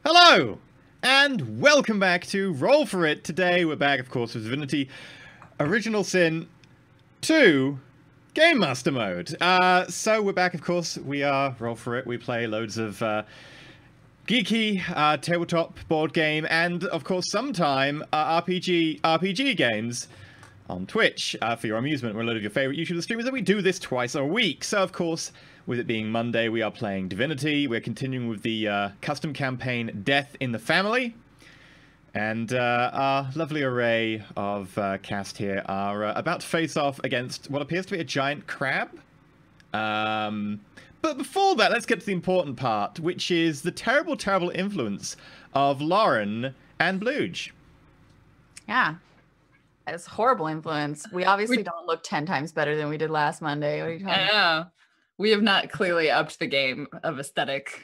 Hello, and welcome back to Roll4It. Today we're back, of course, with Divinity Original Sin 2 Game Master Mode. So we're back, of course. We are Roll4It. We play loads of geeky tabletop board game and, of course, sometime RPG games on Twitch for your amusement. We're a lot of your favorite YouTuber streamers, and we do this twice a week. So, of course, with it being Monday, we are playing Divinity. We're continuing with the custom campaign Death in the Family. And our lovely array of cast here are about to face off against what appears to be a giant crab. But before that, let's get to the important part, which is the terrible, terrible influence of Lauren and Bluge. Yeah. It's horrible influence. We obviously don't look 10 times better than we did last Monday. What are you talking about? I know. We have not clearly upped the game of aesthetic.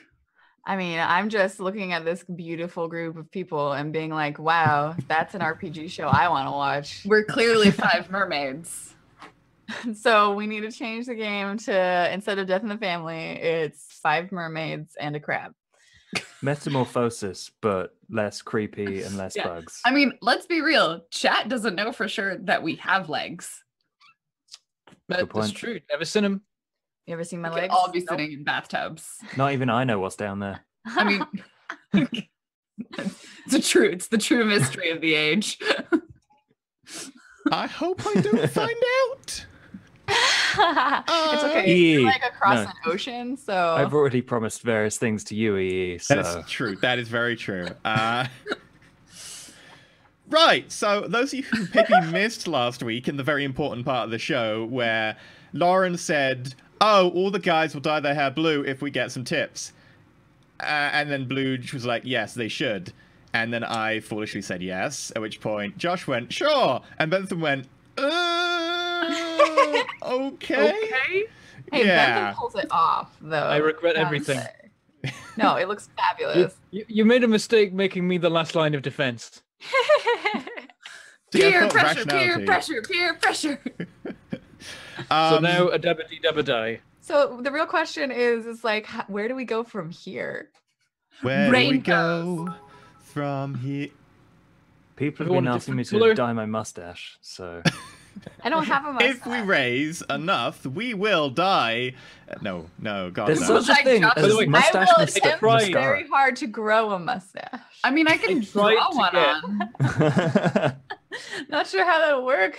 I mean, I'm just looking at this beautiful group of people and being like, wow, that's an RPG show I want to watch. We're clearly 5 mermaids. So we need to change the game to, instead of Death in the Family, it's 5 mermaids and a crab. Metamorphosis, but less creepy and less bugs. I mean, let's be real. Chat doesn't know for sure that we have legs. That's true. Never seen them. You ever seen my We legs? could all be sitting in bathtubs. Not even I know what's down there. I mean, it's the true mystery of the age. I hope I don't find out. It's okay. You're like across an ocean, so I've already promised various things to you, EE. So. That's true. That is very true. Right. So those of you who maybe missed last week in the very important part of the show where Lauren said, "Oh, all the guys will dye their hair blue if we get some tips," and then Bluge was like, "Yes, they should." And then I foolishly said yes, at which point Josh went, "Sure," and Bentham went, okay. Hey, Yeah. Bentham pulls it off, though. I regret everything. No, it looks fabulous. You made a mistake making me the last line of defense. Peer pressure. So now a dabba dee dabba die. So the real question is like, where do we go from here? Where do we go from here? People have Everyone been a asking me different to colour? dye my mustache, so... I don't have a mustache. If we raise enough, we will die. No, God, There's no. such a thing By as the way, mustache I will mascara. attempt very hard to grow a mustache. I mean, I can tried draw to one get- on. Not sure how that'll work.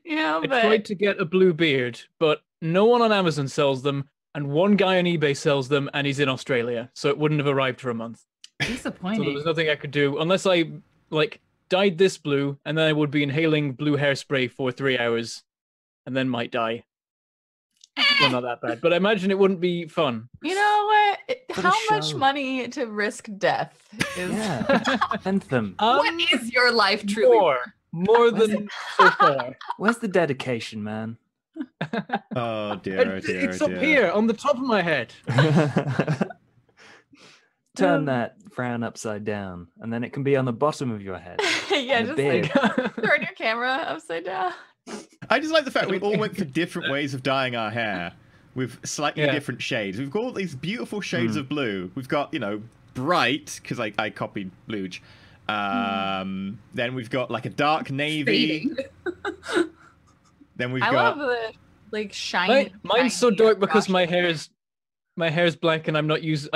You know, I but tried to get a blue beard, but no one on Amazon sells them, and one guy on eBay sells them, and he's in Australia, so it wouldn't have arrived for a month. So there Disappointing. was nothing I could do unless I dyed this blue, and then I would be inhaling blue hairspray for 3 hours, and then might die. Well, not that bad, but I imagine it wouldn't be fun. you know what? For How the much show. money to risk death is Yeah, Anthem. What is your life truly? More than so far. Where's the dedication, man? Oh dear, It's up here on the top of my head. Turn that frown upside down, and then it can be on the bottom of your head. yeah, And a just beard. like turn your camera upside down. I just like the fact we all went for different ways of dyeing our hair with slightly different shades. We've got all these beautiful shades of blue. We've got, bright, because I copied Bluge. Then we've got like a dark navy. Fading. Then we've I got... love the shiny. Mine's so shiny dark because Josh. my hair's black and I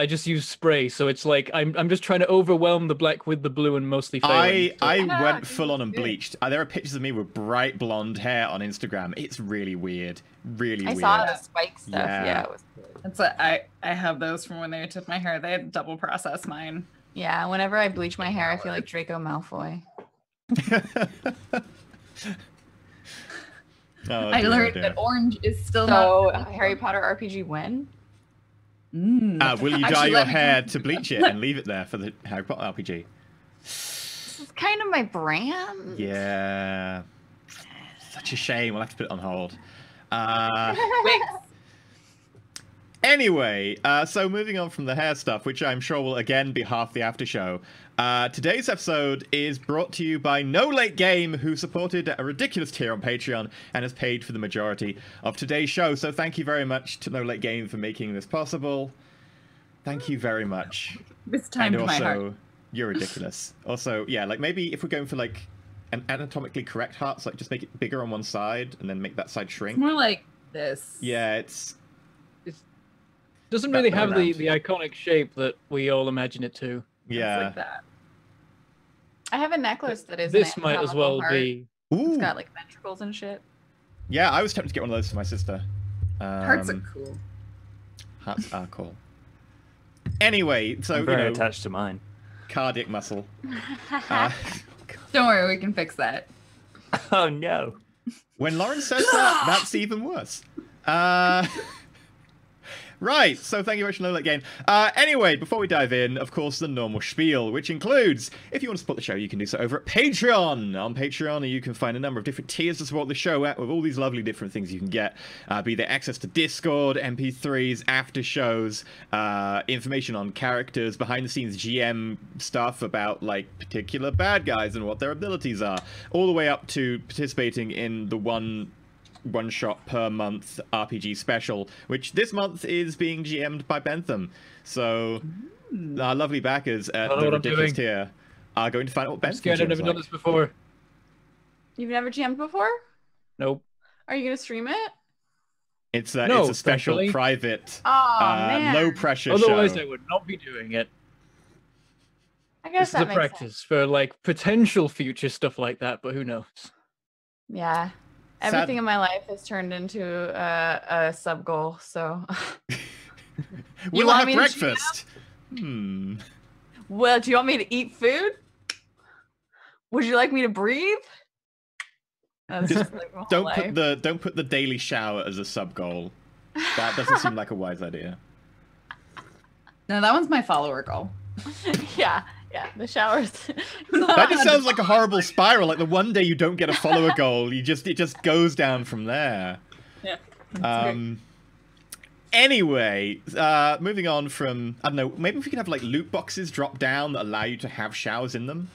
just use spray, so it's like I'm just trying to overwhelm the black with the blue and mostly failing. I went full on and bleached. There are pictures of me with bright blonde hair on Instagram. It's really weird. Really weird. I saw the spike stuff. Yeah. Yeah, it was That's what I have those from when they took my hair. They had double process mine. yeah. Whenever I bleach my hair, I feel like Draco Malfoy. Oh, I dear, learned dear. that orange is still So not. Harry Potter RPG when? Will you dye Actually, your let me- hair to bleach it and leave it there for the Harry Potter RPG? This is kind of my brand. Yeah. Such a shame. We'll have to put it on hold. Wait, Anyway, so moving on from the hair stuff, which I'm sure will again be half the after show. Today's episode is brought to you by No Late Game, who supported a ridiculous tier on Patreon and has paid for the majority of today's show. So thank you very much to No Late Game for making this possible. Thank you very much. It's time And to my heart. also, you're ridiculous. Also, yeah, like maybe if we're going for like an anatomically correct heart, so like just make it bigger on one side and then make that side It's shrink. more like this. Yeah, it's Doesn't That really way have around. the iconic shape that we all imagine it to. It's yeah. like that. I have a necklace that is This an might as anatomical well heart. be. It's Ooh. got like ventricles and shit. Yeah, I was tempted to get one of those for my sister. Hearts are cool. Hearts are cool. Anyway, so I'm very you know, attached to mine. cardiac muscle. Uh, Don't worry, we can fix that. Oh no. when Lauren says that, that's even worse. Right, so thank you very much for knowing that game. Anyway, before we dive in, of course, the normal spiel, which includes, if you want to support the show, you can do so over at Patreon. On Patreon, you can find a number of different tiers to support the show at, with all these lovely different things you can get. Be there access to Discord, MP3s, after shows, information on characters, behind-the-scenes GM stuff about, like, particular bad guys and what their abilities are, all the way up to participating in the one shot per month RPG special, which this month is being GM'd by Bentham. So our lovely backers at I don't know the what I'm ridiculous doing. tier are going to find out what I'm Bentham scared I've never done this before. You've never jammed before? Nope. Are you gonna stream it? It's No, a special thankfully. private Oh man. low pressure Otherwise, show. I would not be doing it. I guess This is a that makes practice sense. for like potential future stuff like that, but who knows? Yeah. Everything in my life has turned into a sub goal, so We'll want have me to GM? breakfast. well, do you want me to eat food? Would you like me to breathe? That's just like my whole life. Don't put the daily shower as a sub goal. That doesn't seem like a wise idea. No, that one's my follower goal. yeah, the showers. That just sounds like a horrible spiral. Like the one day you don't get a follower goal, it just goes down from there. Yeah. Anyway, moving on from, I don't know, maybe if we can have like loot boxes drop down that allow you to have showers in them.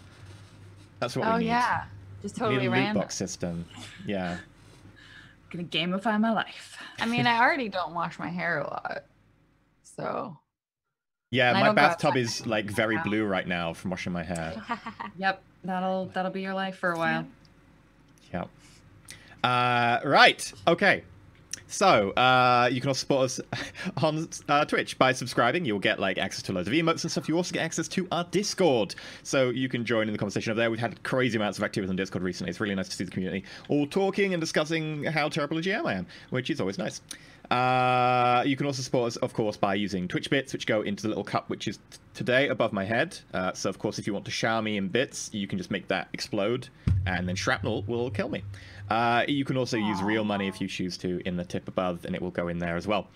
That's what Oh we need. yeah, just We totally need a loot random. box system. Yeah. Gonna gamify my life. I mean, I already don't wash my hair a lot, so. Yeah, And I my don't go bathtub outside is like very now. blue right now from washing my hair. Yep, that'll be your life for a while. Yep. Right. Okay. So, you can also support us on Twitch by subscribing. You'll get like access to loads of emotes and stuff. You also get access to our Discord, so you can join in the conversation over there. We've had crazy amounts of activity on Discord recently. It's really nice to see the community all talking and discussing how terrible a GM I am, which is always nice. You can also support us, of course, by using Twitch bits, which go into the little cup which is today above my head. So, of course, if you want to shower me in bits, you can just make that explode, and then shrapnel will kill me. You can also use real money if you choose to in the tip above, and it will go in there as well.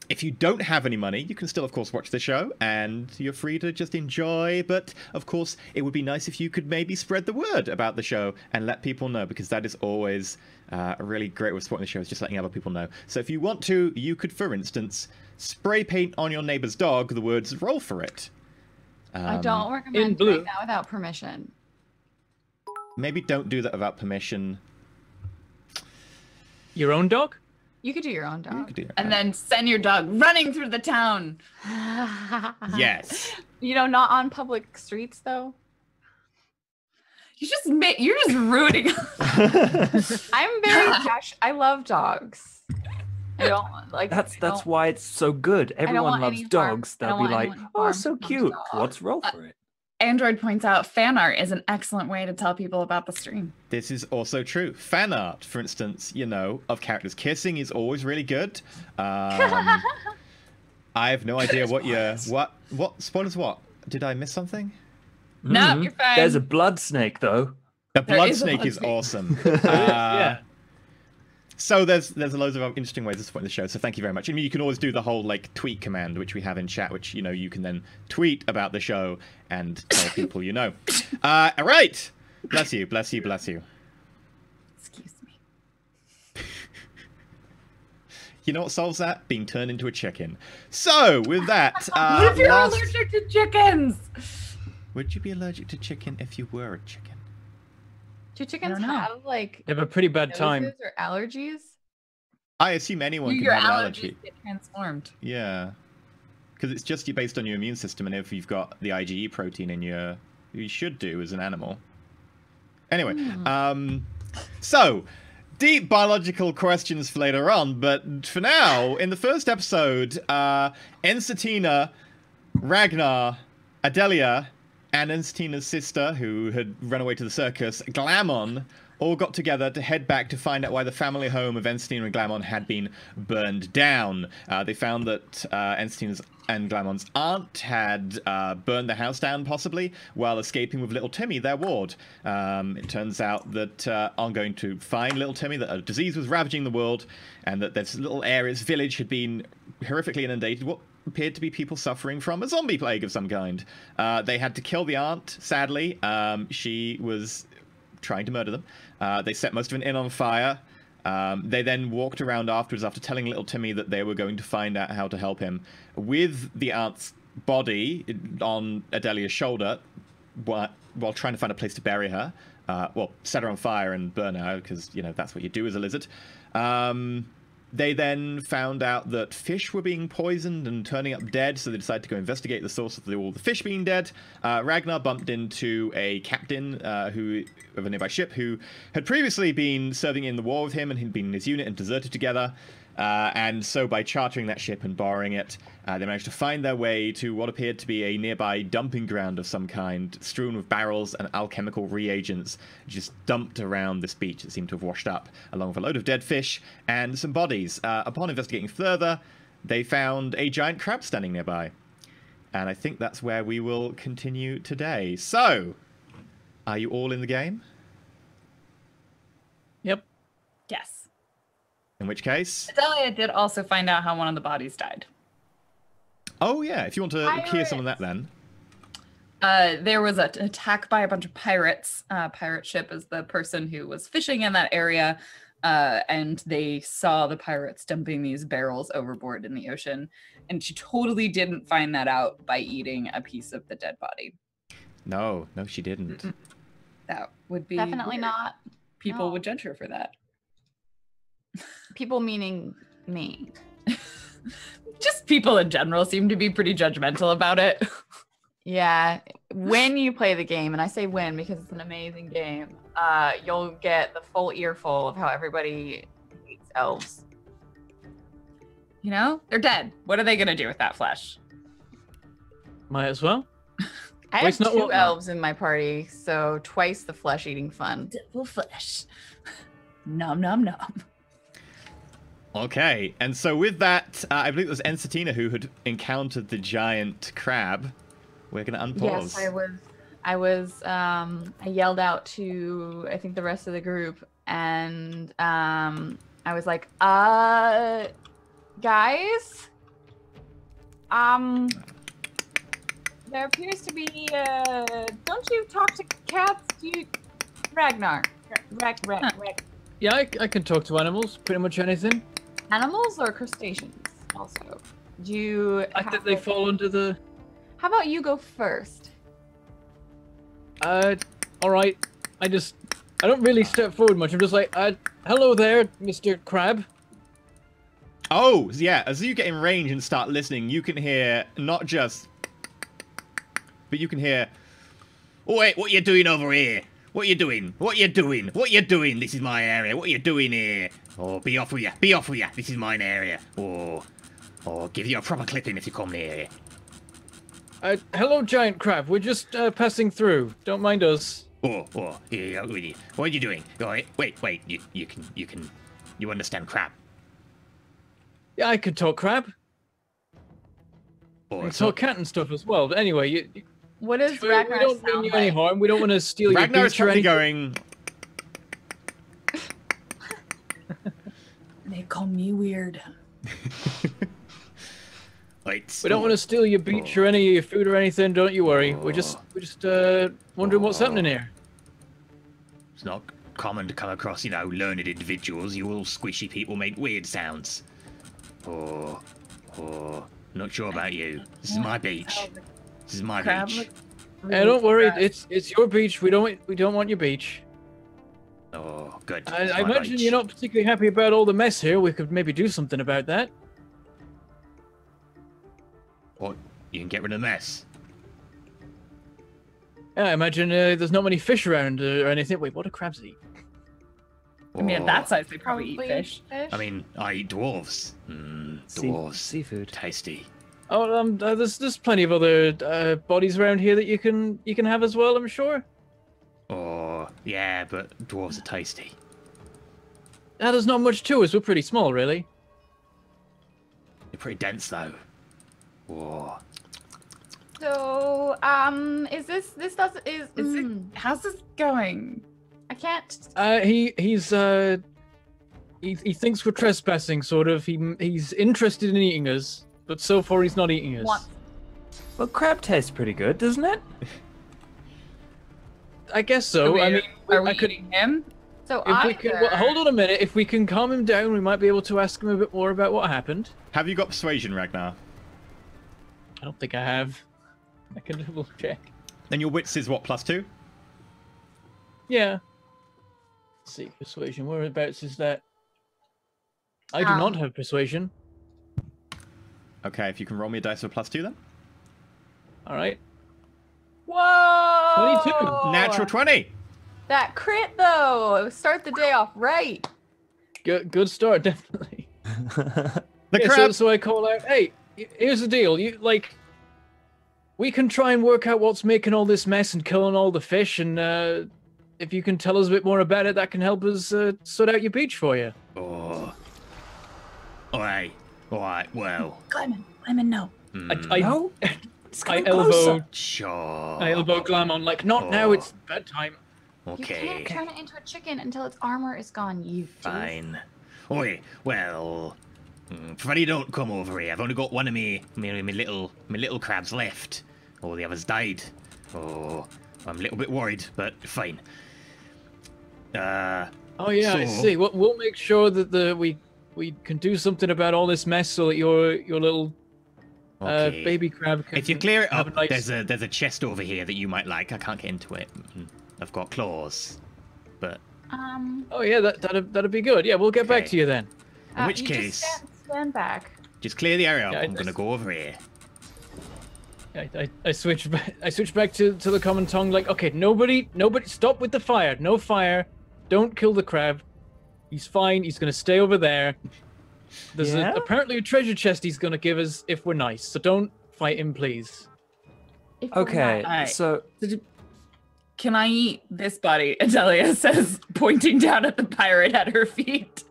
If you don't have any money, you can still, of course, watch the show, and you're free to just enjoy. But, of course, it would be nice if you could maybe spread the word about the show and let people know, because that is always a really great way of supporting the show, is just letting other people know. So if you want to, you could, for instance, spray paint on your neighbor's dog the words "Roll for it." I don't recommend blue. doing that without permission. Maybe don't do that without permission. Your own dog? You could do your own You dog. could do that. And then send your dog running through the town. Yes. You know, not on public streets though. You're just ruining. I'm very I love dogs. I don't like. That's I don't- why it's so good. don't Everyone want loves any harm. dogs. I They'll don't be want like, anyone "Oh, harm so comes cute. to What's Roll for it?" Android points out fan art is an excellent way to tell people about the stream. This is also true. Fan art, for instance, you know, of characters kissing is always really good. I have no idea what spoilers what? Did I miss something? No, Mhm. you're fine. There's a blood snake though. The There blood is a snake blood is snake. awesome. Yeah. So there's loads of interesting ways to support the show. So thank you very much. I mean, you can always do the whole like tweet command, which we have in chat, which you know you can then tweet about the show and tell people you know. All right. Bless you. Bless you. Bless you. Excuse me. You know what solves that? Being turned into a chicken. So with that, What if you're last- allergic to chickens? would you be allergic to chicken if you were a chicken? Do chickens don't know. have like They have a pretty bad time. noses or allergies? I assume anyone can Your have an allergies allergy. get transformed. Yeah. Because it's just based on your immune system, and if you've got the IgE protein in you should do as an animal. Anyway, so deep biological questions for later on, but for now, in the first episode, Ensatina, Ragnar, Adelia, and Ensatina's sister, who had run away to the circus, Glamon, all got together to head back to find out why the family home of Ensatina and Glamon had been burned down. They found that Ensatina's and Glamon's aunt had burned the house down, possibly, while escaping with little Timmy, their ward. It turns out that on going to find little Timmy, that a disease was ravaging the world, and that this little area's village had been horrifically inundated. What appeared to be people suffering from a zombie plague of some kind. They had to kill the aunt, sadly. She was trying to murder them. They set most of an inn on fire. They then walked around afterwards after telling little Timmy that they were going to find out how to help him. With the aunt's body on Adelia's shoulder, while trying to find a place to bury her. Well, set her on fire and burn her, because, you know, that's what you do as a lizard. They then found out that fish were being poisoned and turning up dead, so they decided to go investigate the source of all the fish being dead. Ragnar bumped into a captain of a nearby ship who had previously been serving in the war with him and had been in his unit and deserted together. And so by chartering that ship and borrowing it, they managed to find their way to what appeared to be a nearby dumping ground of some kind, strewn with barrels and alchemical reagents just dumped around this beach that seemed to have washed up, along with a load of dead fish and some bodies. Upon investigating further, they found a giant crab standing nearby. And I think that's where we will continue today. So, are you all in the game? Yep. Yes. In which case... Adelia did also find out how one of the bodies died. Oh, yeah. If you want to hear some of that, then. There was an attack by a bunch of pirates. Pirate ship is the person who was fishing in that area. And they saw the pirates dumping these barrels overboard in the ocean. And she totally didn't find that out by eating a piece of the dead body. No, she didn't. That would be... Definitely weird. not. People No. would judge her for that. People meaning me. Just people in general seem to be pretty judgmental about it. Yeah, when you play the game, and I say when because it's an amazing game, you'll get the full earful of how everybody hates elves. You know, they're dead. What are they going to do with that flesh? Might as well. I Waste have not, two want not. elves in my party, so twice the flesh-eating fun. Devil flesh. Nom nom nom. Okay, and so with that, I believe it was Ensatina who had encountered the giant crab. We're going to unpause. Yes, I yelled out to, I think, the rest of the group, and I was like, guys, there appears to be, don't you talk to cats? Ragnar. Rag. Yeah, I can talk to animals, pretty much anything. Animals or crustaceans also? Do you I think they fall under the... How about you go first? Alright. I don't really step forward much. I'm just like, hello there, Mr. Crab. Oh, yeah, as you get in range and start listening, you can hear not just... But you can hear... Oh, wait, what you doing over here? What you doing? What you doing? What you doing? This is my area. What you doing here? Oh, be off with you. Be off with you. This is mine area. Oh, give you a proper clipping if you come near here. Hello, giant crab. We're just passing through. Don't mind us. Oh, here, what are you doing? Oh, wait, you understand crab? Yeah, I can talk crab. Oh, I talk cat and stuff as well. But anyway, What does we Ragnar don't mean sound you any like? harm. We don't want to steal Ragnar your is beach or probably anything. going... They call me weird. We don't want to steal your beach or any of your food or anything. Don't you worry. We're just wondering what's happening here. It's not common to come across, learned individuals. You all squishy people make weird sounds. Not sure about you. This is my beach. This is my Crab beach. looks Hey, don't worry. really It's your beach. We don't want your beach. Oh, good. I imagine you're not particularly happy about all the mess here. We could maybe do something about that. Or you can get rid of the mess. Yeah, I imagine there's not many fish around or anything. Wait, what do crabs eat? I mean, at Or- that size, they probably eat fish. I mean, I eat dwarves. Dwarves. Seafood. Tasty. Oh, there's plenty of other bodies around here that you can have as well. I'm sure. Oh, yeah, but dwarves are tasty. There's not much to us. We're pretty small, really. They're pretty dense, though. Whoa. So, How's this going? I can't. He thinks we're trespassing, sort of. He's interested in eating us, but so far he's not eating us. Want- Well, crab tastes pretty good, doesn't it? I guess so. I mean, are we I could. eating him? So If we can, well, hold on a minute. If we can calm him down, we might be able to ask him a bit more about what happened. Have you got persuasion, Ragnar? I don't think I have. I can double check. Then your wits is what, +2? Yeah. Let's see, persuasion. Whereabouts is that? I do not have persuasion. Okay, if you can roll me a dice with +2 then. All right. Whoa! 22. Natural 20! That crit though. Start the day off right. Good start, definitely. The Yeah, crab! so I call out, hey, here's the deal. We can try and work out what's making all this mess and killing all the fish, and if you can tell us a bit more about it, that can help us sort out your beach for you. Oh. Alright, well. Clement, no. No? It's I coming closer. elbow Sure. Glam on, like, not now, it's bedtime. You Okay, can't turn it into a chicken until its armor is gone, you doof. fine. Oi, well, provided you don't come over here, I've only got one of me little crabs left. Oh, the others died. Oh, I'm a little bit worried, but fine. Oh yeah, I So- see. We'll make sure that we can do something about all this mess so that your little Okay. baby crab can If you clear it have up, a nice... there's a chest over here that you might like. I can't get into it. I've got claws, but Oh yeah, that'd be good. Yeah, we'll get back Okay. to you then. in which you case, just stand back. just clear the area up. Yeah, I'm gonna go over here. I switch back to the common tongue. Like, okay, nobody, stop with the fire. No fire. Don't kill the crab. He's fine. He's gonna stay over there. There's Yeah? apparently a treasure chest he's gonna give us if we're nice. So don't fight him, please. If we're Okay, not- Alright. so Can I eat this body? Adelia says, pointing down at the pirate at her feet.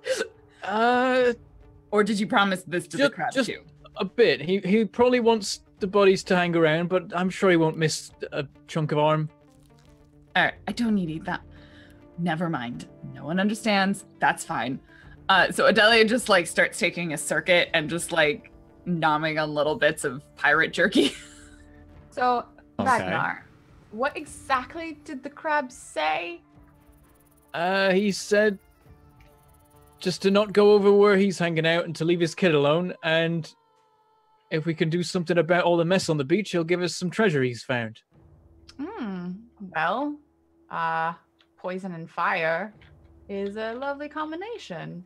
Or did you promise this to the crab just too? a bit. He probably wants the bodies to hang around, but I'm sure he won't miss a chunk of arm. All right, I don't need to eat that. Never mind. No one understands. That's fine. So Adelia just like starts taking a circuit and just like nomming on little bits of pirate jerky. So, Okay. Ragnar, what exactly did the crab say? He said just to not go over where he's hanging out and to leave his kid alone. And if we can do something about all the mess on the beach, he'll give us some treasure he's found. Well, poison and fire is a lovely combination.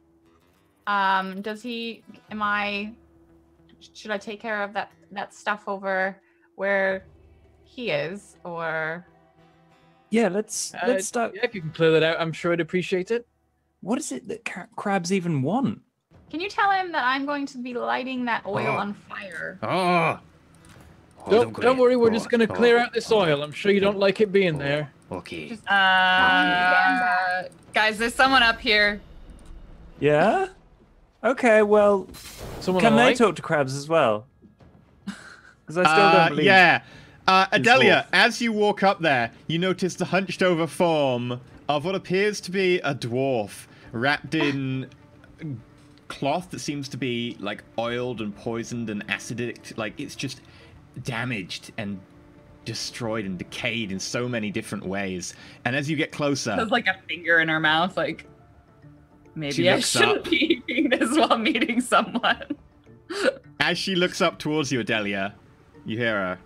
Should I take care of that stuff over where he is, or? yeah, let's start. Yeah, if you can clear that out, I'm sure I'd appreciate it. What is it that crabs even want? Can you tell him that I'm going to be lighting that oil Oh. on fire? Oh. Don't worry, we're just gonna clear out this oil. I'm sure you don't like it being there. Okay. Just- Guys, there's someone up here. Yeah? Okay, well, Someone can I they like? talk to crabs as well? Because I still don't believe. Yeah. Adelia, dwarf. as you walk up there, you notice the hunched over form of what appears to be a dwarf wrapped in cloth that seems to be like oiled and poisoned and acidic. Like it's just damaged and destroyed and decayed in so many different ways. And as you get closer, There's like a finger in her mouth. Like, maybe She I looks shouldn't up. be eating this while meeting someone. as she looks up towards you, Adelia, you hear her.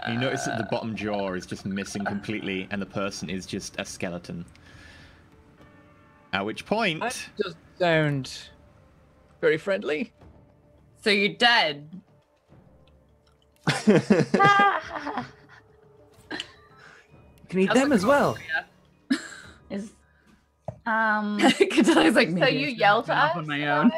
And you notice that the bottom jaw is just missing completely, and the person is just a skeleton. At which point... That does sound very friendly. So you're dead. You can eat them as well. Is Catalia's like, so maybe I you should yell to come up us on my about own.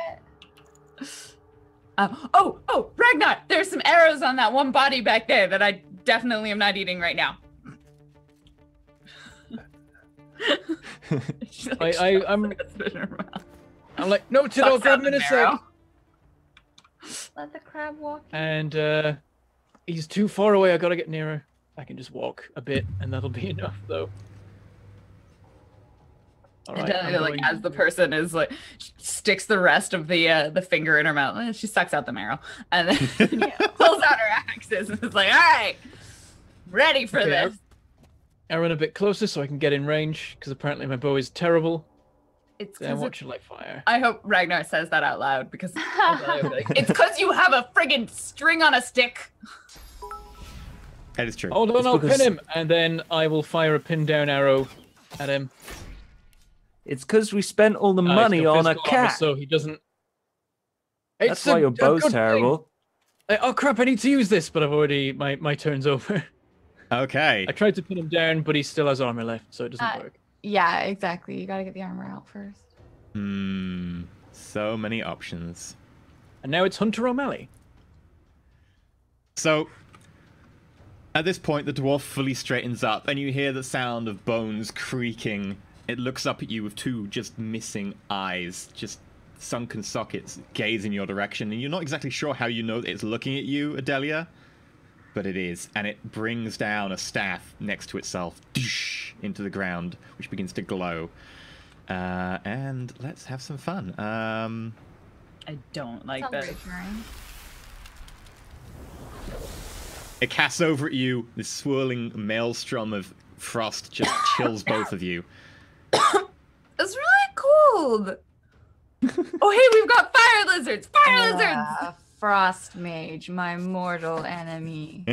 it? Oh, Ragnar! There's some arrows on that one body back there that I definitely am not eating right now. I'm like, no, Tid, I'll grab him in a sec. Let the crab walk. And he's too far away. I gotta get nearer. I can just walk a bit, and that'll be enough, though. All right, Like as the person is like sticks the rest of the finger in her mouth, and she sucks out the marrow, and then pulls out her axes and is like, "All right, ready for this." I run a bit closer so I can get in range, because apparently my bow is terrible. Then what should I fire? I hope Ragnar says that out loud because it's because you have a friggin' string on a stick. That is true. Hold on, I'll pin him, and then I will fire a pin down arrow at him. It's because we spent all the money on a cat. So he doesn't. That's why your bow's terrible. Oh crap! I need to use this, but I've already my turn's over. Okay. I tried to pin him down, but he still has armor left, so it doesn't work. Yeah, exactly. You gotta get the armor out first. So many options. And now it's Hunter O'Malley. So, at this point, the dwarf fully straightens up, and you hear the sound of bones creaking. It looks up at you with two just missing eyes, just sunken sockets, gazing your direction, and you're not exactly sure how you know that it's looking at you, Adelia, but it is, and it brings down a staff next to itself, into the ground, which begins to glow. And let's have some fun. I don't like Sounds that. reassuring. It casts over at you. This swirling maelstrom of frost just chills both of you. It's really cold. Oh, hey, we've got fire lizards! Fire lizards! Frost mage, my mortal enemy.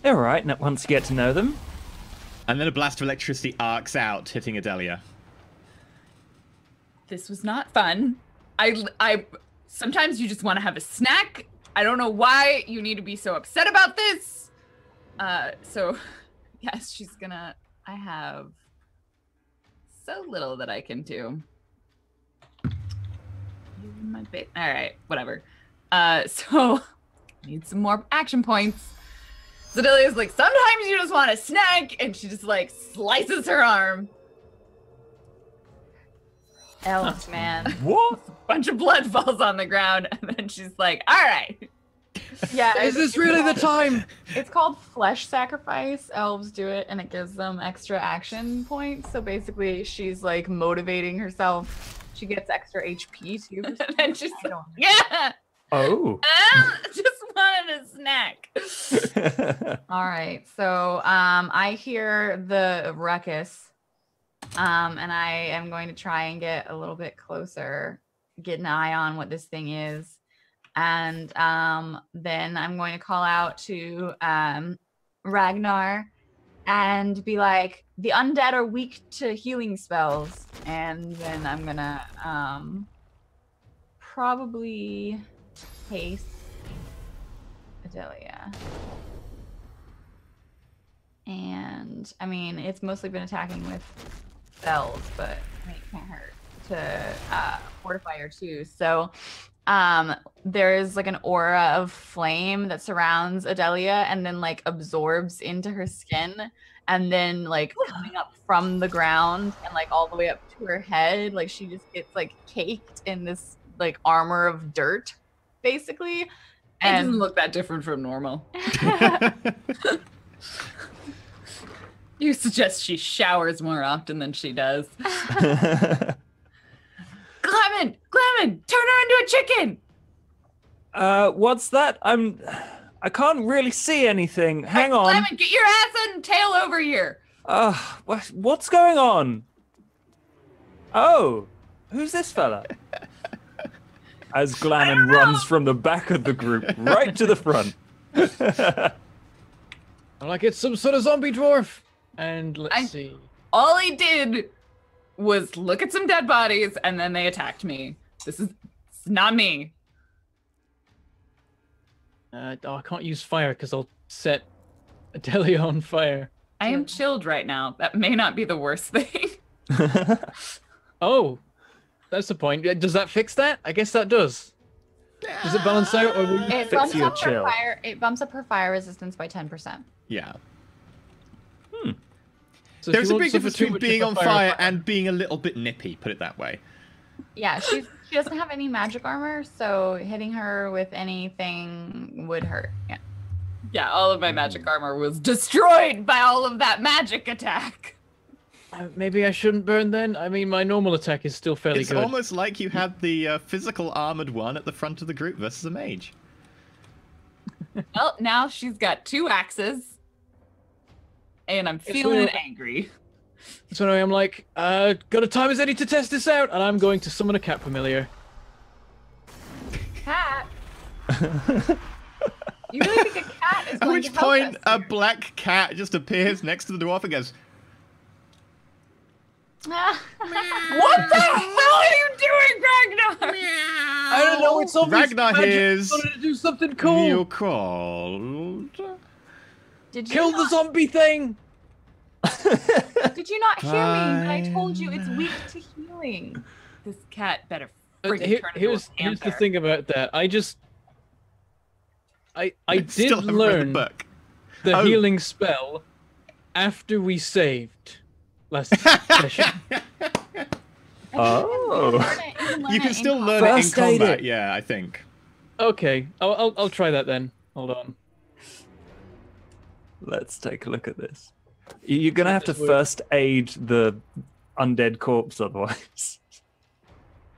They're alright, once you get to know them. And then a blast of electricity arcs out, hitting Adelia. This was not fun. I sometimes you just want to have a snack. I don't know why you need to be so upset about this. So yes, she's gonna. I have so little that I can do. My bit. All right, whatever. So need some more action points. Zedelia's like, sometimes you just want a snack, and she just like slices her arm. Elves, man. What? A bunch of blood falls on the ground, and then she's like, all right. Yeah. Is this really the time? It's called flesh sacrifice. Elves do it, and it gives them extra action points. So basically, she's like motivating herself. She gets extra HP too. And then she's like, yeah. Oh. Just wanted a snack. All right. So I hear the ruckus, and I am going to try and get a little bit closer, get an eye on what this thing is. And then I'm going to call out to Ragnar and be like, the undead are weak to healing spells. And then I'm going to probably haste Adelia. And, I mean, it's mostly been attacking with spells, but I mean, it can't hurt to fortify her too. So there is like an aura of flame that surrounds Adelia and then like absorbs into her skin and then like coming up from the ground and like all the way up to her head. Like she just gets like caked in this like armor of dirt, basically. It And doesn't look that different from normal. You suggest she showers more often than she does. Clement, turn her into a chicken. What's that? I can't really see anything. Hang on. Clement, get your ass and tail over here. What's going on? Oh, who's this fella? as Glannon runs from the back of the group right to the front. I'm like, it's some sort of zombie dwarf. And let's see. All he did was look at some dead bodies, and then they attacked me. It's not me. I can't use fire because I'll set Adelia on fire. I am chilled right now. That may not be the worst thing. Oh, that's the point. Does that fix that? I guess that does. Does it balance out, or will you It fix bumps your up her chill? fire. It bumps up her fire resistance by 10%. Yeah. So There's she a won't big suffer difference too between much being if on I fire and being a little bit nippy, put it that way. Yeah, she doesn't have any magic armor, so hitting her with anything would hurt. Yeah. Yeah, all of my magic armor was destroyed by all of that magic attack. Maybe I shouldn't burn then. I mean, my normal attack is still fairly It's good. almost like you had the physical armored one at the front of the group versus a mage. Well, now she's got 2 axes. And I'm feeling angry. So anyway, I'm like, got a time as any to test this out, and I'm going to summon a cat familiar. Cat. You really think a cat is At going which to help point, us a here? black cat just appears next to the dwarf and goes, What the hell are you doing, Ragnar? I don't know. It's obvious Ragnar magic hears wanted to do something cool. "You called." Did you Kill the not, zombie thing. Did you not hear me when I told you it's weak to healing? This cat better But freaking turn into here's a the panther. thing about that. I Still did haven't read the learn book. the Oh. healing spell after we saved last session. Oh. You can still learn First it in aid combat. it. Yeah, I think. Okay, I'll try that then. Hold on. Let's take a look at this. You're gonna have to This works. first aid the undead corpse, otherwise.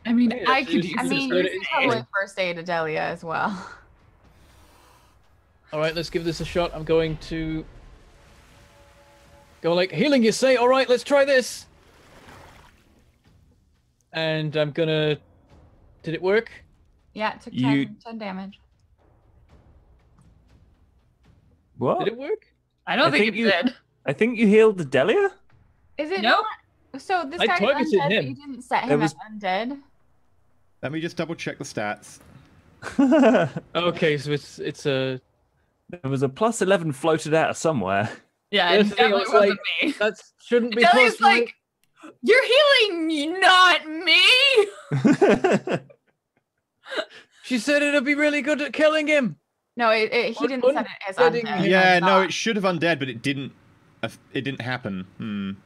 I mean, Yeah, I could you use I can this mean, just you learn for it should probably in- first aid Adelia as well. All right, let's give this a shot. I'm going to go like healing. You say? All right, let's try this. And I'm gonna. Did it work? Yeah, it took You- 10 damage. What? Did it work? I don't I think think it you- did. I think you healed Delia? Is it Nope. not? So this I guy's targeted undead, but him. you didn't set There him was- as undead? Let me just double check the stats. Okay, so it's a. There was a plus 11 floated out of somewhere. Yeah, That's it the thing, I definitely was wasn't like- me. That shouldn't be Delia's possible. like, you're healing, not me. She said it'd be really good at killing him. No, he didn't set it as Undeading undead. him. Yeah, That's no, not. it should have undead, but it didn't. It didn't happen.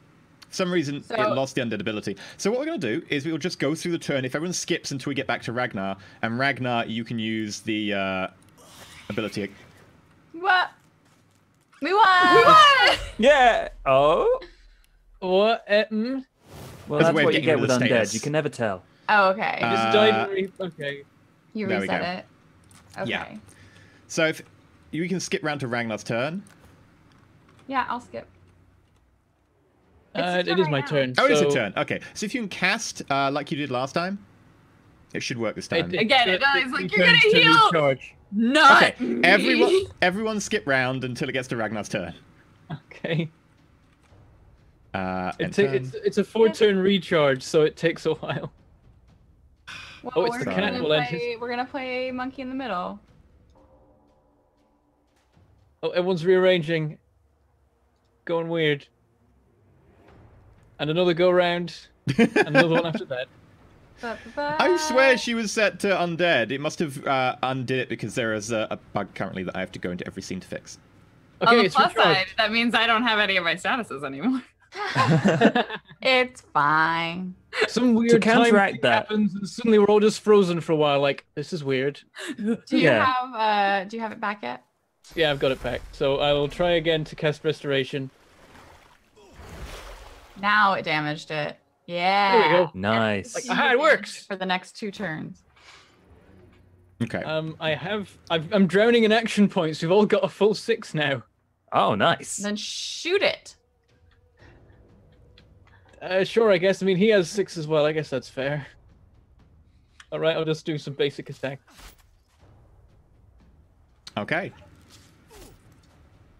For some reason, it So- lost the undead ability. So what we're going to do is we'll just go through the turn. If everyone skips until we get back to Ragnar, and Ragnar, you can use the ability. What? We won! Yeah. Oh. What? Well, As a that's way of what you getting get rid with of the undead. status. You can never tell. Oh, okay. Just died. Okay. You there we reset go. it. Okay. Yeah. So if you can skip round to Ragnar's turn. Yeah, I'll skip. It's It your is turn my right now. turn. Oh, it's a so turn. Okay. So if you can cast like you did last time, it should work this time. Again, it does, like, it you're gonna turns to heal. recharge. Not Okay. me. Everyone skip round until it gets to Ragnar's turn. Okay. End It's turn. it's a 4-turn recharge, so it takes a while. Well, Oh, it's we're the gonna cat. Well, then play- We're gonna play monkey in the middle. Oh, everyone's rearranging. Going weird. And another go round. And another one after that. I swear she was set to undead. It must have undid it because there is a bug currently that I have to go into every scene to fix. On Okay, the it's plus side, recharged. that means I don't have any of my statuses anymore. It's fine. Some weird time counteract thing that- happens, and suddenly we're all just frozen for a while. Like, this is weird. Do you Yeah. have do you have it back yet? Yeah, I've got it back. So I will try again to cast restoration. Now it damaged it. Yeah. There we go. Nice. Like, aha, it works. For the next 2 turns. Okay. I'm drowning in action points. We've all got a full 6 now. Oh, nice. Then shoot it. Sure, I guess. I mean, he has 6 as well. I guess that's fair. All right, I'll just do some basic attack. Okay.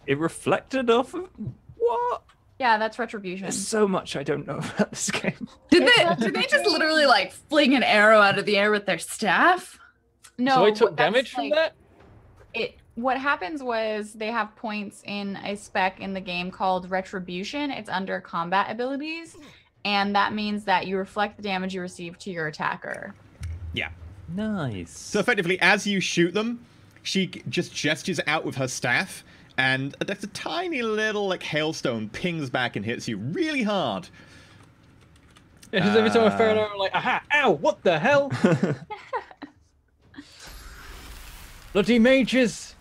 It reflected off of what? Yeah, that's retribution. There's so much I don't know about this game. Did they just literally like fling an arrow out of the air with their staff? No, So I took that's damage from like- that? What happens was they have points in a spec in the game called Retribution. It's under combat abilities, and that means that you reflect the damage you receive to your attacker. Yeah. Nice. So effectively, as you shoot them, she just gestures out with her staff, and there's a tiny little like hailstone pings back and hits you really hard. Yeah, because every time I fire an arrow, I'm like, aha, ow, what the hell? Bloody mages!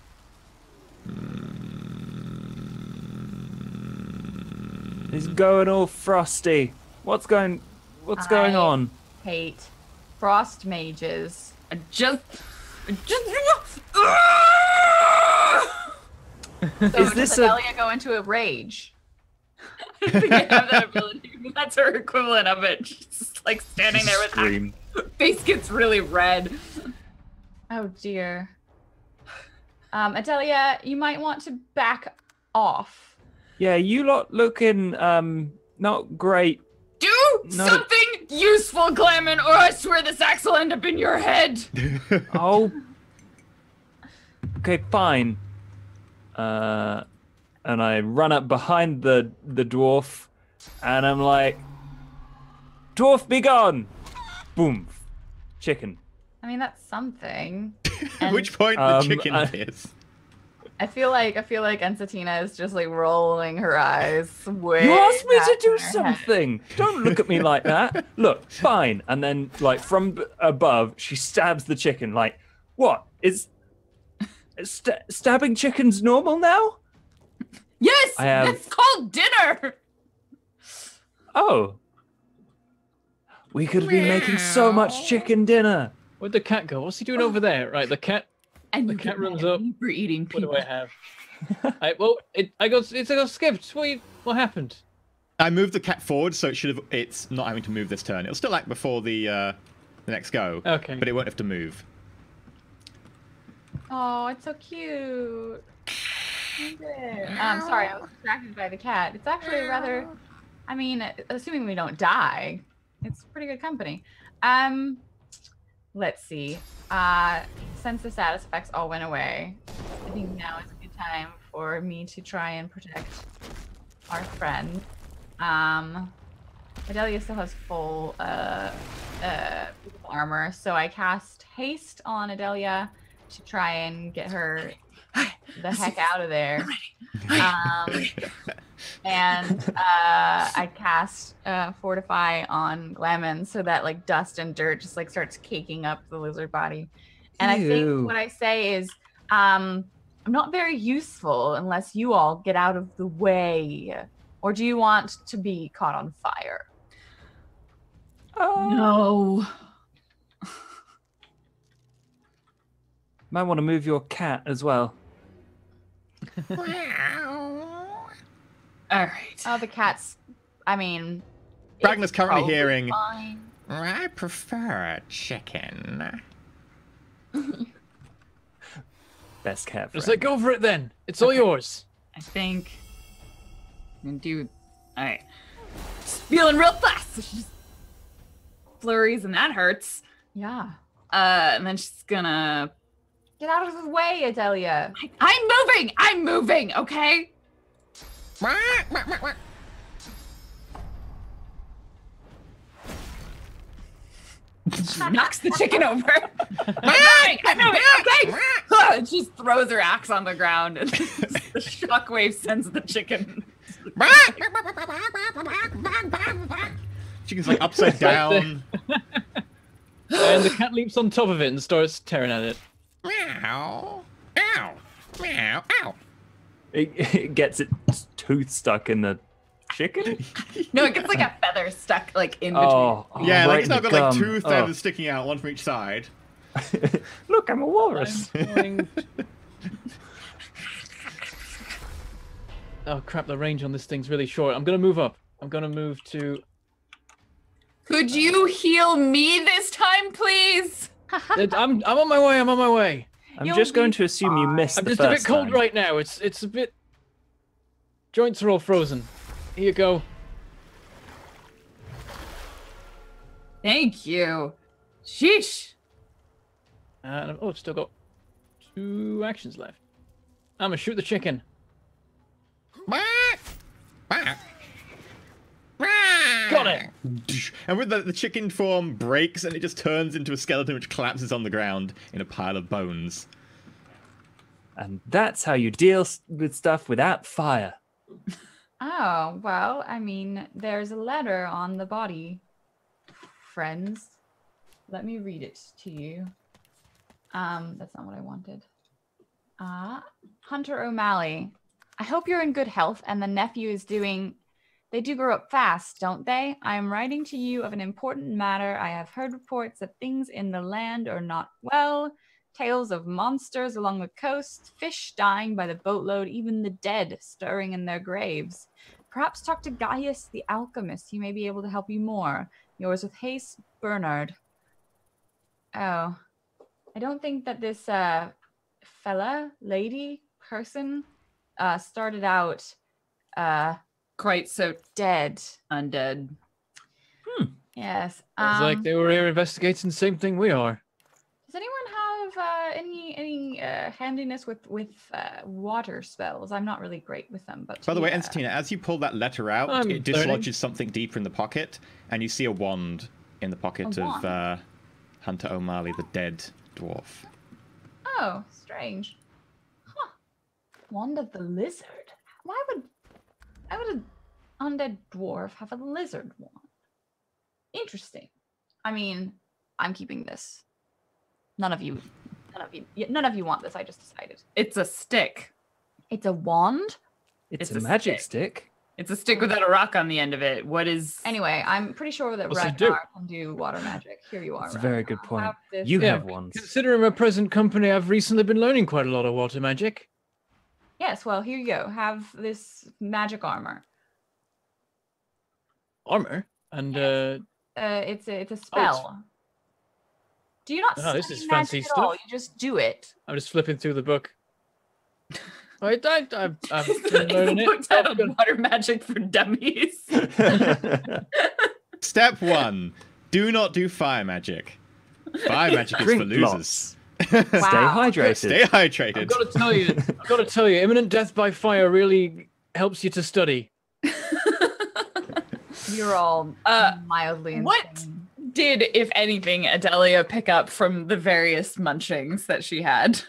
He's going all frosty. What's going on? Hate frost mages. Just So Is this does a- Adelia go into a rage? I think I have that ability. That's her equivalent of it. She's just like standing there with Scream. face gets really red. Oh dear. Adelia, you might want to back off. Yeah, you lot looking not great. Do Not a- something useful, Glamon, or I swear this axe will end up in your head. Oh. Okay, fine. And I run up behind the dwarf, and I'm like, "Dwarf, be gone!" Boom. Chicken. I mean, that's something. At And which point the Um, chicken I- appears. I feel like Ensatina is just like rolling her eyes way You asked me to back do in her head. something. Don't look at me like that. Look, fine. And then, like from above, she stabs the chicken. Like, what is stabbing chickens normal now? Yes, I have- it's called dinner. Oh, we could be making so much chicken dinner. Where'd the cat go? What's he doing over there? Right, the cat. And The you cat get runs mad at up. me for eating What do people. I have? It got skipped. What happened? I moved the cat forward, so it's not having to move this turn. It'll still act before the next go. Okay. But it won't have to move. Oh, it's so cute. Look at it. Sorry, I was distracted by the cat. It's actually rather, I mean, assuming we don't die, it's pretty good company. Let's see. Since the status effects all went away, I think now is a good time for me to try and protect our friend. Adelia still has full armor, so I cast haste on Adelia to try and get her the heck out of there. And I cast fortify on Glamon so that like dust and dirt just like starts caking up the lizard body. And I Ew. think what I say is I'm not very useful unless you all get out of the way. Or do you want to be caught on fire? Oh. No. Might want to move your cat as well. All right. Oh, the cat's, I mean... Ragnar's it's currently probably hearing- fine. I prefer chicken. Best cat friend. Just like, go for it then. It's all yours. I think I'm gonna do. All right. Just feeling real fast. So she just flurries and that hurts. Yeah. And then she's gonna. Get out of his way, Adelia. I'm moving. I'm moving. Okay. She knocks the chicken over. I'm moving. Okay. And she just throws her axe on the ground, and the shockwave sends the chicken. Chicken's like upside down. And the cat leaps on top of it and starts tearing at it. Meow. Ow. Meow. Ow. It gets its tooth stuck in the chicken. No, it gets like a feather stuck like in between. Oh, Yeah, right like in it's not the got like gum. two Oh. feathers sticking out, one from each side. Look, I'm a walrus. Oh crap, the range on this thing's really short. I'm gonna move up. I'm gonna move to Could you heal me this time, please? I'm on my way. I'm on my way. I'm You'll just going be to assume you missed I'm the just a bit first cold time. right now. It's a bit. Joints are all frozen. Here you go. Thank you. Sheesh. And oh, it's still got 2 actions left. I'm gonna shoot the chicken. Got it. And with the chicken form breaks and it just turns into a skeleton which collapses on the ground in a pile of bones. And that's how you deal with stuff without fire. Oh, well, I mean, there's a letter on the body. Friends, let me read it to you. That's not what I wanted. Hunter O'Malley, I hope you're in good health and the nephew is doing... They do grow up fast, don't they? I am writing to you of an important matter. I have heard reports that things in the land are not well. Tales of monsters along the coast, fish dying by the boatload, even the dead stirring in their graves. Perhaps talk to Gaius the alchemist. He may be able to help you more. Yours with haste, Bernard. Oh. I don't think that this lady, person, started out Quite so dead. undead. Yes. It's like they were here investigating the same thing we are. Does anyone have any handiness with water spells? I'm not really great with them, but By the way, Entertina, as you pull that letter out, I'm it dislodges something deeper in the pocket, and you see a wand in the pocket of Hunter O'Malley, the dead dwarf. Oh, strange. Huh. Wand of the lizard. Why would an undead dwarf have a lizard wand? Interesting. I mean, I'm keeping this. None of you want this. I just decided. It's a stick. It's a wand? It's It's a a magic stick. It's a stick without a rock on the end of it. What is... Anyway, I'm pretty sure that What's it do? Ragnar can do water magic. Here you are. That's a very good Ragnar. point. Have this- You Yeah, have wands. Considering my present company, I've recently been learning quite a lot of water magic. Yes, well, here you go. Have this magic armor. Armor? And It's a spell. Do you not Oh, this study is fancy magic at all? stuff. You just do it. I'm just flipping through the book. I've been learning it. Looked at water magic for dummies. Step 1. Do not do fire magic. Fire magic is Drink for losers. Stay hydrated. Stay hydrated. I've got to tell you, imminent death by fire really helps you to study. You're all mildly insane. What did, if anything, Adelia pick up from the various munchings that she had?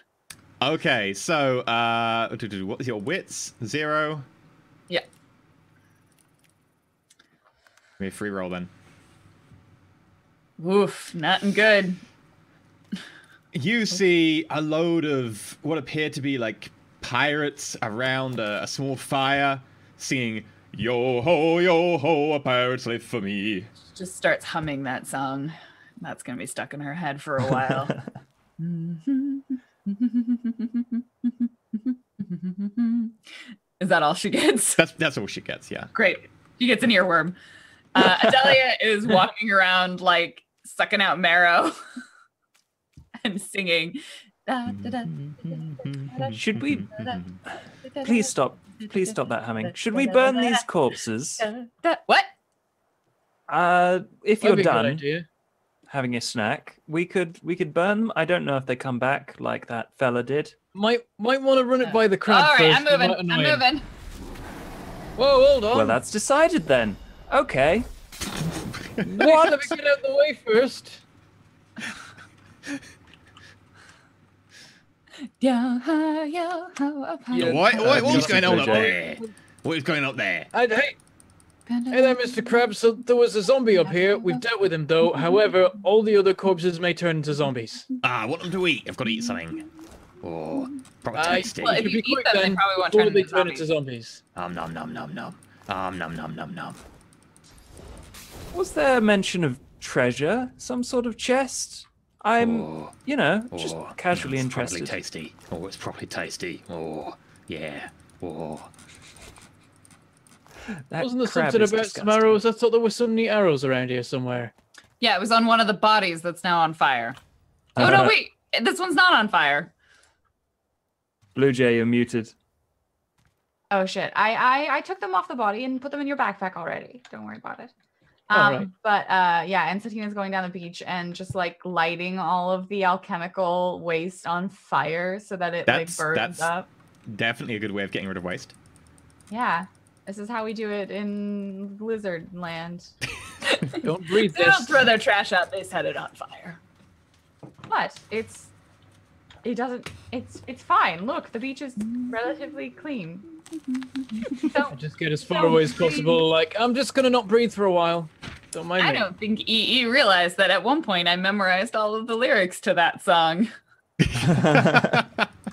Okay, so what is your wits? 0? Yeah. Give me a free roll then. Oof, nothing good. You see a load of what appear to be like pirates around a small fire, singing "Yo ho, a pirate's live for me." Just starts humming that song. That's gonna be stuck in her head for a while. Is that all she gets? That's all she gets, yeah. Great. She gets an earworm. Adelia is walking around like sucking out marrow and singing. Should we please stop that humming? Should we burn these corpses? What? If That'd you're be a good done idea. having a snack, we could burn them. I don't know if they come back like that fella did. Might want to run it by the crowd All right, first. I'm moving. It might annoy him. moving. Whoa, hold on. Well, that's decided then. Okay. What? Let me get out of the way first. Yeah. What's going on up Joe. there? What is going on there? Hey there, Mr. Krabs. So there was a zombie up here. We've dealt with him, though. However, all the other corpses may turn into zombies. I want them to eat. I've got to eat something. Oh, probably tasty. well, if Should you be eat quick them, they then, probably won't before turn they into turn into zombies. Nom nom nom nom nom. Nom nom nom nom. Was there mention of treasure? Some sort of chest? I'm, just casually it's interested. Probably tasty. Oh, it's probably tasty. Oh, yeah. Oh. That Wasn't there crab something is about some disgusting. arrows? I thought there were some neat arrows around here somewhere. Yeah, it was on one of the bodies that's now on fire. Oh no, wait. This one's not on fire. Blue Jay, you're muted. Oh shit! I took them off the body and put them in your backpack already. Don't worry about it. Alright. But yeah, and Satina's going down the beach and just like lighting all of the alchemical waste on fire so that it like burns up. Definitely a good way of getting rid of waste. Yeah, this is how we do it in Lizard Land. Don't breathe They don't this. throw their trash out, they set it on fire. But it's fine. Look, the beach is relatively clean. So Just get as far away as possible. Like, I'm just gonna not breathe for a while. Don't mind I me. don't think EE realized that at one point I memorized all of the lyrics to that song.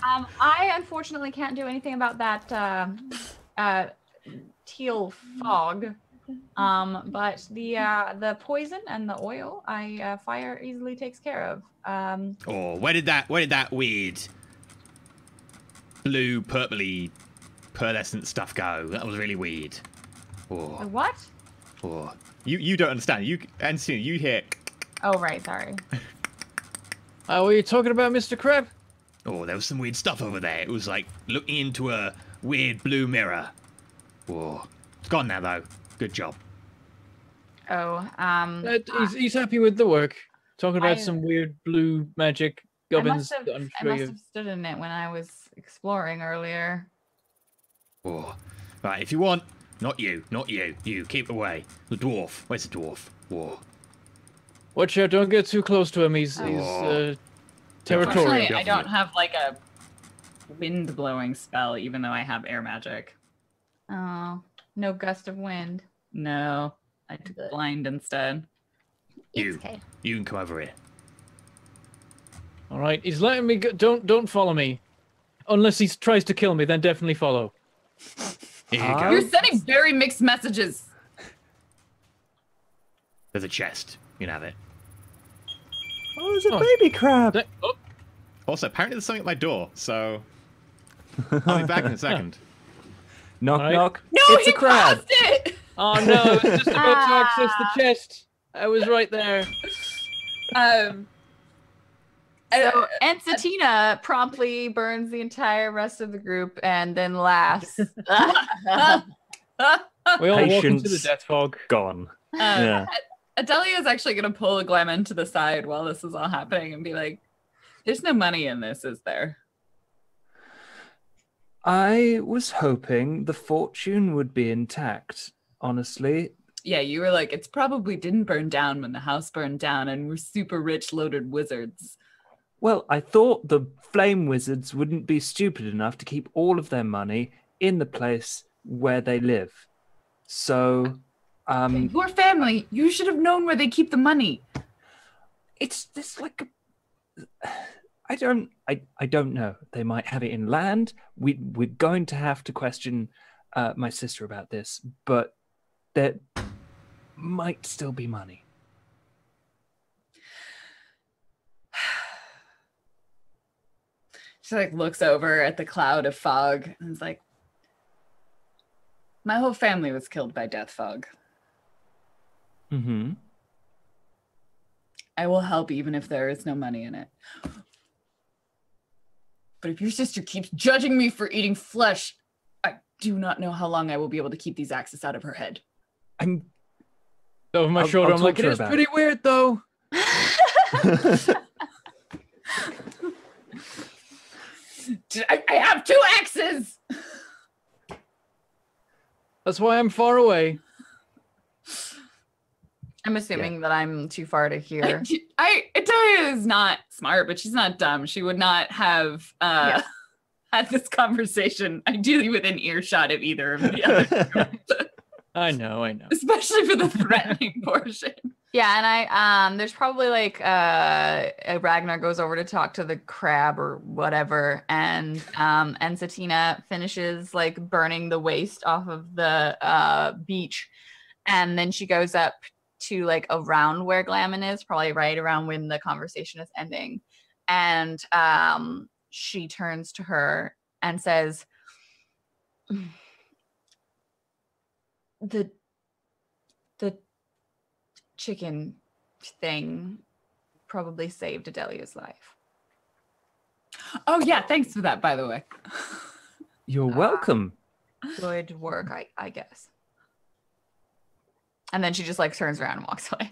I unfortunately can't do anything about that teal fog. But the poison and the oil, fire easily takes care of. Oh, where did that weird blue purpley pearlescent stuff go? That was really weird. The Oh, what? oh. You don't understand. And soon you hear. Oh right, sorry. Oh, were you talking about Mr. Crab? Oh, there was some weird stuff over there. It was like looking into a weird blue mirror. Whoa. It's gone now, though. Good job. Oh, He's happy with the work. Talking about I- some weird blue magic I gubbins. must have, that I'm I sure must you. have stood in it when I was exploring earlier. Oh. Right, if you want. Not you. You, keep away. The dwarf. Where's the dwarf? Whoa. Watch out! Don't get too close to him. He's Oh. territorial. Unfortunately, I don't have like a wind blowing spell, even though I have air magic. Oh, no gust of wind. No, I took blind instead. You. It's okay. You can come over here. All right, he's letting me go. Don't follow me, unless he tries to kill me. Then definitely follow. Here you go. You're sending very mixed messages. There's a chest. You can have it. Oh, there's a Oh. baby crab. Oh, Also, apparently there's something at my door, so I'll be back in a second. Knock, Alright. knock. No, it's he a crab. paused it. oh no! I was just about to access the chest. I was right there. So, and Satina promptly burns the entire rest of the group and then laughs. We all walk into Patience. the death fog. Gone. Yeah. Adelia is actually going to pull a Glennon to the side while this is all happening and be like, "There's no money in this, is there?" I was hoping the fortune would be intact, honestly. Yeah, you were like, "It's probably didn't burn down when the house burned down, and we're super rich, loaded wizards." Well, I thought the flame wizards wouldn't be stupid enough to keep all of their money in the place where they live. So, Your family, you should have known where they keep the money. it's like I don't know. They might have it in land. We're going to have to question my sister about this, but there might still be money. She like looks over at the cloud of fog and is like, "My whole family was killed by death fog. Mm-hmm. I will help even if there is no money in it. But if your sister keeps judging me for eating flesh, I do not know how long I will be able to keep these axes out of her head." I'm Over my I'll shoulder, I'm talk like, to it her is about pretty weird though. I have 2 axes. That's why I'm far away. I'm assuming that I'm too far to hear. Italia is not smart, but she's not dumb. She would not have had this conversation, ideally within earshot of either of the other, I know. especially for the threatening portion. Yeah, and I there's probably like Ragnar goes over to talk to the crab or whatever, and Satina finishes like burning the waste off of the beach, and then she goes up to like around where Glamon is, probably right around when the conversation is ending, and she turns to her and says, the chicken thing probably saved Adelia's life. Oh yeah, thanks for that, by the way. You're welcome. Good work, I guess. And then she just like turns around and walks away.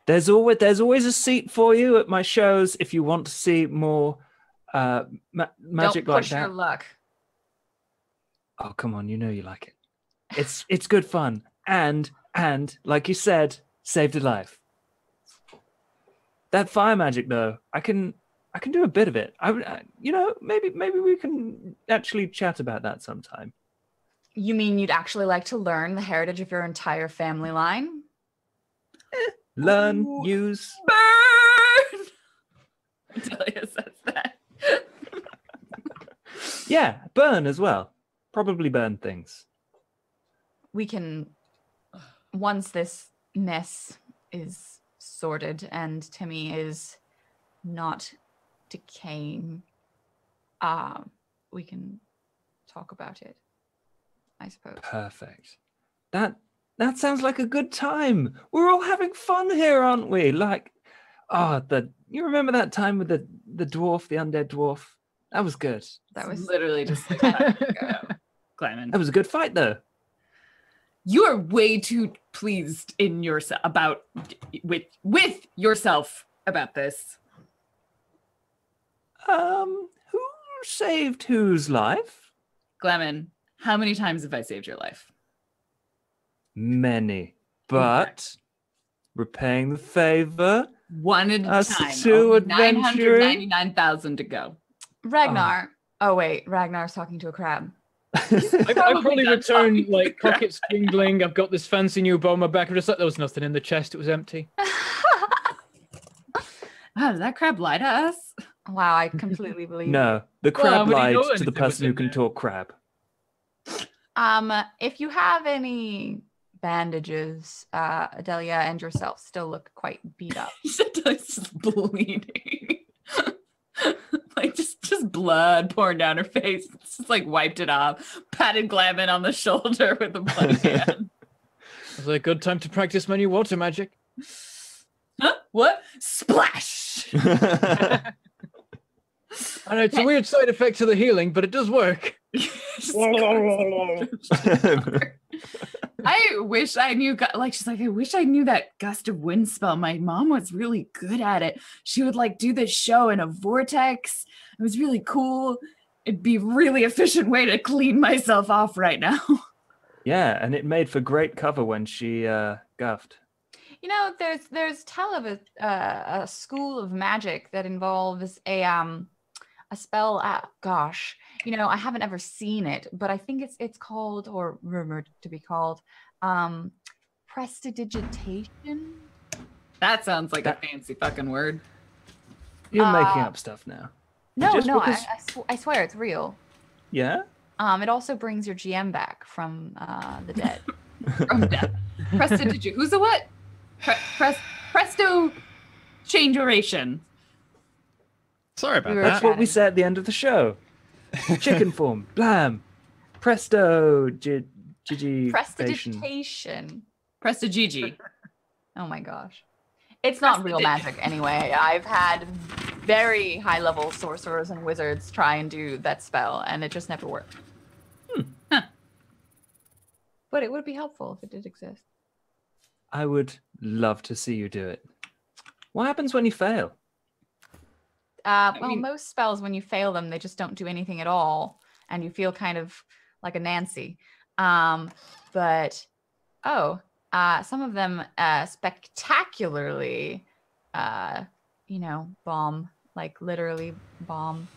There's always a seat for you at my shows if you want to see more magic Don't like push that. your luck. Oh, come on, you know you like it. It's good fun. And like you said, saved a life. That fire magic though, I can do a bit of it. Maybe we can actually chat about that sometime. You mean you'd actually like to learn the heritage of your entire family line? Learn, Ooh. use. Burn! Adelia says that. Yeah, burn as well. Probably burn things. We can, once this mess is sorted and Timmy is not decaying, we can talk about it, I suppose. Perfect. That sounds like a good time. We're all having fun here, aren't we? Like, you remember that time with the dwarf, the undead dwarf? That was good. That was literally just like that. Glennon. That was a good fight, though. You are way too pleased in yourself with yourself about this. Who saved whose life? Glennon, how many times have I saved your life? Many, but repaying the favor. One at a Us time. two Only adventuring. 999,000 to go. Ragnar. Oh wait, Ragnar's talking to a crab. I probably done return talking like to pockets jingling. I've got this fancy new bow on my back. I'm just like, there was nothing in the chest. It was empty. Wow, did that crab lie to us? Wow, I completely believe No, the Well, crab how would he lied know to the anything was person who in can there? talk crab. If you have any bandages, Adelia and yourself still look quite beat up. He said it's just bleeding. Like just blood pouring down her face. It's just like wiped it off. Patted Glavin on the shoulder with a bloody hand. It was a good time to practice my new water magic. Huh? What? Splash! I know it's a weird side effect to the healing, but it does work. I wish I knew, she's like, I wish I knew that gust of wind spell. My mom was really good at it. She would like do this show in a vortex. It was really cool. It'd be a really efficient way to clean myself off right now. Yeah, and it made for great cover when she guffed. You know, there's tell of a school of magic that involves a spell. Gosh, you know, I haven't ever seen it, but I think it's called, or rumored to be called, prestidigitation. That sounds like a fancy fucking word. You're making up stuff now. No, Just no, because- I swear it's real. Yeah? It also brings your GM back from the dead. From death. Prestidigit. Who's the what? Presto change duration. Sorry about We were that. That's what we said at the end of the show. Chicken form. Blam. Presto. Gigi. Prestidigitation. Prestigigi. Oh my gosh. It's not real magic anyway. I've had very high level sorcerers and wizards try and do that spell and it just never worked. Huh. But it would be helpful if it did exist. I would love to see you do it. What happens when you fail? Well, mean- most spells, when you fail them, they just don't do anything at all, and you feel kind of like a Nancy. But some of them spectacularly, bomb, like literally bomb,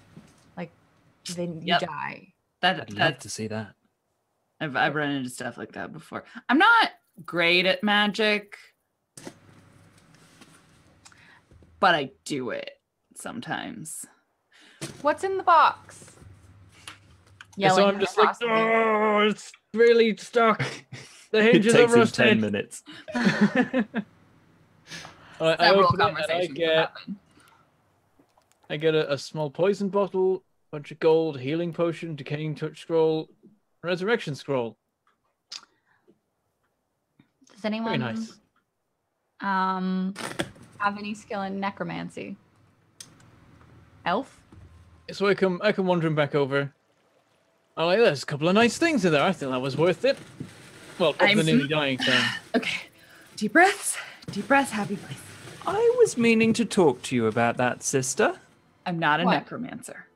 like then you Yep. die. I'd love That's to see that. I've run into stuff like that before. I'm not great at magic, but I do it sometimes. What's in the box? Yeah, so I'm just like, across the room. oh, it's really stuck. The It hinges takes are him 10 rusted. minutes. I Several open it and conversations have happened. I get a small poison bottle, bunch of gold, healing potion, decaying touch scroll, resurrection scroll. anyone nice. have any skill in necromancy? Elf? So I come wandering back over. Oh, like, there's a couple of nice things in there. I think that was worth it. Well, I'm- the nearly dying thing. Okay. Deep breaths. Deep breaths. Happy place. I was meaning to talk to you about that, sister. I'm not a What? necromancer.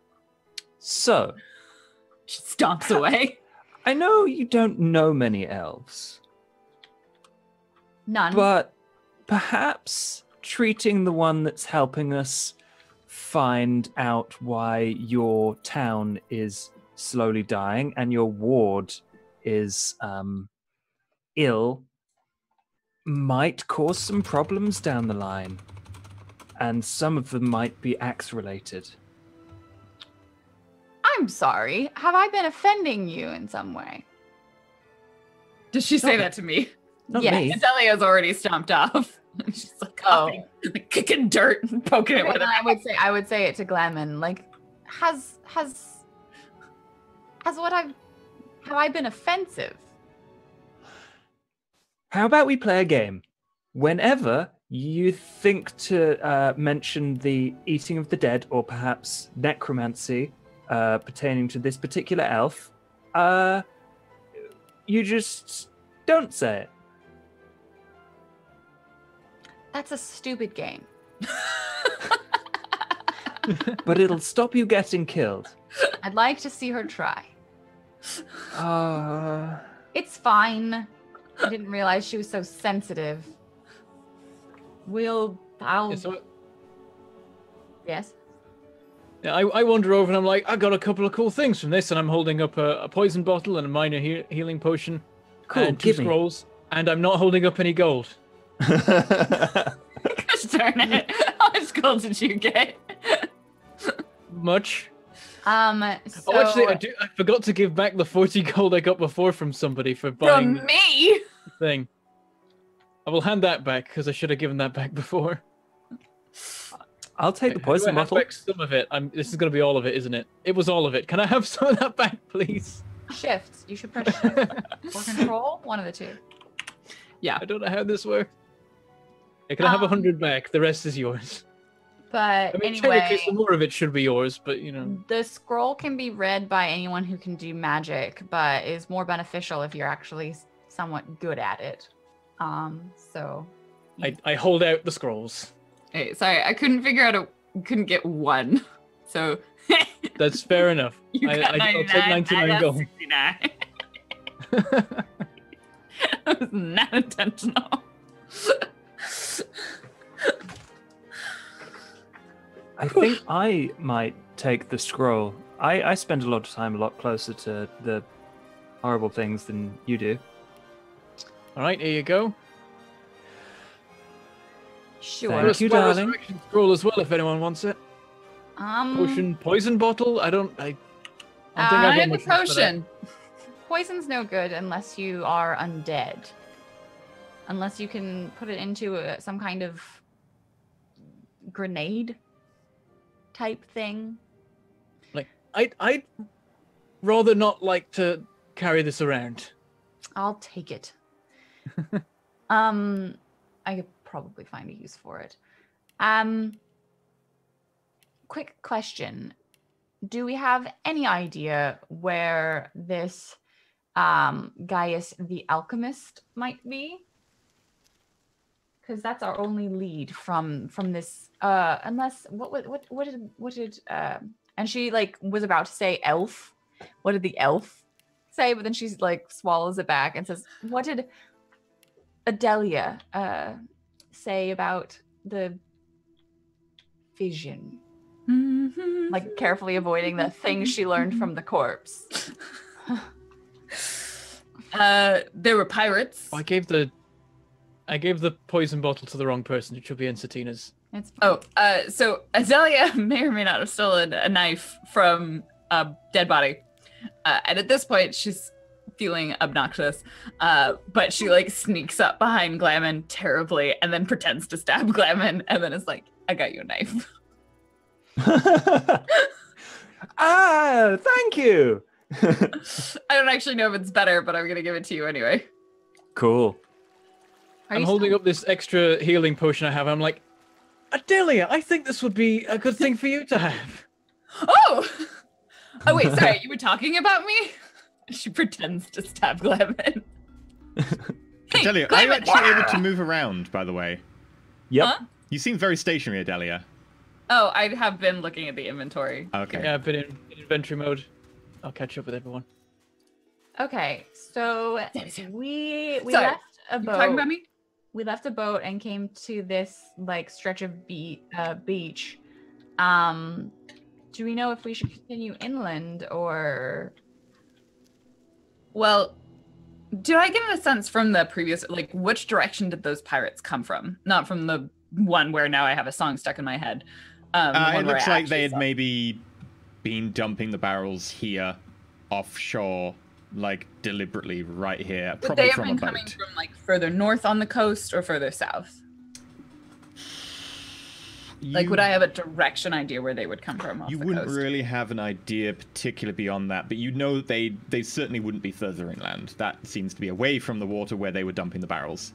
So, She stomps away. I know you don't know many elves, None. but perhaps treating the one that's helping us find out why your town is slowly dying and your ward is ill might cause some problems down the line. And some of them might be axe related. I'm sorry. Have I been offending you in some way? Does she say that to me? Not Yes. me. Azalea's already stomped off. She's like coughing, like kicking dirt and poking it Okay, with then her. I would say it to Glenman. Like, have I been offensive? How about we play a game? Whenever you think to mention the eating of the dead or perhaps necromancy pertaining to this particular elf, you just don't say it. That's a stupid game. But it'll stop you getting killed. I'd like to see her try. It's fine. I didn't realize she was so sensitive. I'll. Yeah, so, Yes. yeah, I wander over and I'm like, I got a couple of cool things from this, and I'm holding up a poison bottle and a minor healing potion, Cool, and 2 give me. scrolls, and I'm not holding up any gold. Gosh darn it. How much gold did you get? Much. So Oh, actually, I forgot to give back the 40 gold I got before from somebody for buying From me? the thing. I will hand that back because I should have given that back before. I'll take the How do I poison hand bottle. back some of it. This is going to be all of it, isn't it? It was all of it. Can I have some of that back, please? shift. You should press shift or control. One of the two. I don't know how this works. Yeah, can I have 100 back? The rest is yours. But I mean, anyway, technically, some more of it should be yours, but you know. the scroll can be read by anyone who can do magic, but is more beneficial if you're actually somewhat good at it. So I hold out the scrolls. Hey, sorry, I couldn't figure out couldn't get one. So That's fair enough. you got I'll 99. take 99 I got gold. 69. That was not intentional. I think I might take the scroll. I spend a lot of time a lot closer to the horrible things than you do. All right, here you go. sure. Thank There's you, a small darling. resurrection scroll as well, if anyone wants it. Poison bottle. I don't think I I've got had the much use for that. potion. Poison's no good unless you are undead. Unless you can put it into some kind of grenade type thing. Like, I'd rather not like to carry this around. I'll take it. I could probably find a use for it. Quick question. Do we have any idea where this Gaius the Alchemist might be? Because that's our only lead from this. Unless what did and she like was about to say elf. What did the elf say? But then she's like swallows it back and says, "What did Adelia say about the vision?" Like carefully avoiding the things she learned from the corpse. There were pirates. I gave the poison bottle to the wrong person. It should be in Satina's. It's Oh, so Azalea may or may not have stolen a knife from a dead body. And at this point, she's feeling obnoxious. But she like sneaks up behind Glamon terribly and then pretends to stab Glamon and then is like, I got you a knife. Thank you. I don't actually know if it's better, but I'm going to give it to you anyway. Cool. I'm holding up this extra healing potion I have. I'm like, Adelia, I think this would be a good thing for you to have. Oh! Oh, wait, sorry. You were talking about me? She pretends to stab Glavin. Adelia, are you actually able to move around, by the way? Yep. Huh? You seem very stationary, Adelia. Oh, I have been looking at the inventory. Okay. Yeah, I've been in inventory mode. I'll catch up with everyone. Okay, so we Sorry, left a You talking boat. about me? We left a boat and came to this like stretch of beach. Do we know if we should continue inland or? Well, did I get a sense from the previous, like, which direction did those pirates come from? Not from the one where now I have a song stuck in my head. The one It where looks I like they actually had saw- maybe been dumping the barrels here, offshore, like deliberately right here, Would probably they have from a been boat. coming from, like, further north on the coast or further south? Like, would I have a direction idea where they would come from off You the wouldn't coast? really have an idea particularly beyond that, but you know they certainly wouldn't be further inland. That seems to be away from the water where they were dumping the barrels.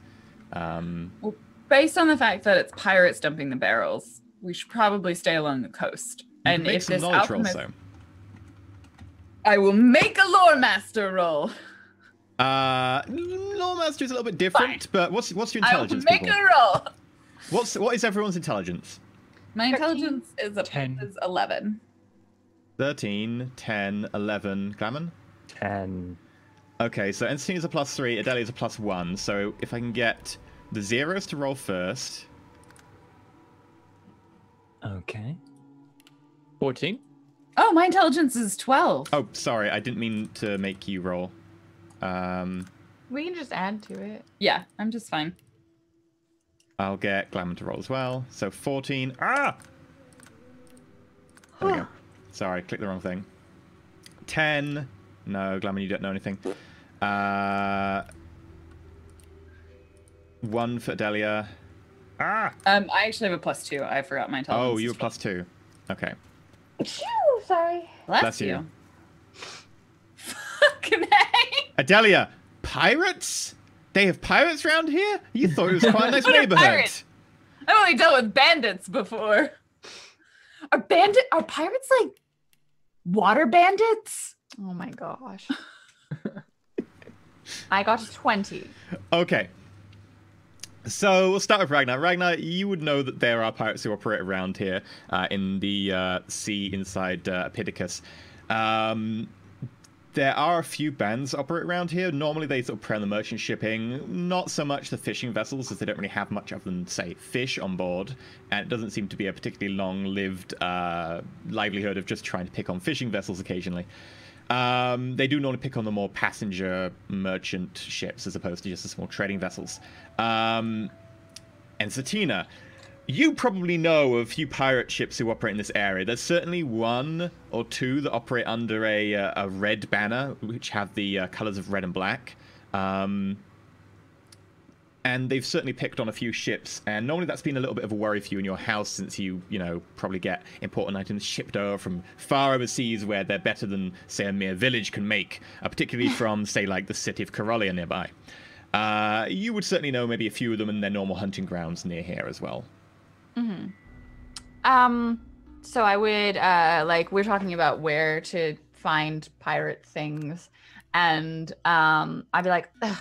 Well, based on the fact that it's pirates dumping the barrels, we should probably stay along the coast. You And can make if some this knowledge rolls, alchemist, though. I will make a lore master roll. Law Master is a little bit different, but what's your I will intelligence, make people? a roll. What is everyone's intelligence? My 13. intelligence is 10. is 11. 13, 10, 11. Glamour? 10. Okay, so Enstine is a +3, Adelia is a +1. So if I can get the zeros to roll first. Okay. 14. Oh, my intelligence is 12. Oh, sorry, I didn't mean to make you roll. We can just add to it. Yeah, I'm just fine. I'll get Glamour to roll as well. So 14. Ah! There we go. Sorry, clicked the wrong thing. 10. No, Glamour, you don't know anything. 1 for Adelia. Ah! I actually have a +2. I forgot my intelligence. Oh, you is were +2. Okay. Phew, sorry. Bless, Bless you. you. Fucking A. Adelia, pirates? They have pirates around here? You thought it was quite a nice What are neighborhood. pirates? I've only dealt with bandits before. Are pirates like water bandits? Oh my gosh. I got to 20. Okay. So we'll start with Ragnar. Ragnar, you would know that there are pirates who operate around here in the sea inside Epidicus. There are a few bands that operate around here. Normally they sort of prey on the merchant shipping, not so much the fishing vessels, as they don't really have much other than, say, fish on board. And it doesn't seem to be a particularly long-lived livelihood of just trying to pick on fishing vessels occasionally. They do normally pick on the more passenger merchant ships as opposed to just the small trading vessels. And Satina, you probably know of a few pirate ships who operate in this area. There's certainly 1 or 2 that operate under a red banner, which have the colors of red and black. And they've certainly picked on a few ships, and normally that's been a little bit of a worry for you in your house, since you probably get important items shipped over from far overseas where they're better than, say, a mere village can make, particularly from, say, like the city of Corollia nearby. You would certainly know maybe a few of them in their normal hunting grounds near here as well. So I would we're talking about where to find pirate things, and I'd be like, ugh,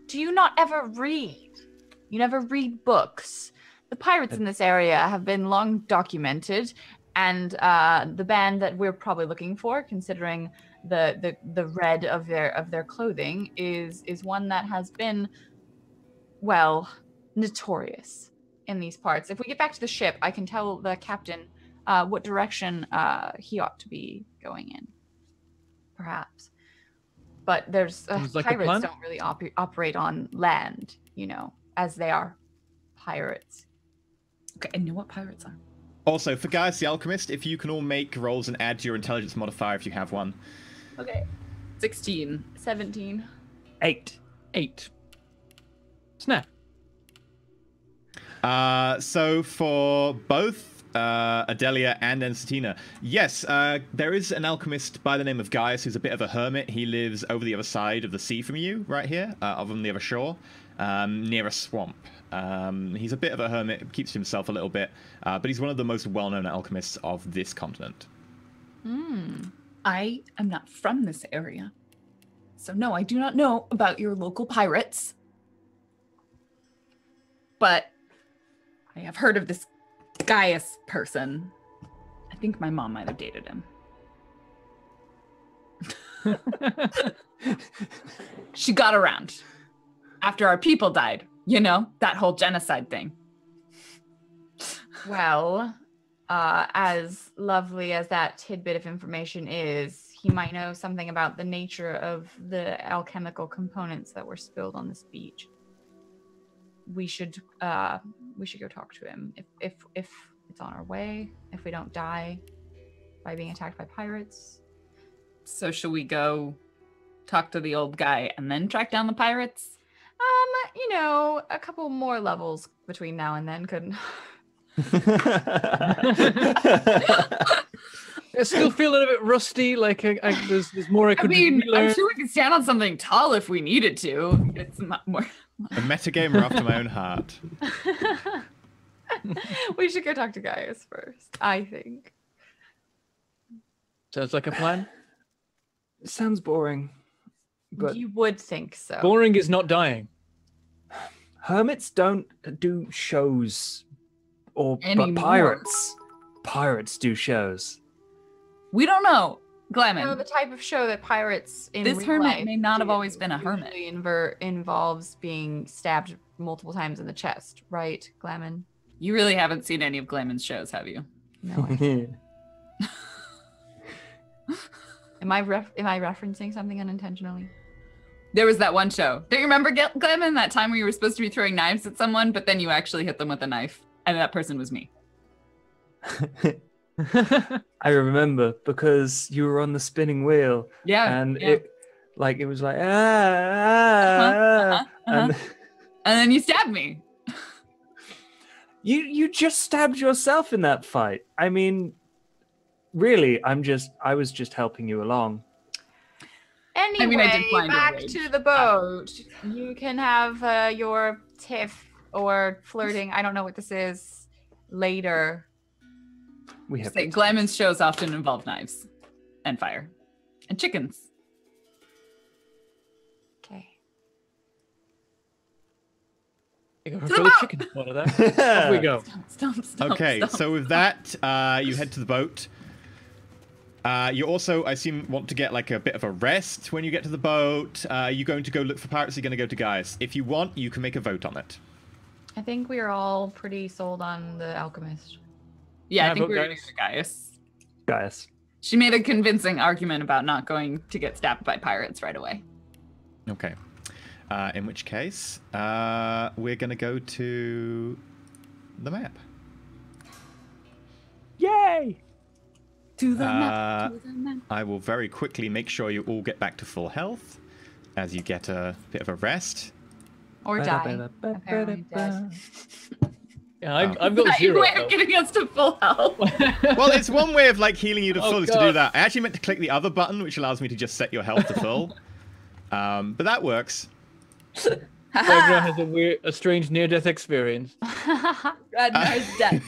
do you not ever read? You never read books. The pirates in this area have been long documented, and the band that we're probably looking for, considering the red of their clothing, is one that has been, well, notorious in these parts. If we get back to the ship, I can tell the captain what direction he ought to be going in, perhaps. But there's Sounds like a pirates plan. don't really operate on land, as they are pirates. Okay, I know what pirates are. Also, for Gaius the Alchemist, if you can all make rolls and add your intelligence modifier if you have one. Okay. 16. 17. 8. 8. Snap. So for both Adelia and Ensatina, yes, there is an alchemist by the name of Gaius who's a bit of a hermit. He lives over the other side of the sea from you, right here, over on the other shore. near a swamp. He's a bit of a hermit, keeps to himself a little bit, but he's one of the most well-known alchemists of this continent. I am not from this area. So no, I do not know about your local pirates. But I have heard of this Gaius person. I think my mom might have dated him. She got around after our people died. You know, that whole genocide thing. Well, as lovely as that tidbit of information is, he might know something about the nature of the alchemical components that were spilled on this beach. We should go talk to him if it's on our way, if we don't die by being attacked by pirates. So should we go talk to the old guy and then track down the pirates? You know, a couple more levels between now and then couldn't. I still feel a bit rusty. Like there's more I could mean, learn. I'm sure we could stand on something tall if we needed to. It's more. A metagamer after my own heart. We should go talk to Gaius first, I think. Sounds like a plan. Sounds boring. But You would think so. Boring is not dying. hermits don't do shows, but Anymore. pirates do shows. We don't know. You know, Glamon, the type of show that pirates in this real hermit life may not have do always been a hermit. usually involves being stabbed multiple times in the chest, right, Glamon? You really haven't seen any of Glamon's shows, have you? No. Am I referencing something unintentionally? There was that one show. Do you remember, Glamon, that time where you were supposed to be throwing knives at someone, but then you actually hit them with a knife? And that person was me. I remember because you were on the spinning wheel, Yeah. and yeah. it was like Uh-huh. and And then you stabbed me. you just stabbed yourself in that fight. I mean, really, I was just helping you along. Anyway, mean, I did find a back rage. to the boat. You can have your tiff or flirting. I don't know what this is. Later. We have Say, Glamon's shows often involve knives and fire and chickens. Okay. You got a full chicken spot of that. Off we go. Stop. Okay, so with that, you head to the boat. You also, I assume, want to get like a bit of a rest when you get to the boat. Are you going to go look for pirates? Or are you going to go to Gaius? If you want, you can make a vote on it. I think we are all pretty sold on the alchemist. Yeah, Can I I think vote we're going Gaius? to Gaius. Gaius. She made a convincing argument about not going to get stabbed by pirates right away. Okay. In which case, we're going to go to the map. Yay! To the map. To the map. I will very quickly make sure you all get back to full health as you get a bit of a rest. Or die. Apparently dead. Yeah, I've got Is that your zero. way of getting us to full health? Well, it's one way of like healing you to Oh, full is to do God. that. I actually meant to click the other button, which allows me to just set your health to full. But that works. Phaedra has a strange near-death experience. Ragnar's death.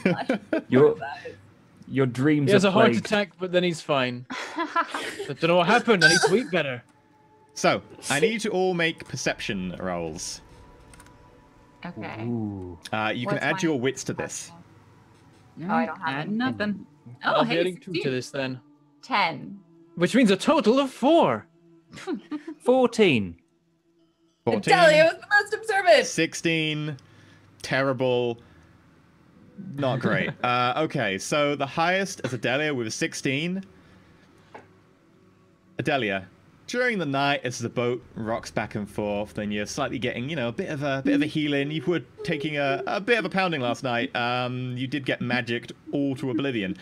Your dreams He has are a heart plagued. attack, but then he's fine. I don't know what happened. I need to eat better. So, I need you to all make perception rolls. Okay. Ooh. You can What's add my your wits to this. Oh, I don't have Add any. nothing. Oh, I'll be hey, adding 2 to 16. this then. 10. Which means a total of 4. 14. 14, Delia was the most observant. 16, terrible, not great. Okay, so the highest is Adelia with a 16. Adelia, during the night as the boat rocks back and forth, then you're slightly getting, a bit of a healing. You were taking a bit of a pounding last night. You did get magicked all to oblivion.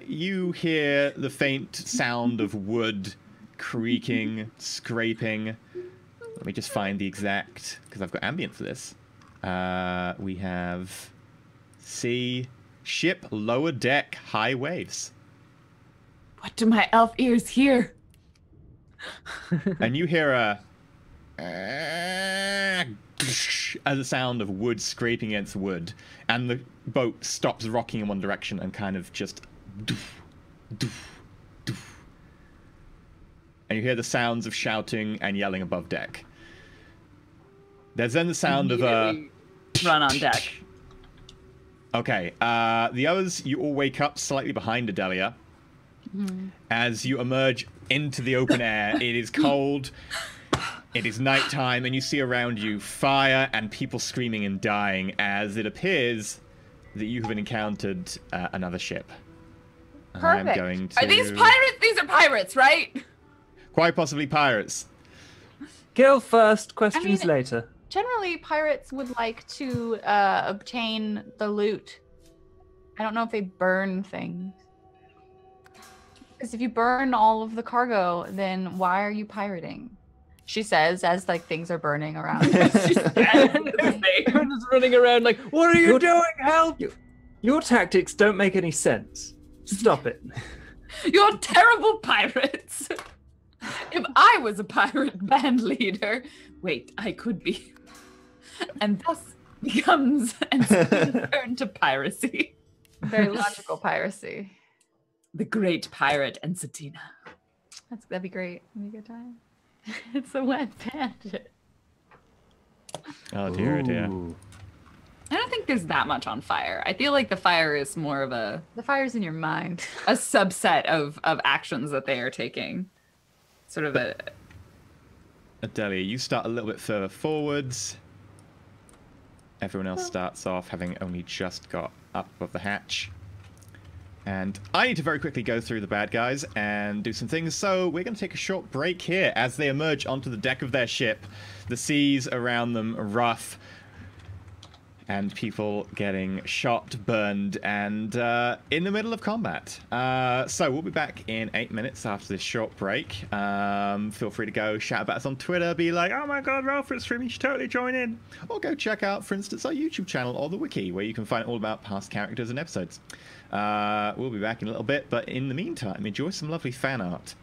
You hear the faint sound of wood creaking, scraping. Let me just find the exact, because I've got ambient for this. We have sea, ship, lower deck, high waves. What do my elf ears hear? And you hear a as a sound of wood scraping against wood, and the boat stops rocking in one direction and kind of just and you hear the sounds of shouting and yelling above deck. There's then the sound of Immediately run on deck. Okay, the others, you all wake up slightly behind Adelia. As you emerge into the open air. It is cold, it is nighttime, and you see around you fire and people screaming and dying as it appears that you have encountered another ship. And I'm Perfect. going to... Are these pirates? These are pirates, right? Quite possibly pirates. Kill first, questions later. Generally, pirates would like to obtain the loot. I don't know if they burn things. Because if you burn all of the cargo, then why are you pirating? She says as like things are burning around. Everyone's running around like, what are you doing? Help! Your tactics don't make any sense. Stop it. You're terrible pirates. If I was a pirate band leader, wait, I could be. And thus becomes and turn to piracy. Very logical piracy. The great pirate and Satina. That'd be great. That'd be a good time. It's a wet bandit. Oh dear, oh dear. Ooh. I don't think there's that much on fire. I feel like the fire is more of a fire's in your mind. a subset of actions that they are taking. Sort of a... Adelia, you start a little bit further forwards. Everyone else starts off having only just got up above the hatch. And I need to very quickly go through the bad guys and do some things, so we're going to take a short break here as they emerge onto the deck of their ship. The seas around them are rough, and people getting shot, burned, and in the middle of combat. So we'll be back in 8 minutes after this short break. Feel free to go shout about us on Twitter, be like, oh my god, Roll4It streaming, you should totally join in. Or go check out, for instance, our YouTube channel or the wiki, where you can find all about past characters and episodes. We'll be back in a little bit, but in the meantime, enjoy some lovely fan art.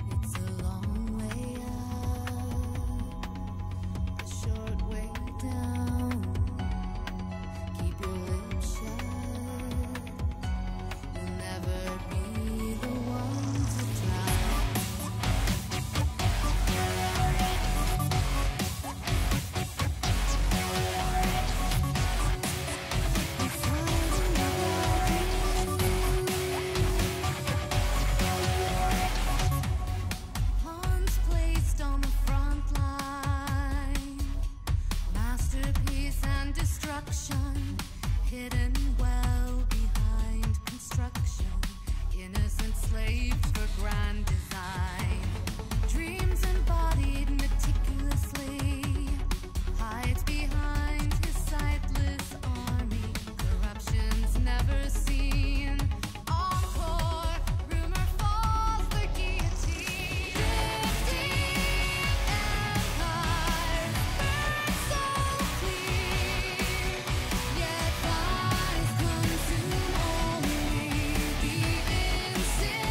It's a long way up, a short way down. Keep your lips shut. You'll never be the one to drown. Pawns placed on the front line, masterpiece and destruction, hidden well behind construction, innocent slaves for grand design, dreams embodied meticulously, hides behind his sightless army, corruption's never seen. Encore, rumor falls the guillotine. Drifting empire, burn so clear, yet lies consume only the insincere.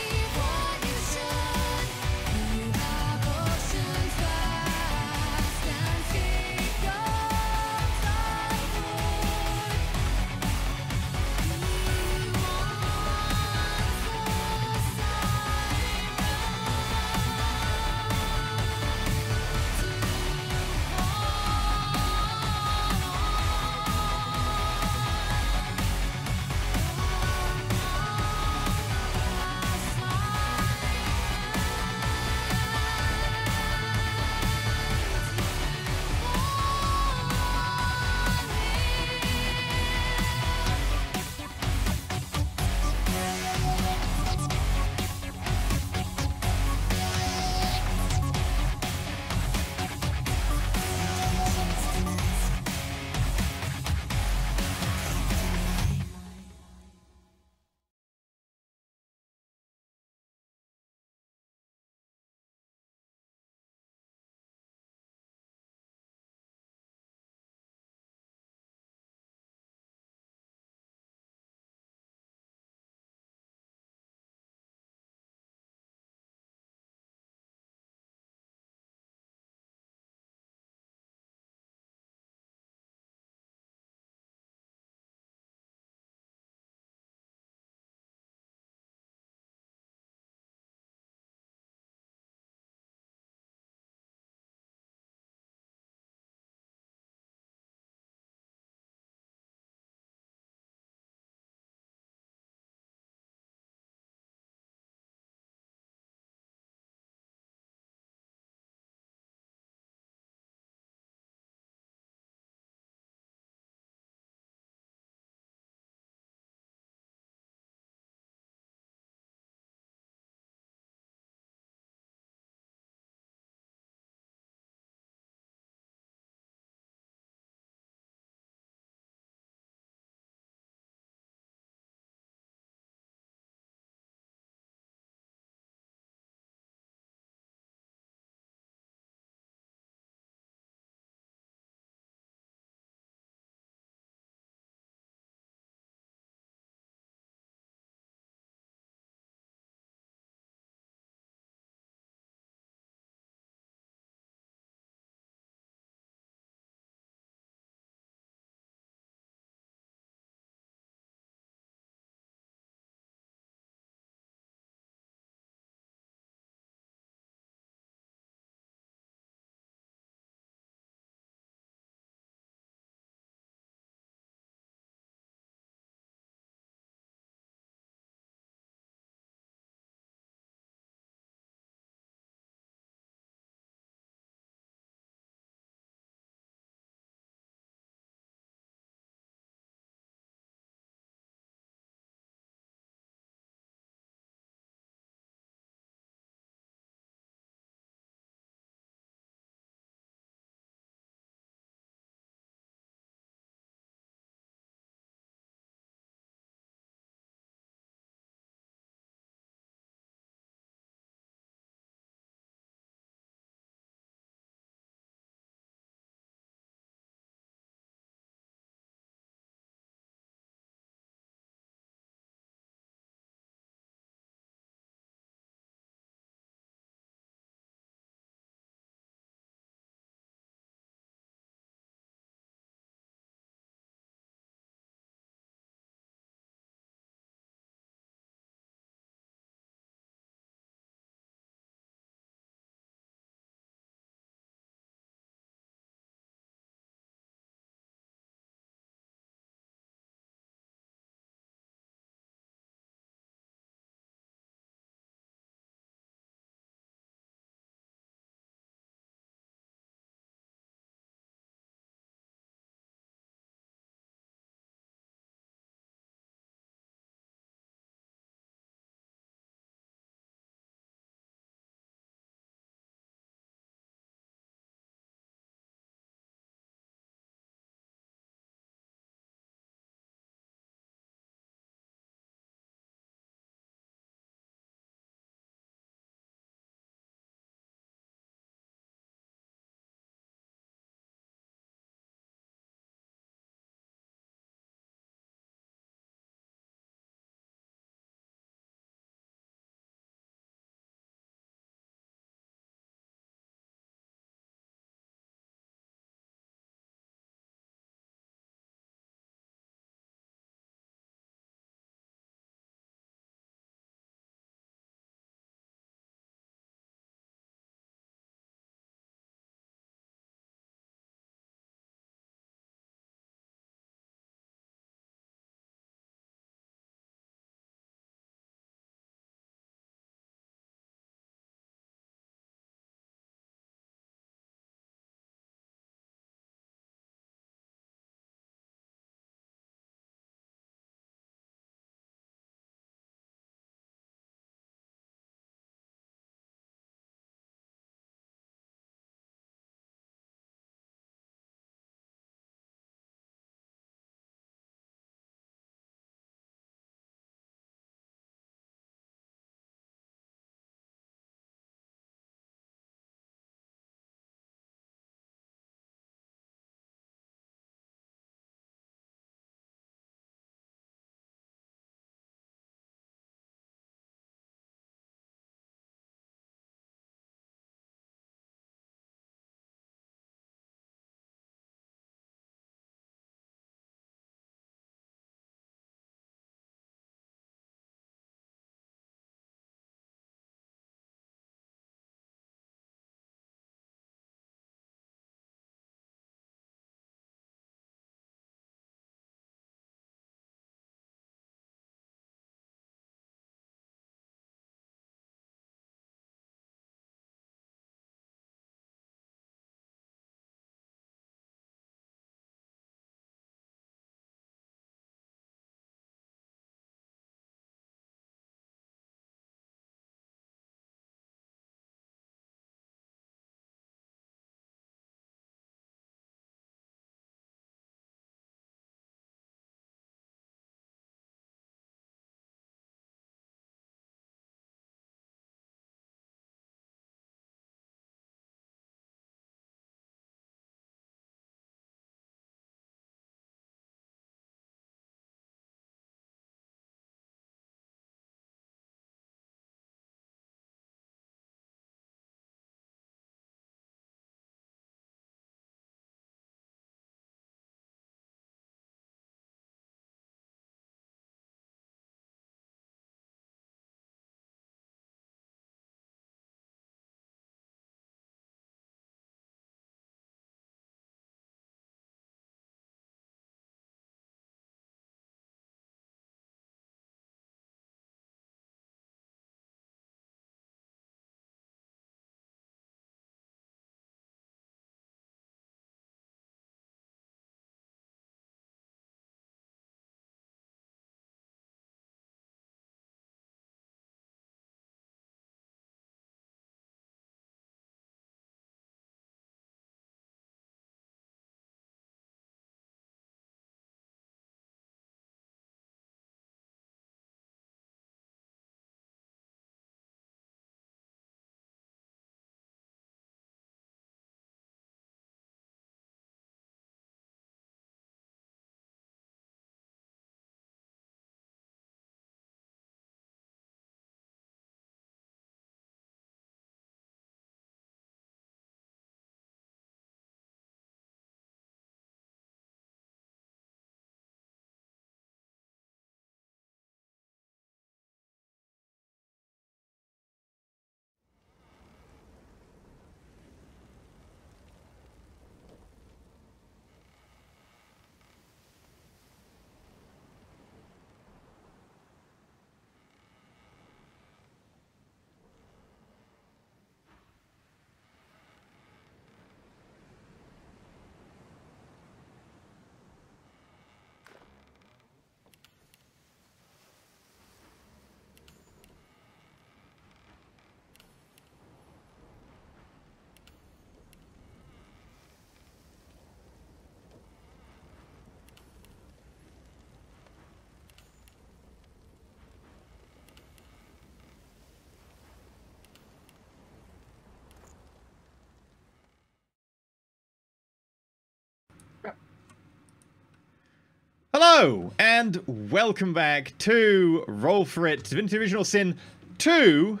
Hello, and welcome back to Roll4It Divinity Original Sin 2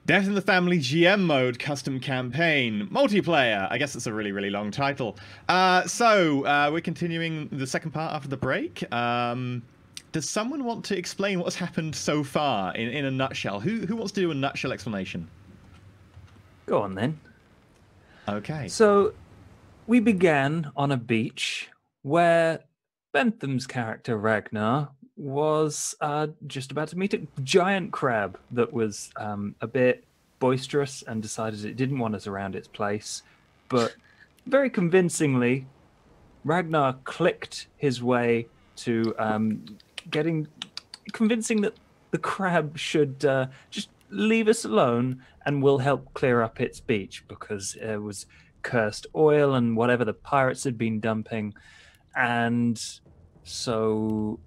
Death in the Family GM Mode Custom Campaign Multiplayer. I guess it's a really, really long title. We're continuing the second part after the break. Does someone want to explain what's happened so far in a nutshell? Who wants to do a nutshell explanation? Go on then. Okay. So, we began on a beach where Bentham's character Ragnar was just about to meet a giant crab that was a bit boisterous and decided it didn't want us around its place. But very convincingly, Ragnar clicked his way to convincing that the crab should just leave us alone and we'll help clear up its beach because it was cursed oil and whatever the pirates had been dumping. And so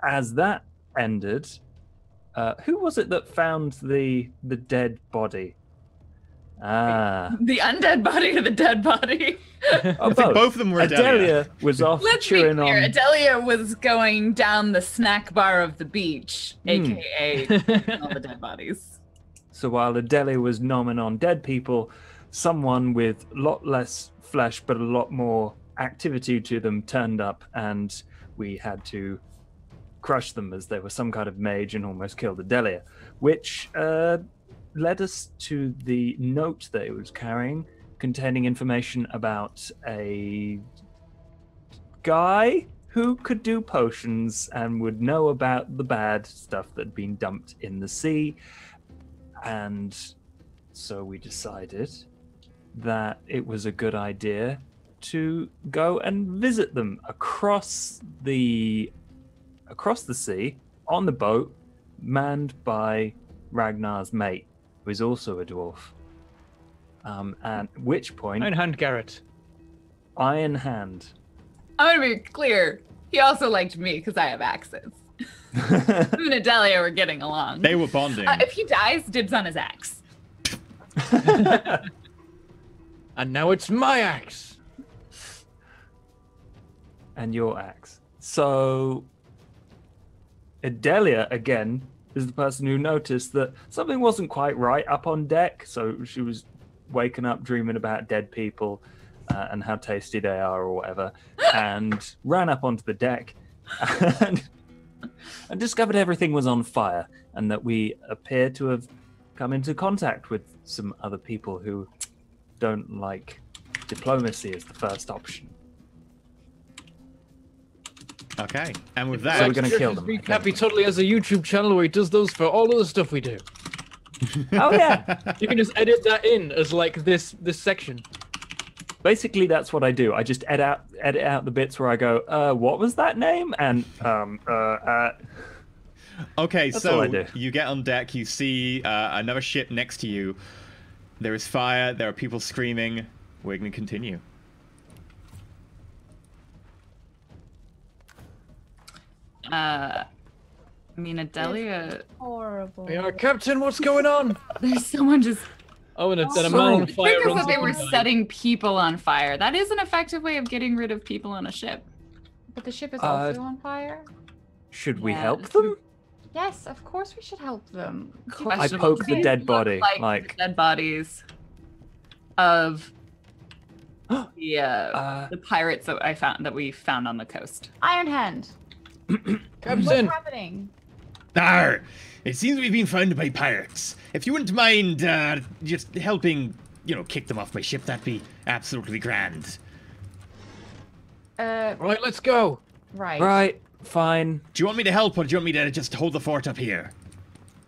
as that ended, who was it that found the dead body? The undead body or the dead body? Oh, I think both of them were Adelia. Adelia was off Let's be chewing clear. on. Adelia was going down the snack bar of the beach, aka all the dead bodies. So while Adelia was nomming on dead people, someone with a lot less flesh but a lot more activity to them turned up, and we had to crush them as they were some kind of mage and almost killed Adelia, which led us to the note that it was carrying, containing information about a guy who could do potions and would know about the bad stuff that had been dumped in the sea. And so we decided that it was a good idea to go and visit them across the sea on the boat, manned by Ragnar's mate, who is also a dwarf. At which point, Iron Hand Garrett. Iron Hand. I'm gonna be clear. He also liked me because I have axes. Him and Adelia were getting along. They were bonding. If he dies, dibs on his axe. And now it's my axe. And your axe. So Adelia, again, is the person who noticed that something wasn't quite right up on deck. So she was waking up dreaming about dead people and how tasty they are or whatever, and ran up onto the deck and discovered everything was on fire and that we appear to have come into contact with some other people who don't like diplomacy as the first option. Okay, and with So that, we're gonna kill them, I think. Recap, he totally has a YouTube channel where he does those for all of the stuff we do. Oh yeah. You can just edit that in as like this section. Basically, that's what I do. I just edit out the bits where I go, what was that name? And okay, That's all so I do. you get on deck, you see another ship next to you. There is fire, there are people screaming. We're going to continue. I mean, Adelia. Horrible. Hey, Captain, what's going on? There's someone just. Oh, and a So- man on I fire think runs that they up were and dies. setting people on fire. That is an effective way of getting rid of people on a ship. But the ship is Uh, also on fire? should we Yeah, help this them? Yes, of course we should help them. I Questionable. poke the These dead look body, like like- the dead bodies of the Uh, pirates that we found on the coast. Iron Hand, what's Captain, happening? Arr! It seems we've been found by pirates. If you wouldn't mind just helping, kick them off my ship, that'd be absolutely grand. right, let's go. Right. right, fine. Do you want me to help, or do you want me to just hold the fort up here?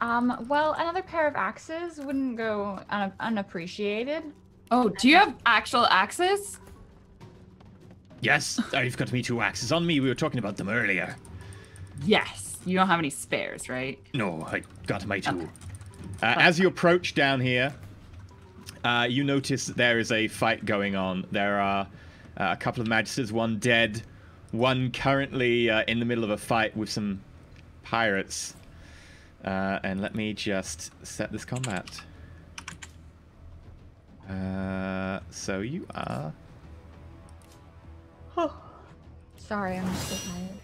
Well, another pair of axes wouldn't go unappreciated. Oh, do you have actual axes? Yes, I've got me 2 axes on me. We were talking about them earlier. Yes. You don't have any spares, right? No, I got my 2. As you approach down here, you notice that there is a fight going on. There are a couple of magisters, one dead, one currently in the middle of a fight with some pirates. And let me just set this combat. So you are... Sorry, I'm so tired.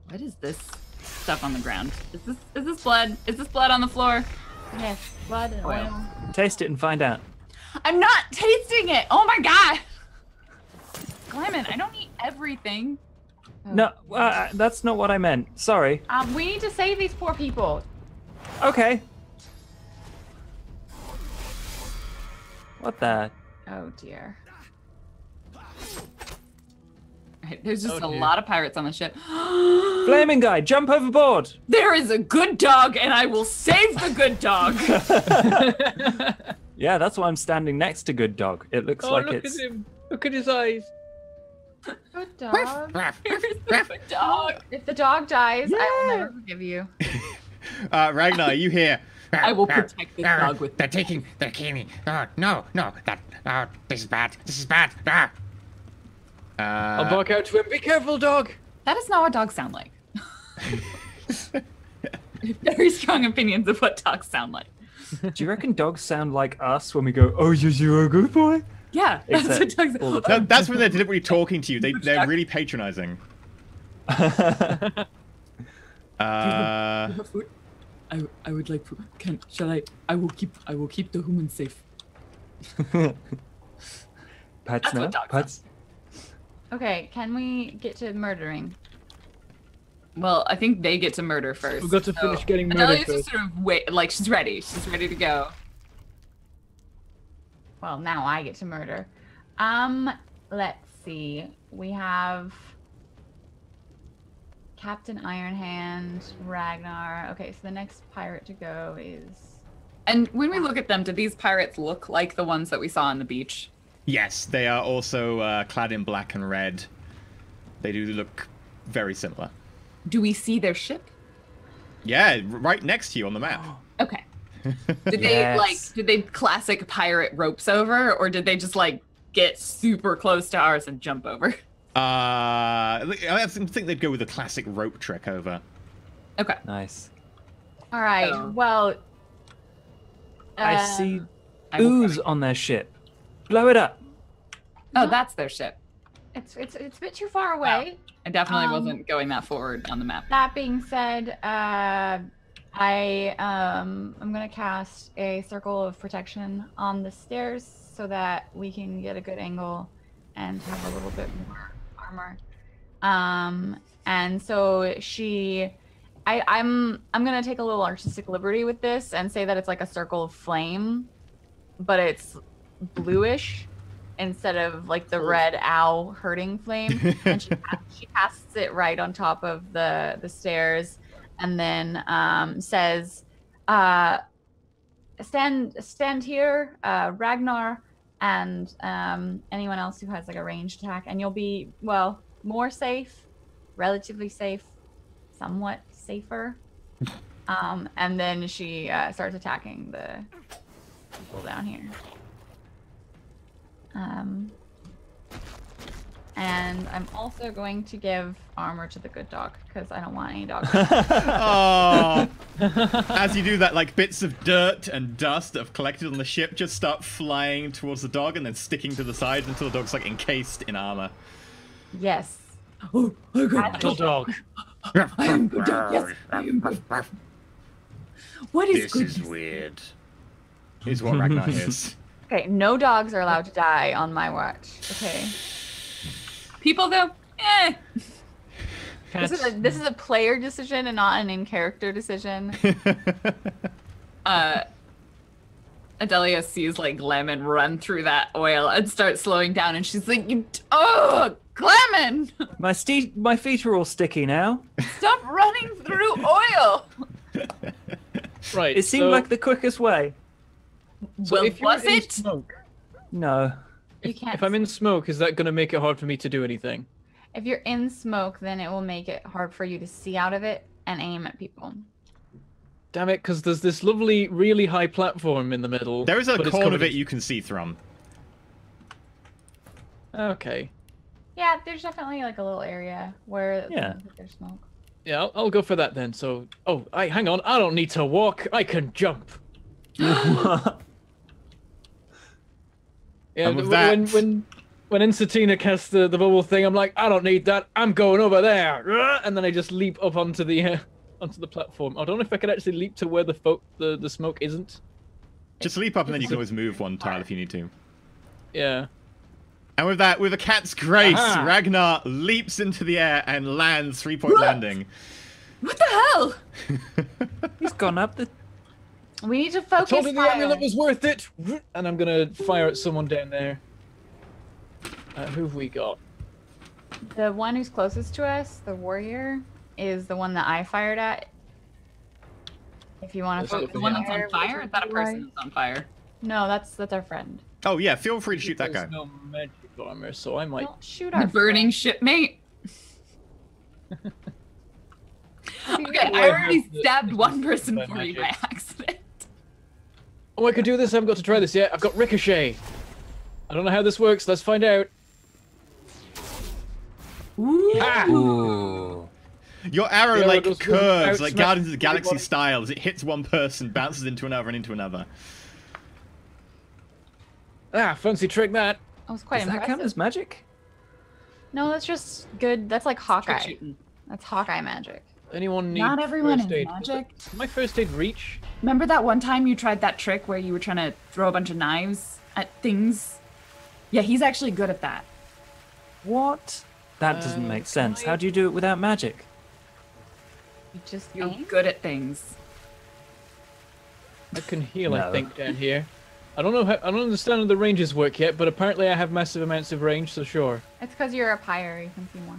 What is this stuff on the ground? Is this blood? Is this blood on the floor? Yes, blood and oil. Taste it and find out. I'm not tasting it. Oh my god. Glamon, I don't eat everything. No, that's not what I meant. Sorry. We need to save these poor people. Okay. What the? Oh dear. Right, there's just Oh, a dear. lot of pirates on the ship. Flaming guy, jump overboard! There is a good dog, and I will save the good dog. Yeah, that's why I'm standing next to Good Dog. It looks Oh, like look it's. at him. Look at his eyes. Good dog. There is the good dog. If the dog dies, I will never forgive you. Ragnar, you here? I will protect this dog with. They're killing me. Oh, no, this is bad. This is bad. Ah. I'll bark out to him. Be careful, dog. That is not what dogs sound like. Very strong opinions of what dogs sound like. Do you reckon dogs sound like us when we go, oh, you're a good boy? Yeah, that's what Except dogs all the No, time. that's when they're deliberately talking to you. They're really patronizing. Food? I would like food. Shall I? I will keep the humans safe. Pets That's now? what dogs Pets? Okay, can we get to murdering? Well, I think they get to murder first. We've got to finish getting murdered Adelia's just first. sort of wait, like she's ready. She's ready to go. Well, now I get to murder. Let's see. We have Captain Ironhand, Ragnar. Okay, so the next pirate to go is And when we look at them, do these pirates look like the ones that we saw on the beach? Yes, they are also clad in black and red. They do look very similar. Do we see their ship? Yeah, right next to you on the map. Okay. Did Yes. did they classic pirate ropes over, or did they just like get super close to ours and jump over? I think they'd go with the classic rope trick over. Okay. Nice. all right. Oh. Well, I see I will ooze on their ship. Blow it up. Oh, that's their ship. it's a bit too far away. I definitely Um, wasn't going that forward on the map. That being said, I'm gonna cast a circle of protection on the stairs so that we can get a good angle and have a little bit more armor. And so I'm gonna take a little artistic liberty with this and say that it's like a circle of flame, but it's bluish instead of like the red owl hurting flame. And she casts it right on top of the stairs, and then says, "Stand here, Ragnar, and anyone else who has like a ranged attack, and you'll be more safe, relatively safe, somewhat safer." And then she starts attacking the people down here. And I'm also going to give armor to the good dog because I don't want any dog. Oh. As you do that, like bits of dirt and dust that have collected on the ship just start flying towards the dog and then sticking to the sides until the dog's like encased in armor. Yes. Oh, good. Little dog. I am good. Yes, I am good. What is This good? is weird. Is what Ragnar is. Okay, no dogs are allowed to die on my watch. Okay. People though, This is a player decision and not an in-character decision. Adelia sees like Glamon run through that oil and start slowing down, and she's like, "Oh, Glamon, My feet are all sticky now. stop running through oil." Right. It seemed so, like the quickest way. so Well, if you're was in it? Smoke, No. You can't. if I'm in smoke, is that going to make it hard for me to do anything? If you're in smoke, then it will make it hard for you to see out of it and aim at people. Damn it, because there's this lovely, really high platform in the middle. There is a but it's corner covered of it in- you can see from. Okay. Yeah, there's definitely like a little area where Yeah. there's smoke. Yeah, I'll go for that then. So, hang on. I don't need to walk. I can jump. Yeah, And with that- when Insatina casts the bubble thing, I'm like, I don't need that. I'm going over there, and then I just leap up onto the platform. I don't know if I could actually leap to where the smoke isn't. Just leap up and then you can always move one tile if you need to. Yeah. And with that, with a cat's grace, Aha. Ragnar leaps into the air and lands 3-point landing. What the hell? He's gone up the. We need to focus Told you the fire. amulet was worth it, and I'm gonna fire at someone down there. Who have we got? The one who's closest to us, the warrior, is the one that I fired at. If you want to Oh, focus The one that's fire, on fire? which Is that a would be person right. that's on fire? No, that's our friend. Oh yeah, feel free to shoot that guy. There's no magic armor, so I might. Don't shoot our The burning friend. shipmate? That'd be Okay, great. I already the- stabbed the- one person by for you by magic. accident. Oh, I could do this. I haven't got to try this yet. I've got ricochet. I don't know how this works. Let's find out. Ah! Ooh. Your arrow The arrow like goes curves, out, like smack Guardians of the Galaxy everybody. style, as it hits one person, bounces into another and into another. Ah, fancy trick that. That was quite Does that impressive. count as magic? No, that's just good. That's like Trick Hawkeye. shooting. That's Hawkeye magic. Anyone need Not everyone first is aid? magic. Does my first aid reach? Remember that one time you tried that trick where you were trying to throw a bunch of knives at things? Yeah, he's actually good at that. What? That doesn't make sense. can I- How do you do it without magic? You just You're aim. good at things. I can heal, I No. think, down here. I don't know how. I don't understand how the ranges work yet, but apparently I have massive amounts of range, so sure. It's because you're a pyre. You can see more.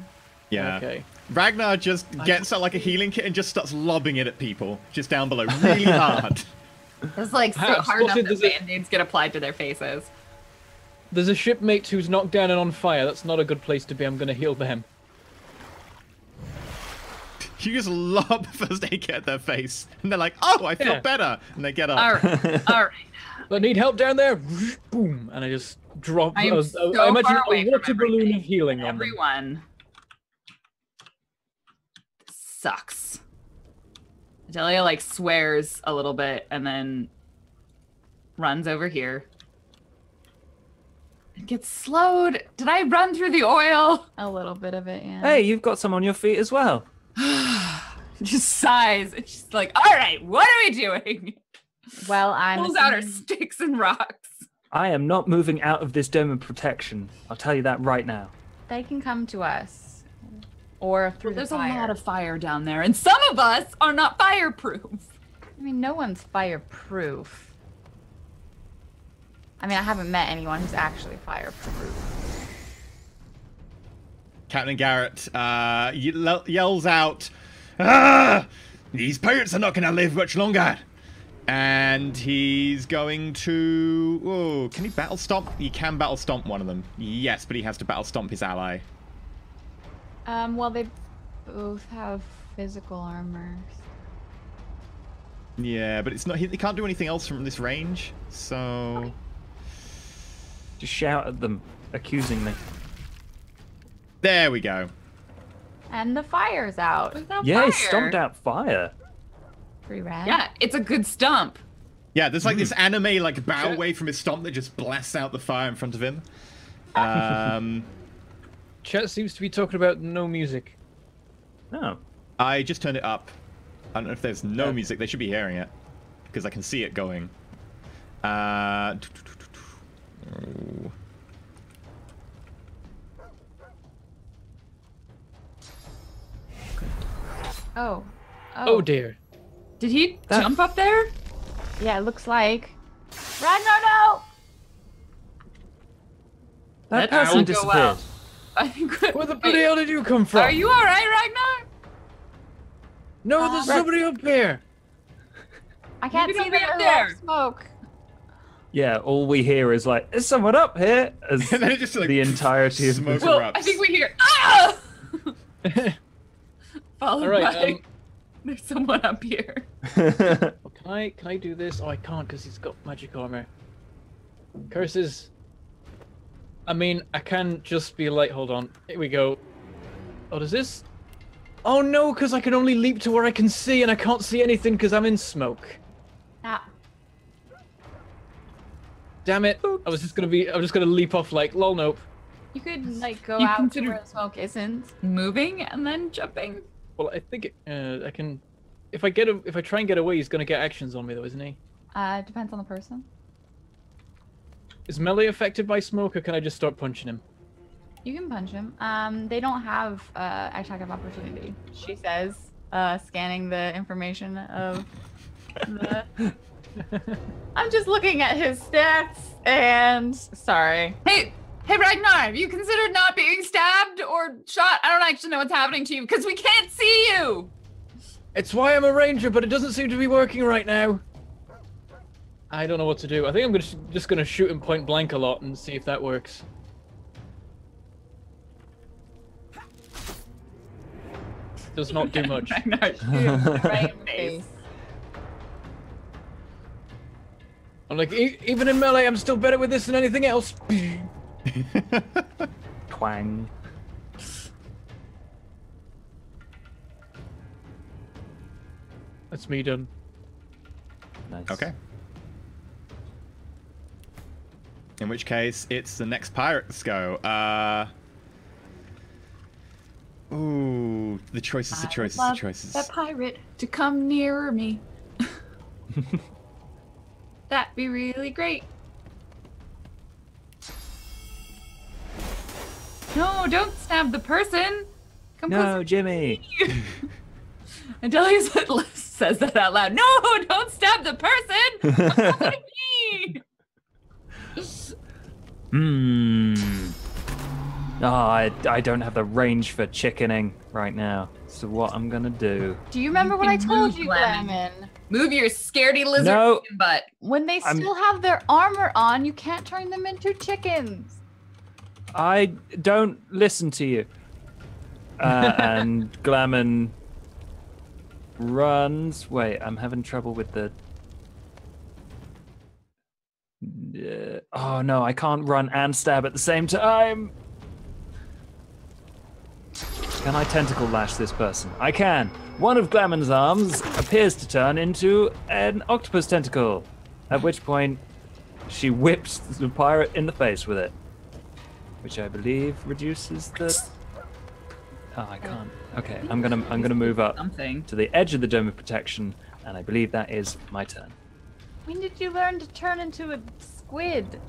Yeah. Okay. Ragnar just gets out like a healing kit and just starts lobbing it at people, just down below, really hard. It's like so Ah, hard enough spotted that there's a- band-aids get applied to their faces. There's a shipmate who's knocked down and on fire. That's not a good place to be. I'm gonna heal them. You just lob first aid kit at their face, and they're like, "Oh, I feel Yeah. better," and they get up. Alright, alright. I need help down there. Boom, and I just drop. I am I so imagine far away a from water balloon everything. of healing on them. Everyone. Sucks. Delia like swears a little bit and then runs over here. It gets slowed. Did I run through the oil? A little bit of it, yeah. Hey, you've got some on your feet as well. Just sighs. It's just like, all right, what are we doing? Well, I'm Pulls out her assuming- sticks and rocks. I am not moving out of this dome of protection. I'll tell you that right now. They can come to us, or through There's the a fire. lot of fire down there, and some of us are not fireproof. I mean, no one's fireproof. I mean, I haven't met anyone who's actually fireproof. Captain Garrett yells out, "Ah! These pirates are not going to live much longer!" And he's going to... Oh, can he battle stomp? He can battle stomp one of them. Yes, but he has to battle stomp his ally. Well, they both have physical armor. Yeah, but it's not. He can't do anything else from this range, so... Just shout at them accusingly. There we go. And the fire's out. Without Yeah, he fire. stomped out fire. Pretty rad. Yeah, it's a good stump. Yeah, there's like this anime like bow away from his stomp that just blasts out the fire in front of him. Chat seems to be talking about no music. Oh. I just turned it up. I don't know if there's no music. They should be hearing it because I can see it going. Oh. Oh. Oh dear. Did he That- jump up there? Yeah, it looks like. Ragnar, no! That That person won't go disappeared. well. I think. Where the bloody hell did you come from? Are you all right, Ragnar? No, there's somebody up here. I can't Maybe see don't be the up little there. smoke. Yeah, all we hear is like, "Is someone up here?" As And then it just like the entirety of smoke the Well, erupts. I think we hear. Ah! Followed All right. by. There's someone up here. Can I do this? Oh, I can't because he's got magic armor. Curses. I mean, I can just be like, hold on. Here we go. Oh, does this? Oh no, because I can only leap to where I can see, and I can't see anything because I'm in smoke. Ah, Damn it! I was just gonna leap off like, lol, nope. You could like go You out to consider- where the smoke isn't. Moving and then jumping. Well, I think I can. If I try and get away, he's gonna get actions on me, though, isn't he? Depends on the person. Is melee affected by smoke, or can I just start punching him? You can punch him. They don't have attack of opportunity. She says, scanning the information of the. I'm just looking at his stats and sorry. Hey, Ragnar, have you considered not being stabbed or shot? I don't actually know what's happening to you because we can't see you. It's why I'm a ranger, but it doesn't seem to be working right now. I don't know what to do. I think I'm just gonna shoot him point blank a lot and see if that works. Does not do much. Ragnar, Right in the face. I'm like, even in melee, I'm still better with this than anything else. Twang. That's me done. Nice. Okay. In which case, it's the next pirate's go. Ooh, the choices, the choices, the choices. That pirate to come nearer me. That'd be really great. No, don't stab the person. Come No, closer. Jimmy. And Delia says that out loud. No, don't stab the person. Come closer to me. Oh, I don't have the range for chickening right now. So what I'm gonna do? Do you remember You what I can told move, you, Glenn. Glamon? Move your scaredy lizard No. butt. When they I'm- still have their armor on, you can't turn them into chickens. I don't listen to you. And Glamon runs. Wait, I'm having trouble with the. Oh no, I can't run and stab at the same time. Can I tentacle lash this person? I can. One of Glamon's arms appears to turn into an octopus tentacle, at which point she whips the pirate in the face with it, which I believe reduces the. Oh, I can't. Okay, I'm gonna move up Something. to the edge of the dome of protection, and I believe that is my turn. When did you learn to turn into a squid?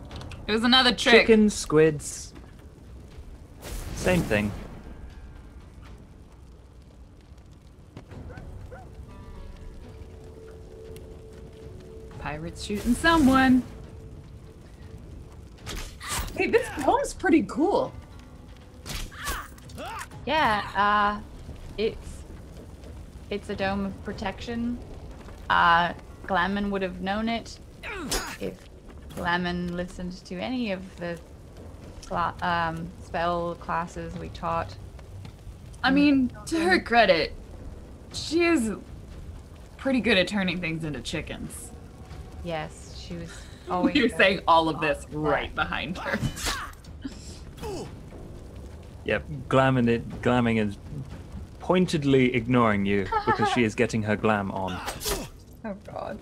It was another trick. Chickens, squids, same thing. Pirates shooting someone. Hey, this poem's pretty cool. Yeah, it's a dome of protection. Glamon would have known it if Glamon listened to any of the spell classes we taught. I mean, to her credit, she is pretty good at turning things into chickens. Yes, she was always. You're very saying all of this on right point. behind her. Yep, glamming is pointedly ignoring you because she is getting her glam on. Oh God.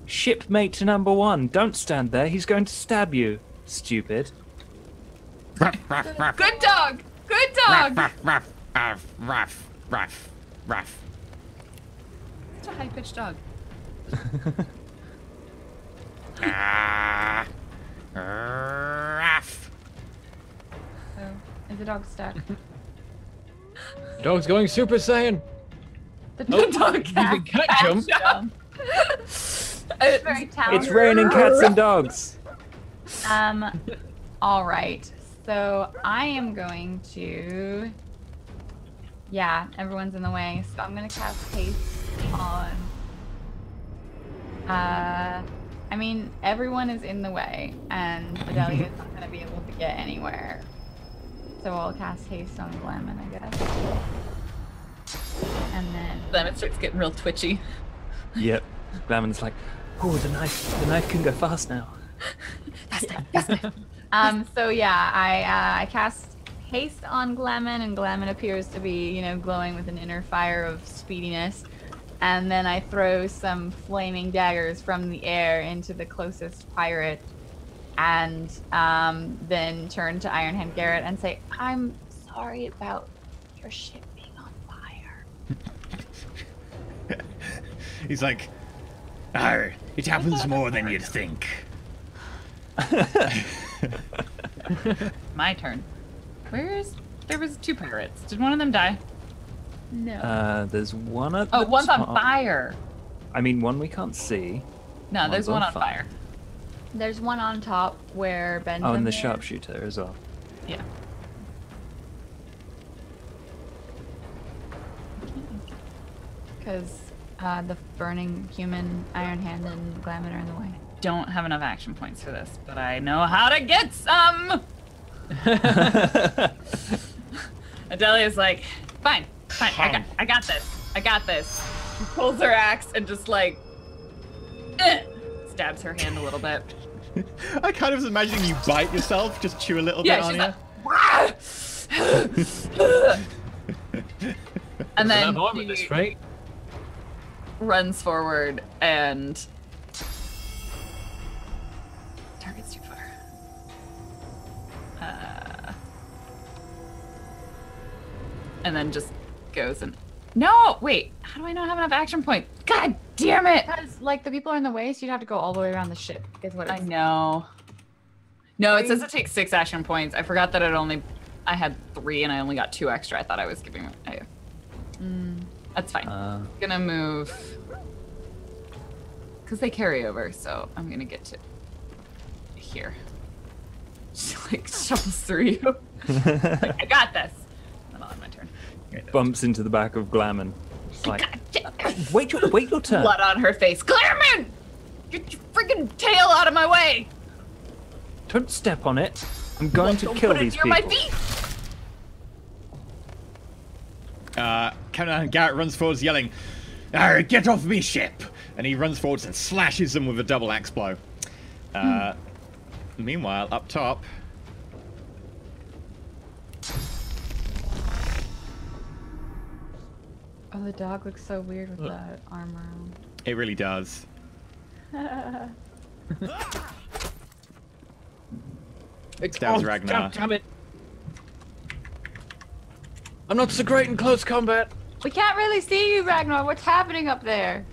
Shipmate number one, don't stand there. He's going to stab you, stupid. Ruff, ruff, ruff. Good dog. Good Ruff, dog. ruff, ruff. Ruff, ruff, ruff. It's a high-pitched dog. Ah. Ruff. So is the dog stuck? Dog's going Super Saiyan. The Oh, dog you can catch him. It's very talented. It's raining cats and dogs. All right. So I am going to. Yeah, everyone's in the way, so I'm gonna cast haste on. I mean, everyone is in the way, and Fidelia is not gonna be able to get anywhere. So I'll cast haste on Glamon, I guess. And then. Then it starts getting real twitchy. Yep. Glammon's like, oh, the knife can go fast now. So yeah, I cast haste on Glamon, and Glamon appears to be, glowing with an inner fire of speediness. And then I throw some flaming daggers from the air into the closest pirate. and then turn to Iron Hand Garrett and say, "I'm sorry about your ship being on fire." He's like, "Oh, it happens more than you'd think." My turn. There was 2 pirates. Did one of them die? No. There's one at Oh, the one's on top. fire. I mean, one we can't see. No, there's One's one on on fire. There's one on top where Ben's Oh, and the there. sharpshooter as well. Yeah. Because the burning human, Iron Hand, and Glamour are in the way. Don't have enough action points for this, but I know how to get some. Adelia's like, fine, I got this. She pulls her axe and just like stabs her hand a little bit. I kind of was imagining you bite yourself, just chew a little bit on you. And then I'm with this, right? runs forward and target's too far. And then just goes and no, wait. How do I not have enough action points? God damn it! Because, like, the people are in the way, so you'd have to go all the way around the ship, is what I it's... know. No, it says it takes 6 action points. I forgot that I had 3 and I only got 2 extra. I thought I was giving. That's fine. Gonna move because they carry over. So I'm gonna get to here. She like shuffles through you. Like, I got this. Then I'll have my turn. Bumps into the back of Glamour. It's like, wait your turn. Blood on her face. Clairman! Get your freaking tail out of my way! Don't step on it. I'm going to Don't kill put it these near people. my feet! Captain Garrett runs forwards yelling, "Oh, get off me ship!" And he runs forwards and slashes them with a double axe blow. Meanwhile, up top... Oh, the dog looks so weird with the armor on. It really does. Stabs Ragnar. Damn it. I'm not so great in close combat. We can't really see you, Ragnar. What's happening up there?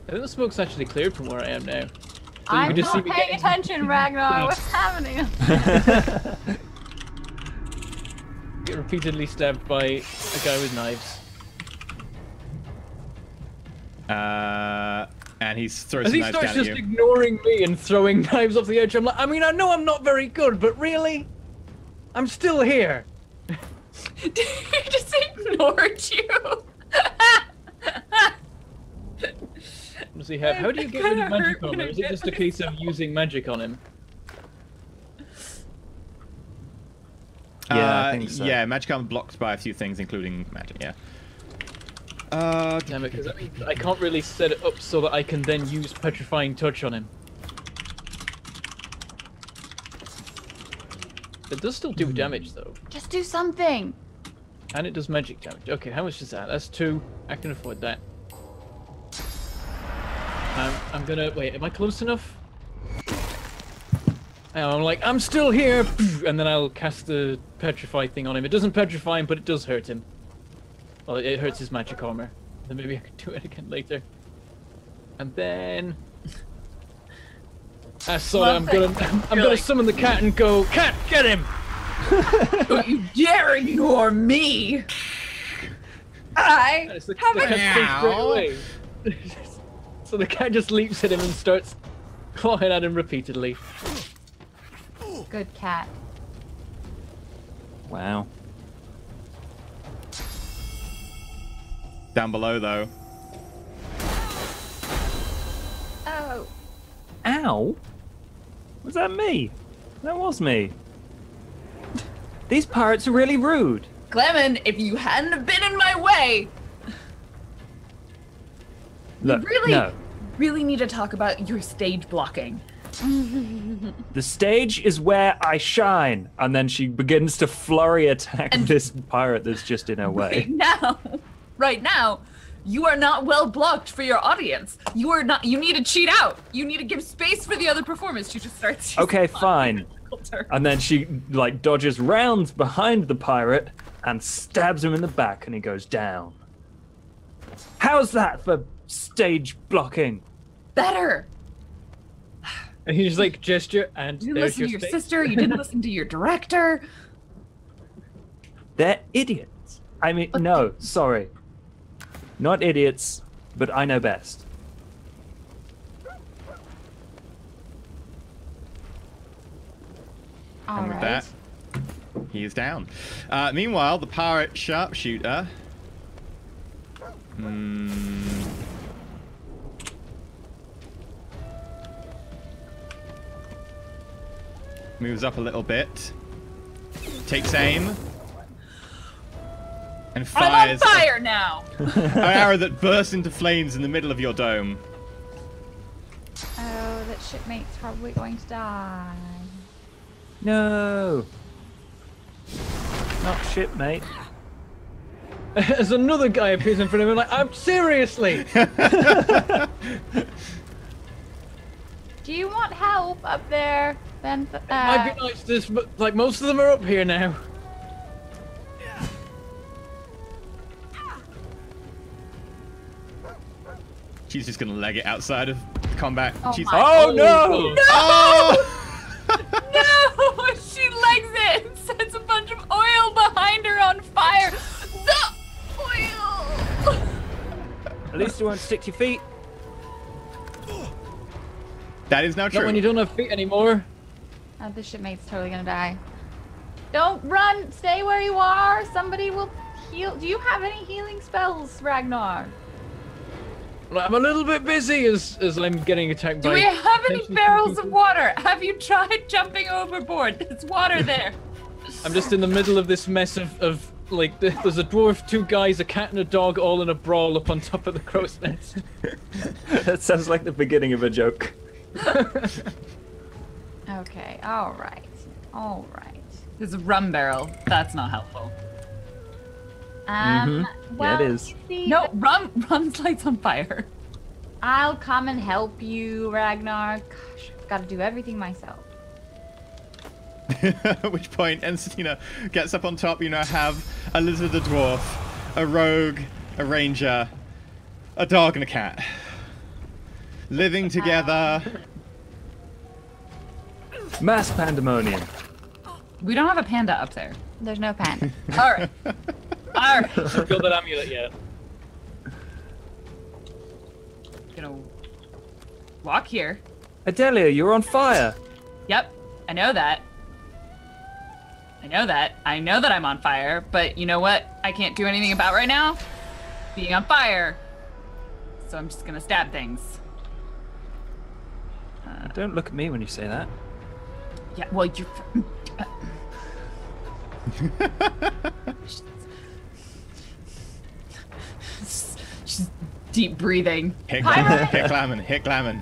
I think the smoke's actually cleared from where I am now. I'm can just see not me paying getting- attention, Ragnar. What's happening? Get repeatedly stabbed by a guy with knives. And he throws As some he knives starts down at just you. ignoring me and throwing knives off the edge, I'm like, I mean, I know I'm not very good, but really? I'm still here. He just ignored you. What does he have? How do you get rid of magic on him? Is it just a case of using magic on him? Yeah, I think so. Yeah, magic armor blocked by a few things, including magic, yeah. Damn it, because that means I can't really set it up so that I can then use Petrifying Touch on him. It does still do damage, though. Just do something. And it does magic damage. Okay, how much is that? That's 2. I can afford that. I'm gonna... Wait, am I close enough? And I'm like, I'm still here! And then I'll cast the Petrify thing on him. It doesn't petrify him, but it does hurt him. Well, it hurts his magic armor. Then maybe I can do it again later. And then... I'm gonna summon the cat and go, "Cat, get him!" Don't you dare ignore me! I And it's the haven't. cat goes straight away. So the cat just leaps at him and starts clawing at him repeatedly. Good cat. Wow. Down below, though. Oh. Ow! Was that me? That was me. These pirates are really rude. Clement, if you hadn't have been in my way, Look, you no. really need to talk about your stage blocking. The stage is where I shine. And then she begins to flurry attack And- this pirate that's just in her way. Right now, You are not well blocked for your audience. You are not. You need to cheat out. You need to give space for the other performers. She just starts. Okay, fine. And then she like dodges rounds behind the pirate and stabs him in the back, and he goes down. How's that for stage blocking? Better. And he just like gesture, and You didn't there's listen to your space. sister. You didn't listen to your director. They're idiots. I mean, no, sorry. Not idiots, but I know best. All And with right. that, he is down. Meanwhile, the pirate sharpshooter. Moves up a little bit. Takes aim. And I'm on fires fire now. an arrow that bursts into flames in the middle of your dome. Oh, that shipmate's probably going to die. No. Not shipmate. As another guy appears in front of him, like, I'm seriously. Do you want help up there? Then Might be nice, this, but like most of them are up here now. She's just gonna leg it outside of combat. Oh She's my- Oh no! Oh! No, she legs it and sets a bunch of oil behind her on fire. The oil. At least you won't stick to your feet. That is now Not true. when you don't have feet anymore. Oh, this shipmate's totally gonna die. Don't run. Stay where you are. Somebody will heal. Do you have any healing spells, Ragnar? Well, I'm a little bit busy as I'm getting attacked Do by. we have any tension barrels from of water? Have you tried jumping overboard? There's water there. I'm just in the middle of this mess of like there's a dwarf, two guys, a cat and a dog, all in a brawl up on top of the crow's nest. That sounds like the beginning of a joke. Okay. All right. All right. There's a rum barrel. That's not helpful. Yeah, Well, it is. you see, No, rum lights on fire. I'll come and help you, Ragnar. Gosh, I've got to do everything myself. At which point, Ensatina gets up on top. You now have a lizard, a dwarf, a rogue, a ranger, a dog, and a cat. Living together. Mass pandemonium. We don't have a panda up there. There's no pen. All right. All right. Haven't got that amulet yet. Gonna walk here. Adelia, you're on fire. Yep, I know that. I know that. I know that I'm on fire, but you know what I can't do anything about right now? Being on fire. So I'm just gonna stab things. Don't look at me when you say that. Yeah, well, you're. She's deep breathing. Hit Pirate! Glammon, hit Glammon.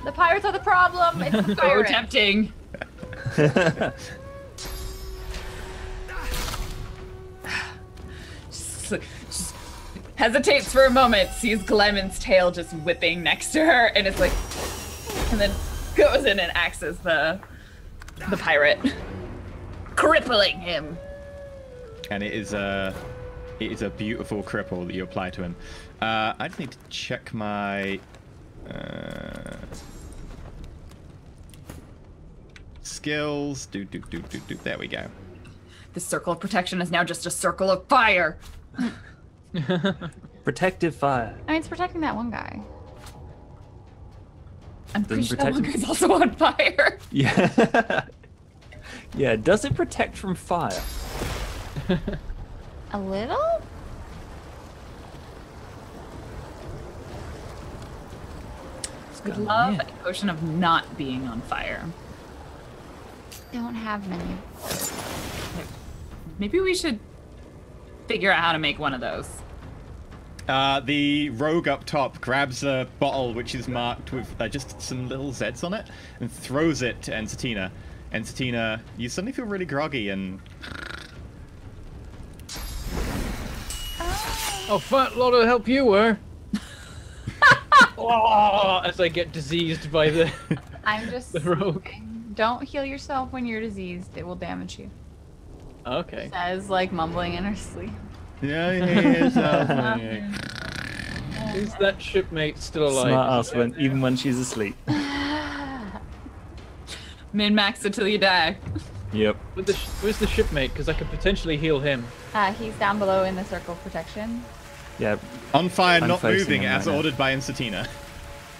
The pirates are the problem. It's the So pirates. tempting. Just hesitates for a moment, sees Glemon's tail just whipping next to her, and it's like, and then goes in and axes the pirate, crippling him. And it is a beautiful cripple that you apply to him. I just need to check my skills. There we go. This circle of protection is now just a circle of fire. Protective fire. I mean, it's protecting that one guy. I'm pretty sure Doesn't that one protect guy's also on fire. Yeah. Yeah, does it protect from fire? A little? Would going love in? a potion of not being on fire. Don't have many. Maybe we should figure out how to make one of those. The rogue up top grabs a bottle which is marked with just some little Zs on it and throws it to Ensatina. Ensatina, you suddenly feel really groggy and Oh, fat lot of help you were. Oh, as I get diseased by the I'm just the rogue. don't heal yourself when you're diseased. It will damage you. Okay. Says like mumbling in her sleep. Yeah, yeah, Is that shipmate still alive? Smart ass when even when she's asleep. Min-max it till you die. Yep. Where's the shipmate? Because I could potentially heal him. He's down below in the circle of protection. Yeah. On fire, I'm not facing moving, him as right now. ordered by Insatina.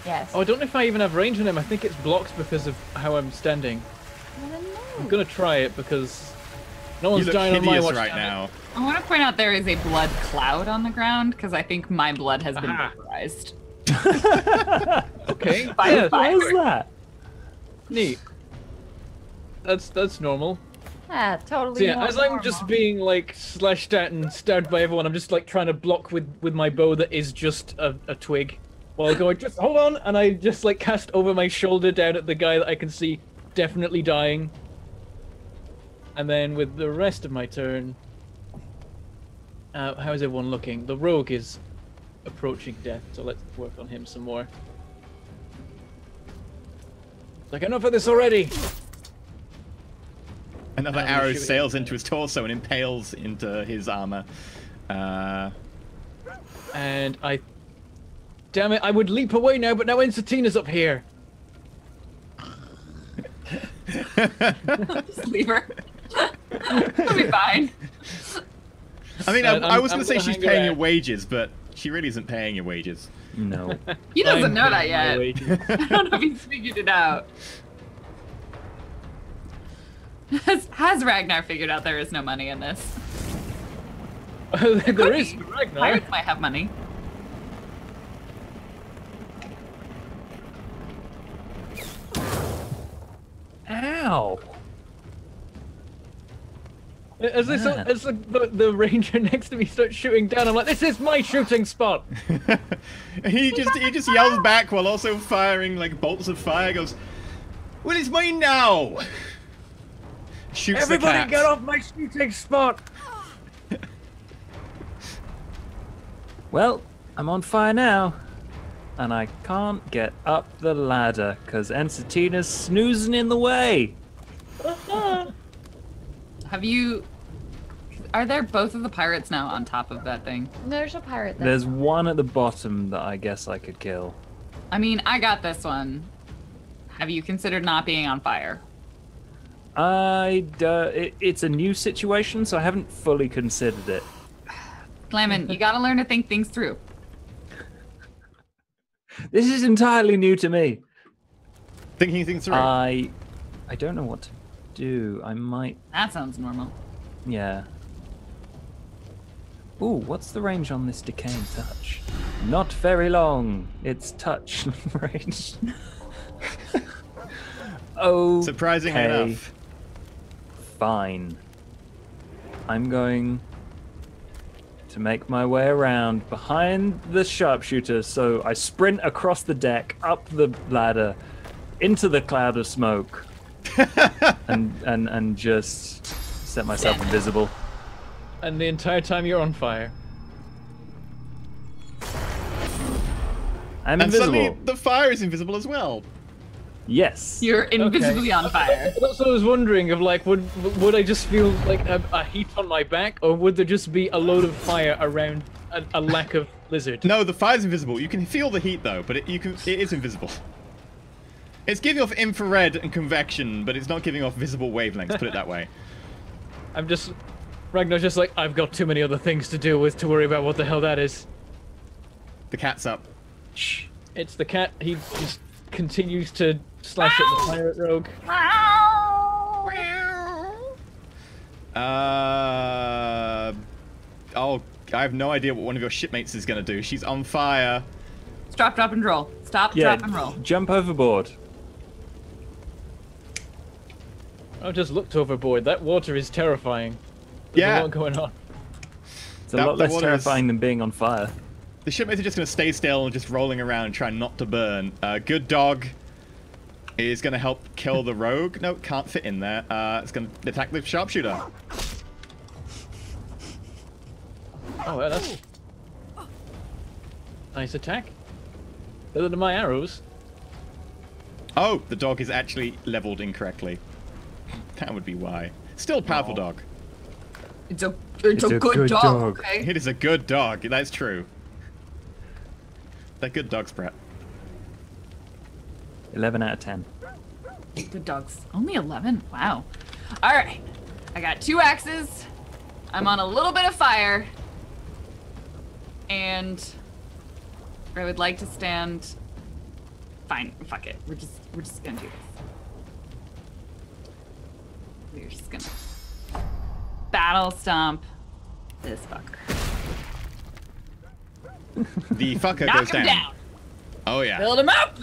Yes. Oh, I don't know if I even have range on him. I think it's blocked because of how I'm standing. I'm gonna try it because no You one's look dying on my hideous watch. right damn it. now. I want to point out there is a blood cloud on the ground because I think my blood has been Aha. vaporized. Okay. By Yeah, fire. What was that? neat. That's normal. Yeah, totally. So yeah, as I'm just being like slashed at and stabbed by everyone, I'm just like trying to block with my bow that is just a twig, while going just hold on, and I just like cast over my shoulder down at the guy that I can see definitely dying. And then with the rest of my turn, how is everyone looking? The rogue is approaching death, so let's work on him some more. Like enough of this already. Another I'm arrow shooting sails him. into his torso and impales into his armor. And I... Damn it, I would leap away now, but now Insatina's up here. Just leave her. It'll be fine. I mean, I'm I was going gonna to say she's hang paying around. your wages, but she really isn't paying your wages. No. He doesn't I'm know that paying my yet. wages. I don't know if he's figured it out. Has Ragnar figured out there is no money in this? There is be. Ragnar. Pirates might have money. Ow. As Man. the ranger next to me starts shooting down, I'm like, this is my shooting spot. he just yells back while also firing like bolts of fire. Goes, "Well, it's mine now!" Shoots the Everybody cat. get off my shooting spot. Well, I'm on fire now. And I can't get up the ladder because Ensatina's snoozing in the way. Have you? Are there both of the pirates now on top of that thing? There's a pirate there. There's one at the bottom that I guess I could kill. I mean, I got this one. Have you considered not being on fire? It's a new situation, so I haven't fully considered it. Clement, you gotta learn to think things through. This is entirely new to me. Thinking things through. I don't know what to do. I might, That sounds normal. yeah. Ooh, what's the range on this decaying touch? Not very long. It's touch range. Oh, Surprisingly enough. Fine. I'm going to make my way around behind the sharpshooter, so I sprint across the deck, up the ladder, into the cloud of smoke, and just set myself invisible. And the entire time you're on fire. I'm And suddenly invisible. the fire is invisible as well. Yes. You're invisibly on fire. That's what I was wondering. Of like, would I just feel like a heat on my back, or would there just be a load of fire around a lack of blizzard? No, the fire's invisible. You can feel the heat though, but it is invisible. It's giving off infrared and convection, but it's not giving off visible wavelengths. Put it that way. I'm just Ragnar's just like, I've got too many other things to deal with to worry about what the hell that is. The cat's up. Shh. It's the cat. He just continues to slash at the pirate rogue. Oh, I have no idea what one of your shipmates is gonna do. She's on fire. Stop, drop, and roll. Stop, Yeah, drop, and roll. jump overboard. I just looked overboard. That water is terrifying. There's Yeah. a lot going on. It's a That- lot that less water is- terrifying than being on fire. The shipmates are just gonna stay still and just rolling around, trying not to burn. Good dog is gonna help kill the rogue. No, it can't fit in there. It's gonna attack the sharpshooter. Oh, well, that's Nice attack. Better than my arrows. Oh, the dog is actually leveled incorrectly. That would be why. Still a powerful dog. It's a good dog. Okay. It is a good dog. That's true. They're good dogs, Brett. 11 out of 10. Good dogs. Only 11. Wow. All right. I got 2 axes. I'm on a little bit of fire, and I would like to stand. Fine. Fuck it. We're just gonna do this. We're just gonna battle stomp this fucker. The fucker Knock goes him down. Oh yeah. Build him up.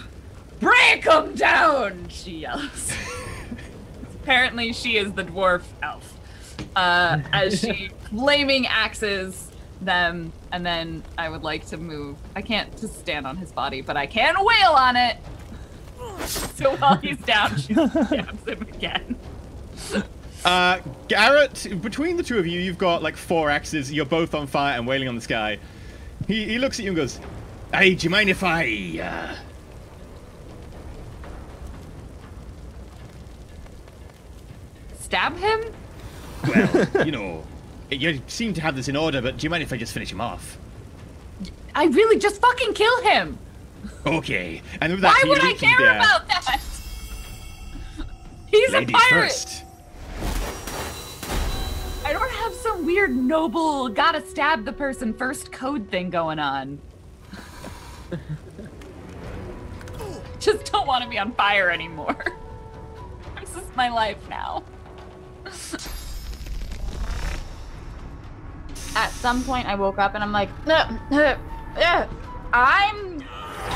Break him down. She yells. Apparently, she is the dwarf elf. As she flaming axes them, and then I would like to move. I can't just stand on his body, but I can wail on it. So while he's down, she stabs him again. Garrett, between the two of you, you've got like 4 axes. You're both on fire and wailing on the sky. He looks at you and goes, "Hey, do you mind if I Stab him? well, you know, you seem to have this in order, but do you mind if I just finish him off?" I really just fucking kill him. Okay. And with that, Why he would I reaches care down. about that? He's Ladies a pirate. first. I don't have some weird noble gotta stab the person first code thing going on. Just don't want to be on fire anymore. This is my life now. At some point, I woke up and I'm like, I'm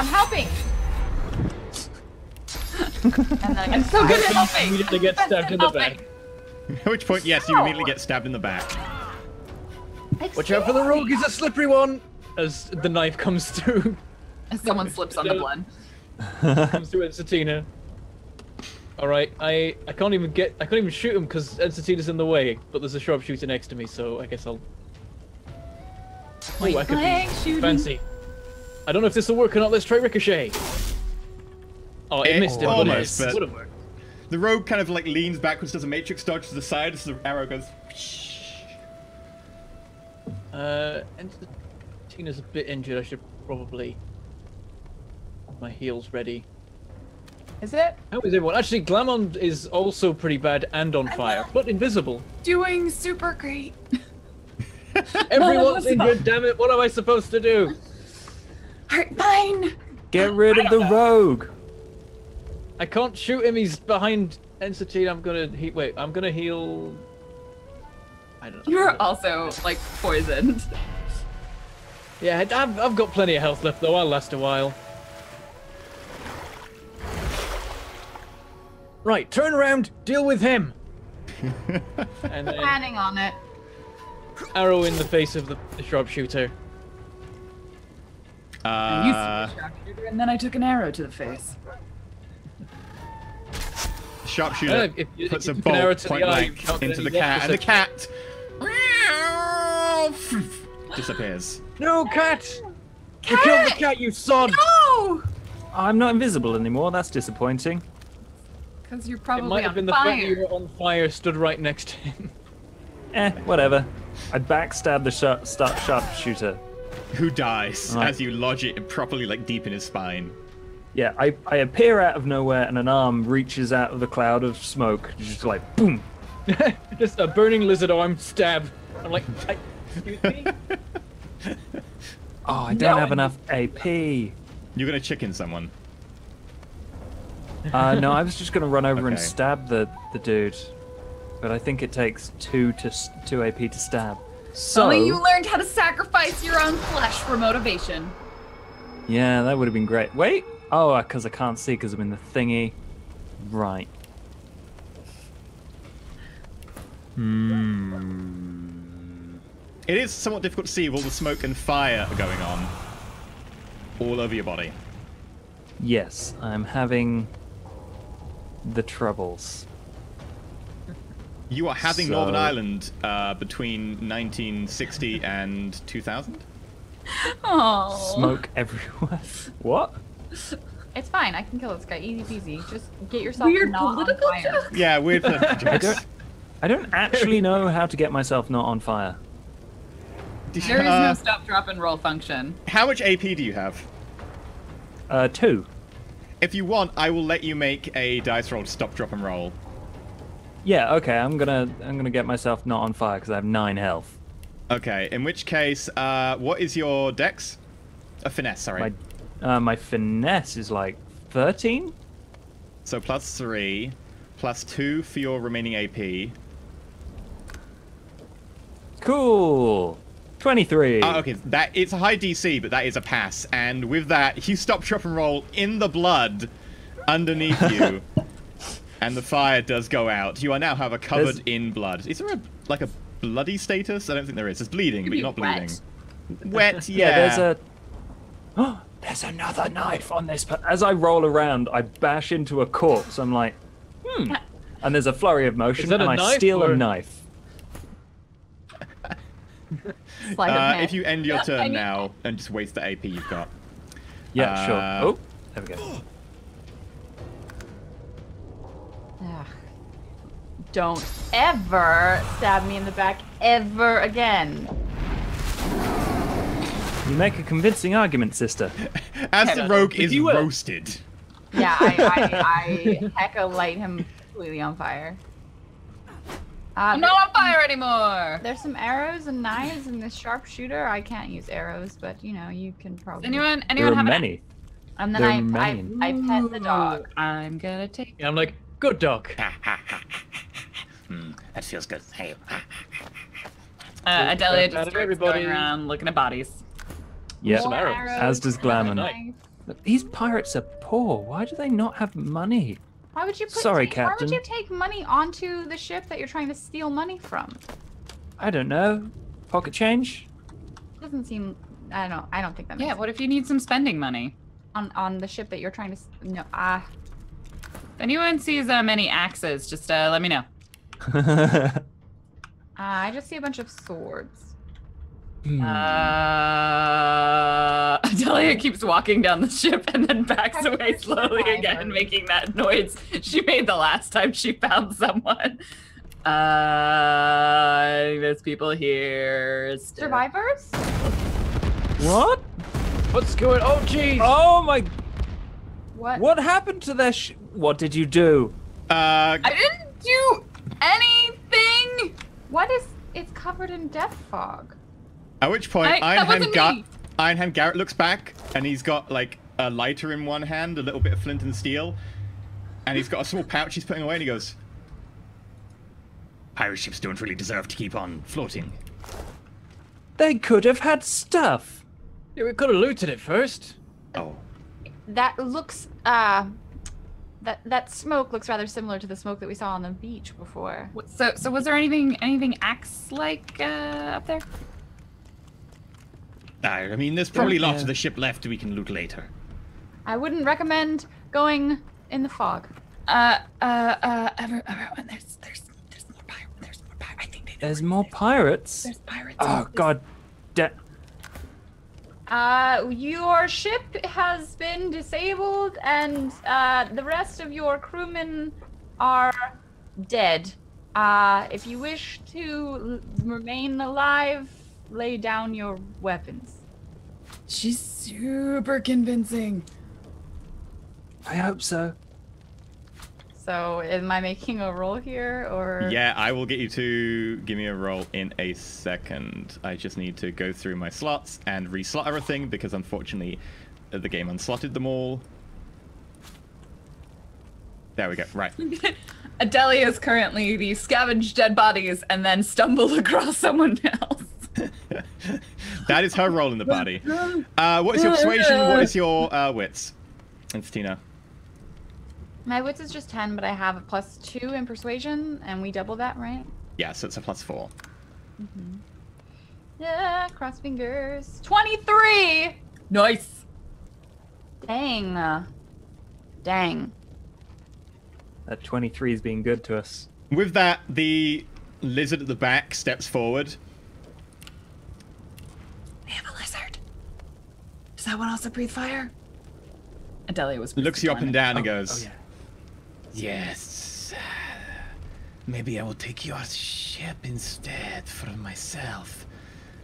helping. And then I'm so good at helping. Immediately get stabbed in the back. At which point, yes, you immediately get stabbed in the back. Watch out for the rogue, he's a slippery one! As the knife comes through. As someone slips on the blood. Comes through Ensatina. Alright, I can't even shoot him because Ensatina's in the way, but there's a sharpshooter next to me, so I guess I'll... Oh, I could blank be shooting. fancy. I don't know if this will work or not, let's try Ricochet. Oh, it missed him, but almost, it but- would have worked. The rogue kind of like leans backwards, does a matrix dodge to the side, so the arrow goes. Ensatina's a bit injured, I should probably... have my heals ready. is it? How is everyone? Actually, Glamond is also pretty bad and on fire, but invisible. Doing super great. Everyone's injured, damn it, what am I supposed to do? Alright, fine. Get rid of the rogue. I can't shoot him, he's behind Ensatina, I'm gonna heal... I don't know. You're also, like, poisoned. Yeah, I've got plenty of health left though, I'll last a while. Right, turn around, deal with him! And then Planning on it. arrow in the face of the sharpshooter. I used to be a sharpshooter, and then I took an arrow to the face. Sharpshooter puts a if you can arrow bolt to the point eye, blank you can't into get the any cat, and the cat deficit. disappears. No, cat! You killed the cat, you sod! No! I'm not invisible anymore. That's disappointing. Because you're It probably might have on been the fact that you fire. were on fire, stood right next to him. Whatever. I backstabbed the sharpshooter. Who dies Right. as you lodge it properly, like deep in his spine. Yeah, I appear out of nowhere and an arm reaches out of the cloud of smoke, just like boom. Just a burning lizard arm stab. I'm like, excuse me? Oh, I don't have enough AP. You're gonna chicken someone. No, I was just gonna run over and Okay. stab the dude, but I think it takes 2 AP to stab. So Only you learned how to sacrifice your own flesh for motivation. yeah, that would have been great. Wait, oh, because I can't see because I'm in the thingy. Right. It is somewhat difficult to see with all the smoke and fire going on all over your body. Yes, I'm having the troubles. You are having So- Northern Ireland between 1960 and 2000? Oh. Smoke everywhere. What? It's fine. I can kill this guy. Easy peasy. Just get yourself Weird not political on fire. joke. Yeah, weird. I don't actually know how to get myself not on fire. There is no stop, drop, and roll function. How much AP do you have? 2. If you want, I will let you make a dice roll to stop, drop, and roll. Yeah, okay. I'm gonna get myself not on fire because I have 9 health. Okay, in which case, what is your dex? Finesse, sorry. My finesse is like 13. So +3, +2 for your remaining AP. Cool. 23. Okay, it's a high DC, but that is a pass. And with that, you stop, drop, and roll in the blood underneath you, and the fire does go out. You are now, however, covered in blood. Is there a bloody status? I don't think there is. It's bleeding, but you're not bleeding. Wet, yeah. There's another knife on this. As I roll around, I bash into a corpse. I'm like, and there's a flurry of motion, and I steal a knife. If you end your turn now and just waste the AP you've got. Yeah, sure. Oh, there we go. Ugh. Don't ever stab me in the back ever again. You make a convincing argument, sister. As the rogue is roasted. Yeah, I hecka light him completely on fire. I'm not on fire anymore. There's some arrows and knives in this sharpshooter. I can't use arrows, but you know, you can probably. Anyone There are have many. And then There are I many. pet the dog. I'm gonna take. And I'm like, good dog. That feels good. Hey. Adelia Out just of starts everybody. going around looking at bodies. Yeah, More arrows. arrows, as does Glamour. knives. Look, these pirates are poor. Why do they not have money? Why would you put? Sorry, Why Captain. would you take money onto the ship that you're trying to steal money from? I don't know. Pocket change? Doesn't seem. I don't think that. Makes Yeah, what if you need some spending money? on the ship that you're trying to? No. If anyone sees any axes, just let me know. I just see a bunch of swords. Adelia keeps walking down the ship and then backs away slowly again, making that noise she made the last time she found someone. There's people here. still. Survivors? What? What's going? Oh, jeez. Oh my! What? What happened to their What did you do? I didn't do anything. What is? It's covered in death fog. At which point, that wasn't me. Ironhand Garrett looks back, and he's got like a lighter in one hand, a little bit of flint and steel, and he's got a small pouch he's putting away, and he goes, Pirate ships don't really deserve to keep on floating. They could have had stuff. Yeah, we could have looted it first. Oh. That looks. That smoke looks rather similar to the smoke that we saw on the beach before. So was there anything axe-like up there? I mean, there's probably lots of the ship left we can loot later. I wouldn't recommend going in the fog. Everyone, there's more pirates. There's more pirates. I think they know There's where more pirates. there's pirates. Oh god. Your ship has been disabled, and the rest of your crewmen are dead. If you wish to remain alive, lay down your weapons. She's super convincing. I hope so. So, am I making a roll here, or? "Yeah, I will get you to give me a roll in a second. I just need to go through my slots and reslot everything because unfortunately, the game unslotted them all." There we go. Right. Adelia is currently the scavenge dead bodies and then stumble across someone else. That is her role in the body. What is your persuasion? What is your wits? And Tina. My wits is just 10, but I have a +2 in persuasion, and we double that, right? Yeah, so it's a +4. Mm-hmm. Yeah, cross fingers. 23! Nice. Dang. Dang. That 23 is being good to us. With that, the lizard at the back steps forward. We have a lizard. Does that one also breathe fire? Adelia was Looks you up and down and Oh, goes, oh, yeah. Yes. Maybe I will take your ship instead for myself.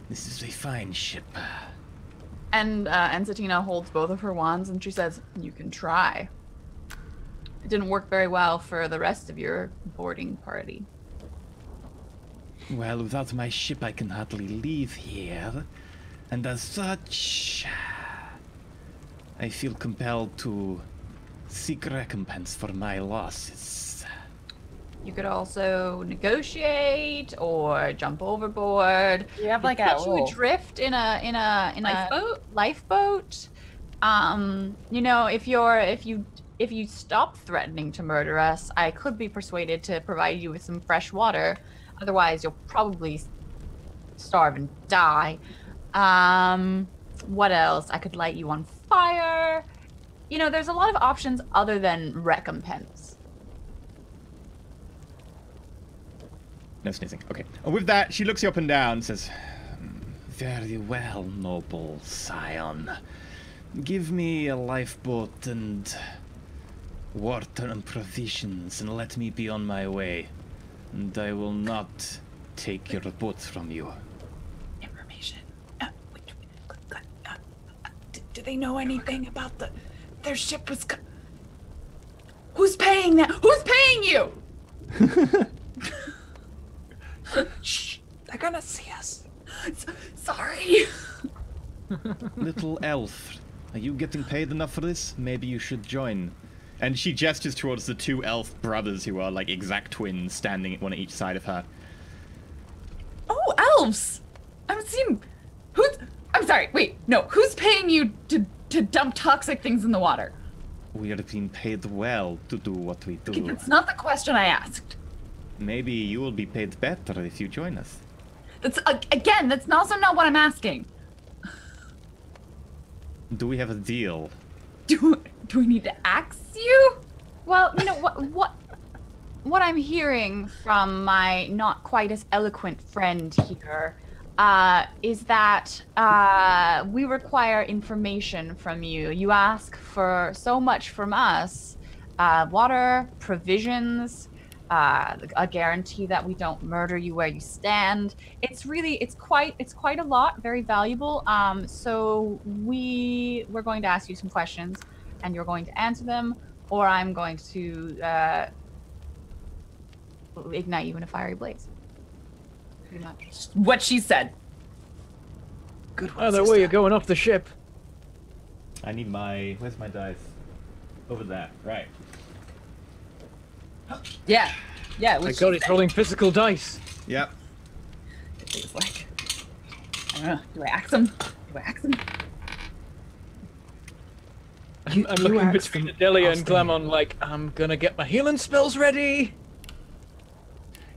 This is a fine ship. And Ensatina holds both of her wands and she says, "You can try." It didn't work very well for the rest of your boarding party. Well, without my ship, I can hardly leave here. And as such, I feel compelled to seek recompense for my losses. You could also negotiate or jump overboard. You have We like could a put you little adrift in a lifeboat? lifeboat. You know, if you stop threatening to murder us, I could be persuaded to provide you with some fresh water. Otherwise, you'll probably starve and die. What else? I could light you on fire. You know, there's a lot of options other than recompense. No sneezing. Okay. And with that, she looks you up and down and says, Very well, noble scion. Give me a lifeboat and water and provisions, and let me be on my way. And I will not take your boat from you. information. Do they know anything about their ship was? Who's paying that? Who's paying you? Shh! They're gonna see us. Sorry. "Little elf, are you getting paid enough for this? Maybe you should join." And she gestures towards the two elf brothers who are like exact twins standing at one at each side of her. Oh, elves! I'm seeing. I'm sorry. Wait, no. Who's paying you to dump toxic things in the water? We are being paid well to do what we do. Okay, that's not the question I asked. Maybe you will be paid better if you join us. That's again. That's also not what I'm asking. Do we have a deal? Do we need to ask you? Well, you know what I'm hearing from my not quite as eloquent friend here is that we require information from you. You ask for so much from us: water, provisions, a guarantee that we don't murder you where you stand. It's quite a lot, very valuable. So we're going to ask you some questions, and you're going to answer them, or I'm going to ignite you in a fiery blaze. Pretty much. What she said. Good one, Either way, sister. you're going off the ship. I need where's my dice? Over there, right. Yeah. Yeah. My god, he's rolling physical dice. Yep. It's like, I don't know. Do I axe him? I'm You looking asked between them- Adelia and asked them. Glamon like, I'm gonna get my healing spells ready.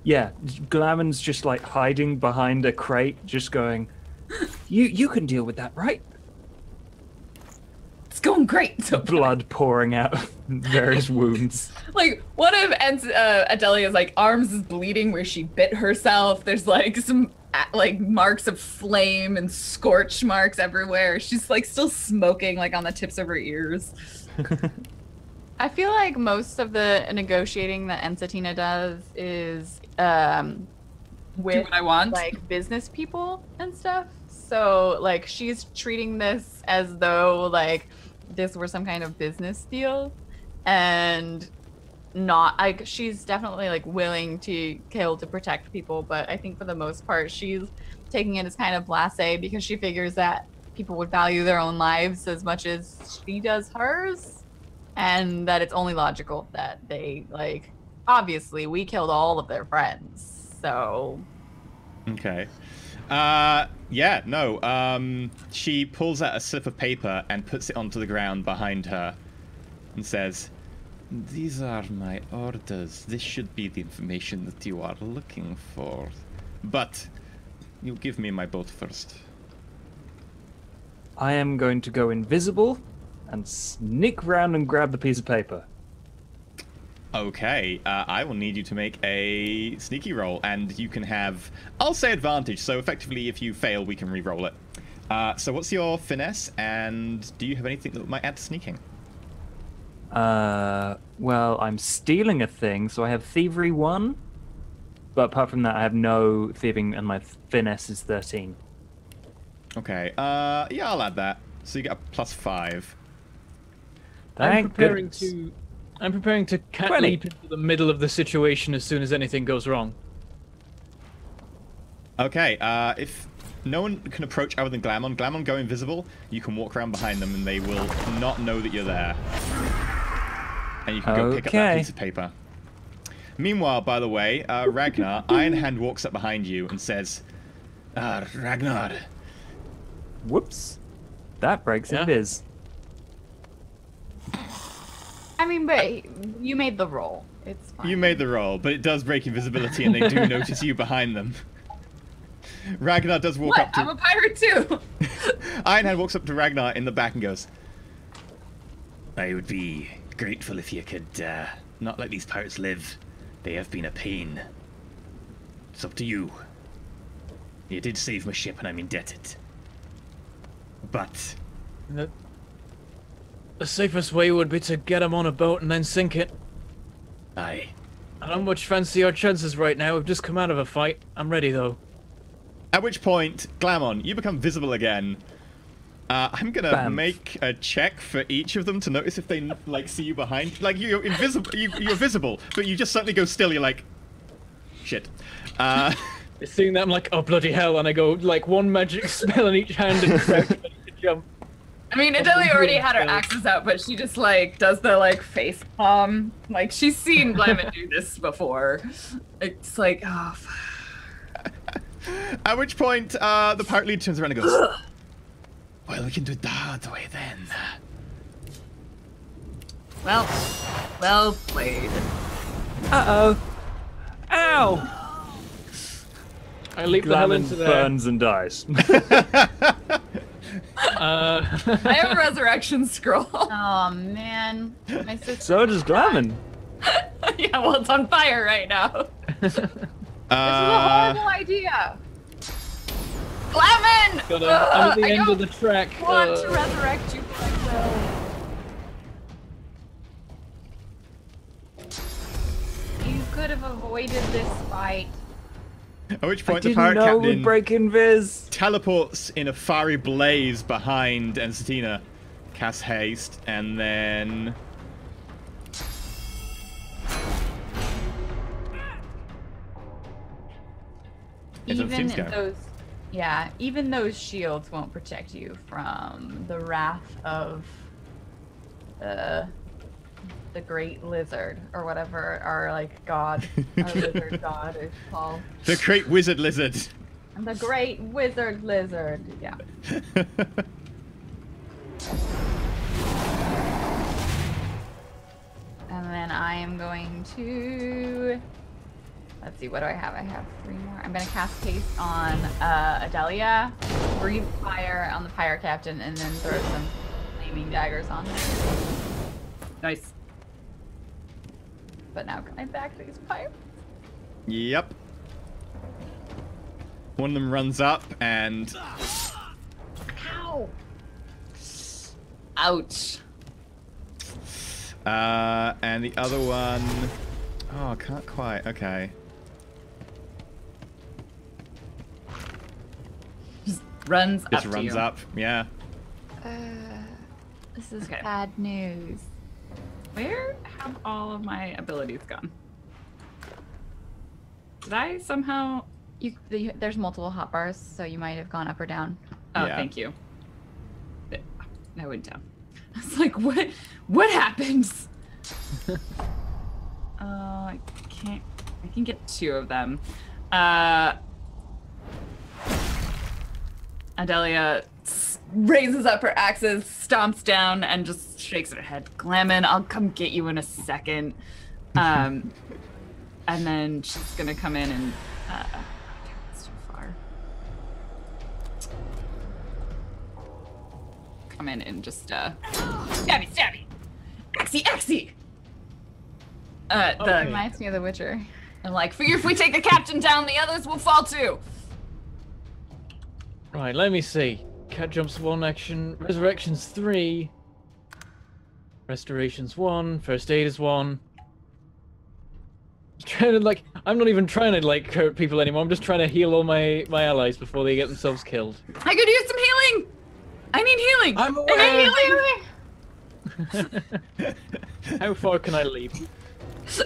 Yeah, Glamon's just like hiding behind a crate, just going, You can deal with that, right? It's going great. So Blood pouring out various wounds. like one of Adelia's like arms is bleeding where she bit herself. There's like some like marks of flame and scorch marks everywhere. She's like still smoking like on the tips of her ears. I feel like most of the negotiating that Ensatina does is Do with what I want. like business people and stuff. So like she's treating this as though like this were some kind of business deal, and not like she's definitely like willing to kill to protect people, but I think for the most part she's taking it as kind of blasé because she figures that people would value their own lives as much as she does hers, and that it's only logical that they like obviously we killed all of their friends, so Okay. Yeah, no. She pulls out a slip of paper and puts it onto the ground behind her and says, "These are my orders. This should be the information that you are looking for. But you give me my boat first." I am going to go invisible and sneak round and grab the piece of paper. Okay, I will need you to make a sneaky roll, and you can have, I'll say advantage, so effectively if you fail, we can re-roll it. So what's your finesse, and do you have anything that might add to sneaking? Well, I'm stealing a thing, so I have thievery 1. But apart from that, I have no thieving, and my finesse is 13. Okay. Yeah, I'll add that. So you get a +5. Thank goodness. I'm preparing to cat 20. leap into the middle of the situation as soon as anything goes wrong. Okay. If no one can approach other than Glammon go invisible. You can walk around behind them, and they will not know that you're there. And you can go pick up that piece of paper. Meanwhile, by the way, Ragnar, Iron Hand walks up behind you and says, Ragnar. Whoops. That breaks Yeah. invis. I mean, but you made the roll. It's fine. You made the roll, but it does break invisibility, and they do notice you behind them. Ragnar does walk What? up to... I'm a pirate too. Iron Hand walks up to Ragnar in the back and goes, I would be grateful if you could not let these pirates live. They have been a pain. It's up to you. You did save my ship, and I'm indebted. But The safest way would be to get him on a boat and then sink it. I I don't much fancy our chances right now. We've just come out of a fight. I'm ready though. at which point, Glammon, you become visible again. I'm gonna Bam. make a check for each of them to notice if they like see you behind. Like you're invisible, you're visible, but you just suddenly go still. You're like, shit. Seeing that, I'm like, oh bloody hell, and I go like one magic spell in each hand and crouch ready to jump. I mean, Adelia already had her axes out, but she just like does the like face palm. Like she's seen Glamon do this before. It's like, oh. At which point, the pirate leader turns around and goes, well, we can do it that way then. Well played. Uh-oh. Ow! I leap the hell into Glammon there. burns and dies. I have a resurrection scroll. Oh man, my sister. So does Glammon. Yeah, well, it's on fire right now. This is a horrible idea. Glamon! I'm at the I end don't of the track. want to resurrect you, but I will. You could have avoided this fight. At which I point, the didn't pirate know it would captain break invis. teleports in a fiery blaze behind Ensatina, casts haste, and then... It's on Even Steam's go. those, yeah, even those shields won't protect you from the wrath of the great lizard or whatever our like god, our lizard god is called. The great wizard lizard. The great wizard lizard. Yeah. And then I am going to. Let's see, what do I have? I have 3 more. I'm going to cast haste on Adelia, breathe fire on the pirate captain, and then throw some flaming daggers on her. Nice. But now can I back these pirates? Yep. One of them runs up and... Ow! Ouch. And the other one... Oh, can't quite. Okay. Just runs Just up to runs you. up. Yeah. This is Okay. bad news. Where have all of my abilities gone? Did I somehow... There's multiple hotbars, so you might have gone up or down. Oh, Yeah. thank you. I went down. I was like, what happens? I can get 2 of them. Adelia raises up her axes, stomps down, and just shakes her head. Glamon, I'll come get you in a second. And then she's gonna come in and it's too far. Come in and just stabby. Axie. Okay. Reminds me of The Witcher. And like, figure if we take the captain down, the others will fall too. Right, let me see. Cat jumps 1 action. Resurrection's 3. Restoration's 1. First aid is 1. Trying to like, I'm not even trying to like hurt people anymore. I'm just trying to heal all my allies before they get themselves killed. I could use some healing. I need healing. I'm I need healing. How far can I leap?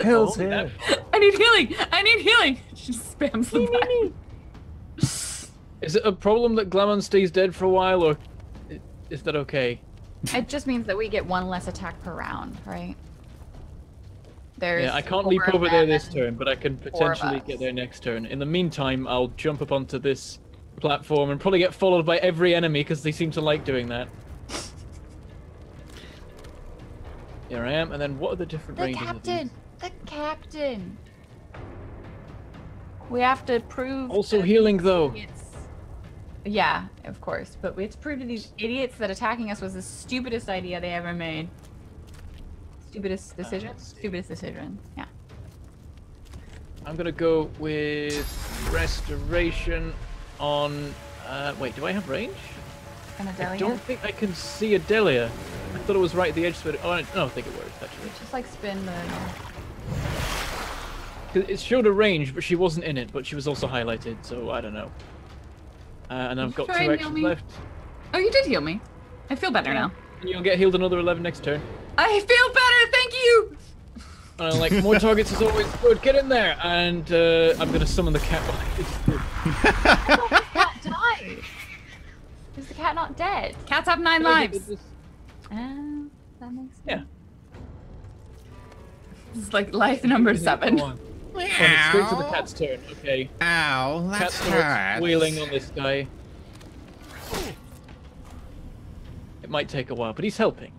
Hills Oh, here. I need healing. I need healing. She spams the button. Is it a problem that Glamour stays dead for a while, or is that okay? It just means that we get 1 less attack per round, right? There's Yeah, I can't 4 leap of over there them this and turn, but I can 4 of potentially us. get there next turn. In the meantime, I'll jump up onto this platform and probably get followed by every enemy because they seem to like doing that. Here I am, and then what are the different The ranges captain! of The captain! We have to prove. these? Also to healing, these though. idiots- Yeah, of course. But we have to prove to these idiots that attacking us was the stupidest idea they ever made. Stupidest decision? Stupidest decision. Yeah. I'm gonna go with Restoration on... wait, do I have range? Gonna I delegate. don't think I can see Adelia. I thought it was right at the edge, but oh, I don't think it works, actually. Just like spin the. 'Cause it showed a range, but she wasn't in it, but she was also highlighted, so I don't know. And I've got Try 2 and heal actions me. left. Oh, you did heal me. I feel better now. And you'll get healed another 11 next turn. I feel better. Thank you. And like, more targets is always good. Get in there! And I'm gonna summon the cat. The cat died. Is the cat not dead? Cats have 9 lives. That makes sense. Yeah. It's like life number 7. Go on. Oh, and it's straight to the cat's turn. Okay. Ow, Cat that starts hurts. wailing on this guy. It might take a while, but he's helping.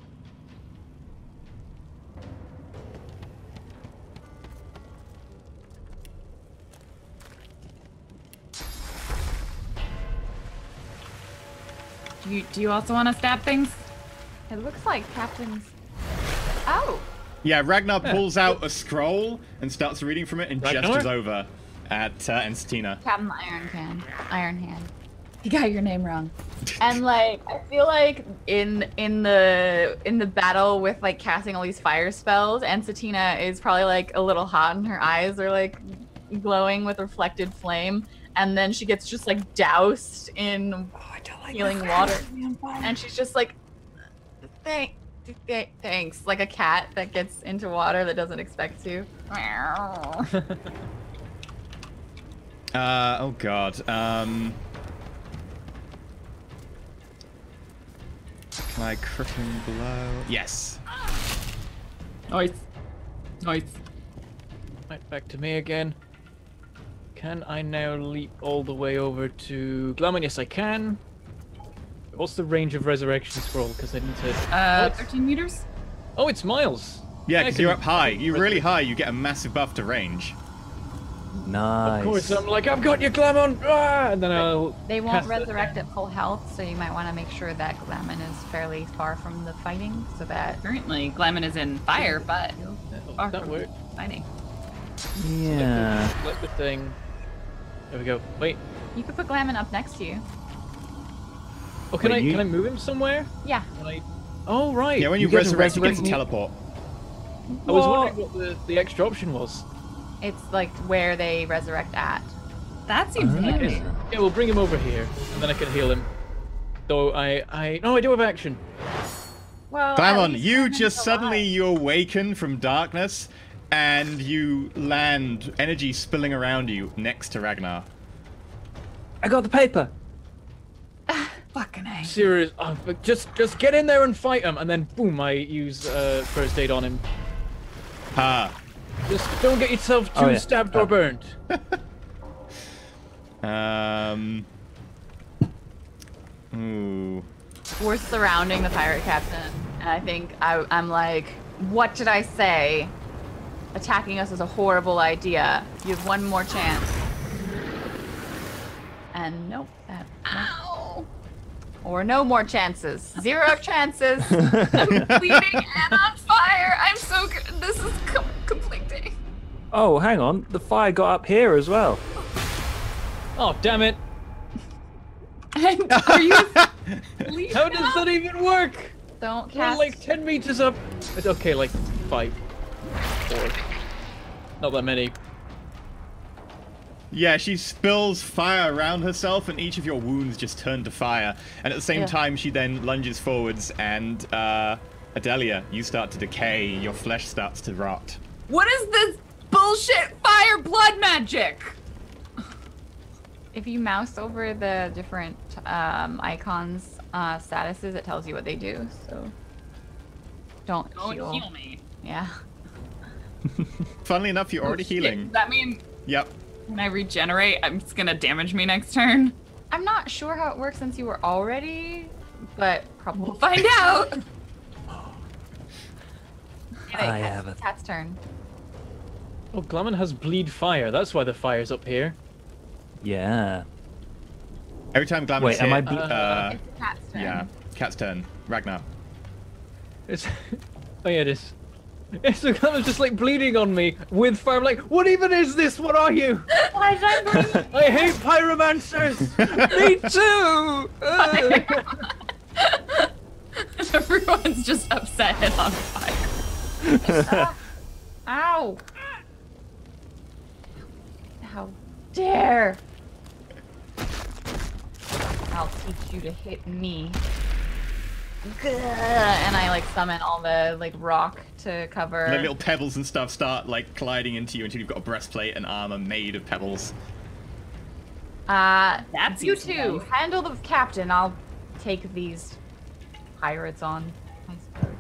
Do you also want to stab things? It looks like Captain's. Oh! Yeah, Ragnar pulls out a scroll and starts reading from it and Ragnar? gestures over at Ensatina. Captain Iron Hand. You got your name wrong. And like, I feel like in the battle with like casting all these fire spells, Ensatina is probably like a little hot and her eyes are like glowing with reflected flame. And then she gets just like doused in healing water. And she's just like, thanks. Like a cat that gets into water that doesn't expect to. Oh god. Can I crit him below? Yes. Nice. Nice. Right, back to me again. Can I now leap all the way over to Glamour? Yes, I can. What's the range of Resurrection Scroll? Because I need to... 13 meters? Oh, it's miles. Yeah, I because can- you're up high. You're really high, you get a massive buff to range. Nice. Of course, I'm like, I've got your Glamour! Ah! And then I'll... They won't cast it. resurrect at full health, so you might want to make sure that Glamin is fairly far from the fighting, so that Currently, Glamin is in fire, but far That from worked. fighting. Yeah. Let the thing... There we go. Wait. you could put Glamin up next to you. Oh, can Wait, you- I move him somewhere? Yeah. Can I... Oh, right. Yeah, when you, You get to resurrect, you get to resurrect- teleport. I was wondering what the extra option was. It's like where they resurrect at. That seems handy. Yeah, we'll bring him over here, and then I can heal him. Though no, I do have action. Well, at Glamon, least you Glamin's just suddenly alive. you awaken from darkness, and you land, energy spilling around you next to Ragnar. I got the paper. Fucking A. Serious. Oh, but just get in there and fight him, and then boom, I use first aid on him. Ah. Just don't get yourself too Oh, yeah. stabbed or burned. Ooh. We're surrounding the pirate captain, and I think I'm like, what did I say? Attacking us is a horrible idea. You have one more chance. And nope, that. Ow! Or no more chances. 0 chances. I'm bleeding and on fire. I'm so good. This is conflicting. Oh, hang on. The fire got up here as well. Oh, damn it. And are you How does that even work? Don't We're cast. like 10 meters up. Okay, like 5, 4. Not that many. Yeah, she spills fire around herself, and each of your wounds just turn to fire. And at the same Yeah. time, she then lunges forwards, and Adelia, you start to decay. Your flesh starts to rot. What is this bullshit fire blood magic? If you mouse over the different icons statuses, it tells you what they do. So don't Heal me. Yeah. Funnily enough, you're already Oh, shit. healing. Does that mean Yep. when I regenerate, it's gonna damage me next turn? I'm not sure how it works since you were already, but probably. We'll find out. I have a- Cat's turn. Oh, Glamour has bleed fire. That's why the fire's up here. Yeah. Every time Glamour's Wait, am I hit, ble- It's the cat's turn. yeah, Cat's turn. Ragnar. It's. Oh yeah, it is. It's so Glamour's just like bleeding on me with fire. I'm like, what even is this? What are you? Why did I bring I hate pyromancers. Me too. Everyone's just upset and on fire. Ow! How dare! I'll teach you to hit me. Gah! And I like summon all the like rock to cover. The little pebbles and stuff start like colliding into you until you've got a breastplate and armor made of pebbles. That You seems two nice. handle the captain. I'll take these pirates on. I suppose.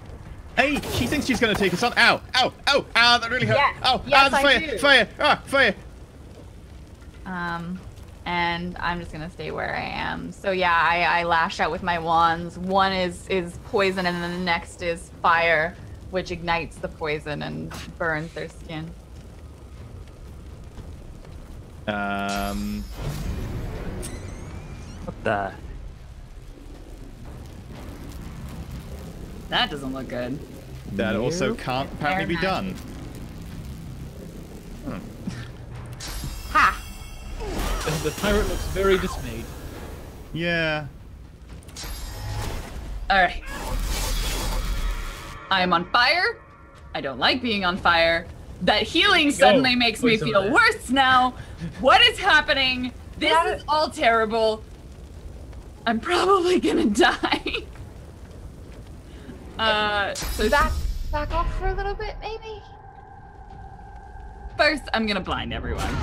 Hey, she thinks she's gonna take us on. Ow! Ow! Ow! Ow! That really hurt. Yes, Ow! yes, the I fire! do. Fire! Ah! Fire! And I'm just gonna stay where I am. So yeah, I lash out with my wands. One is poison, and then the next is fire, which ignites the poison and burns their skin. What the? That doesn't look good. That also Nope. can't apparently be Fair done. Ha! The pirate looks very dismayed. Yeah. Alright. I am on fire. I don't like being on fire. That healing suddenly makes me Poison feel there. worse now. What is happening? This is all terrible. I'm probably gonna die. So Back off for a little bit, maybe? first, I'm gonna blind everyone.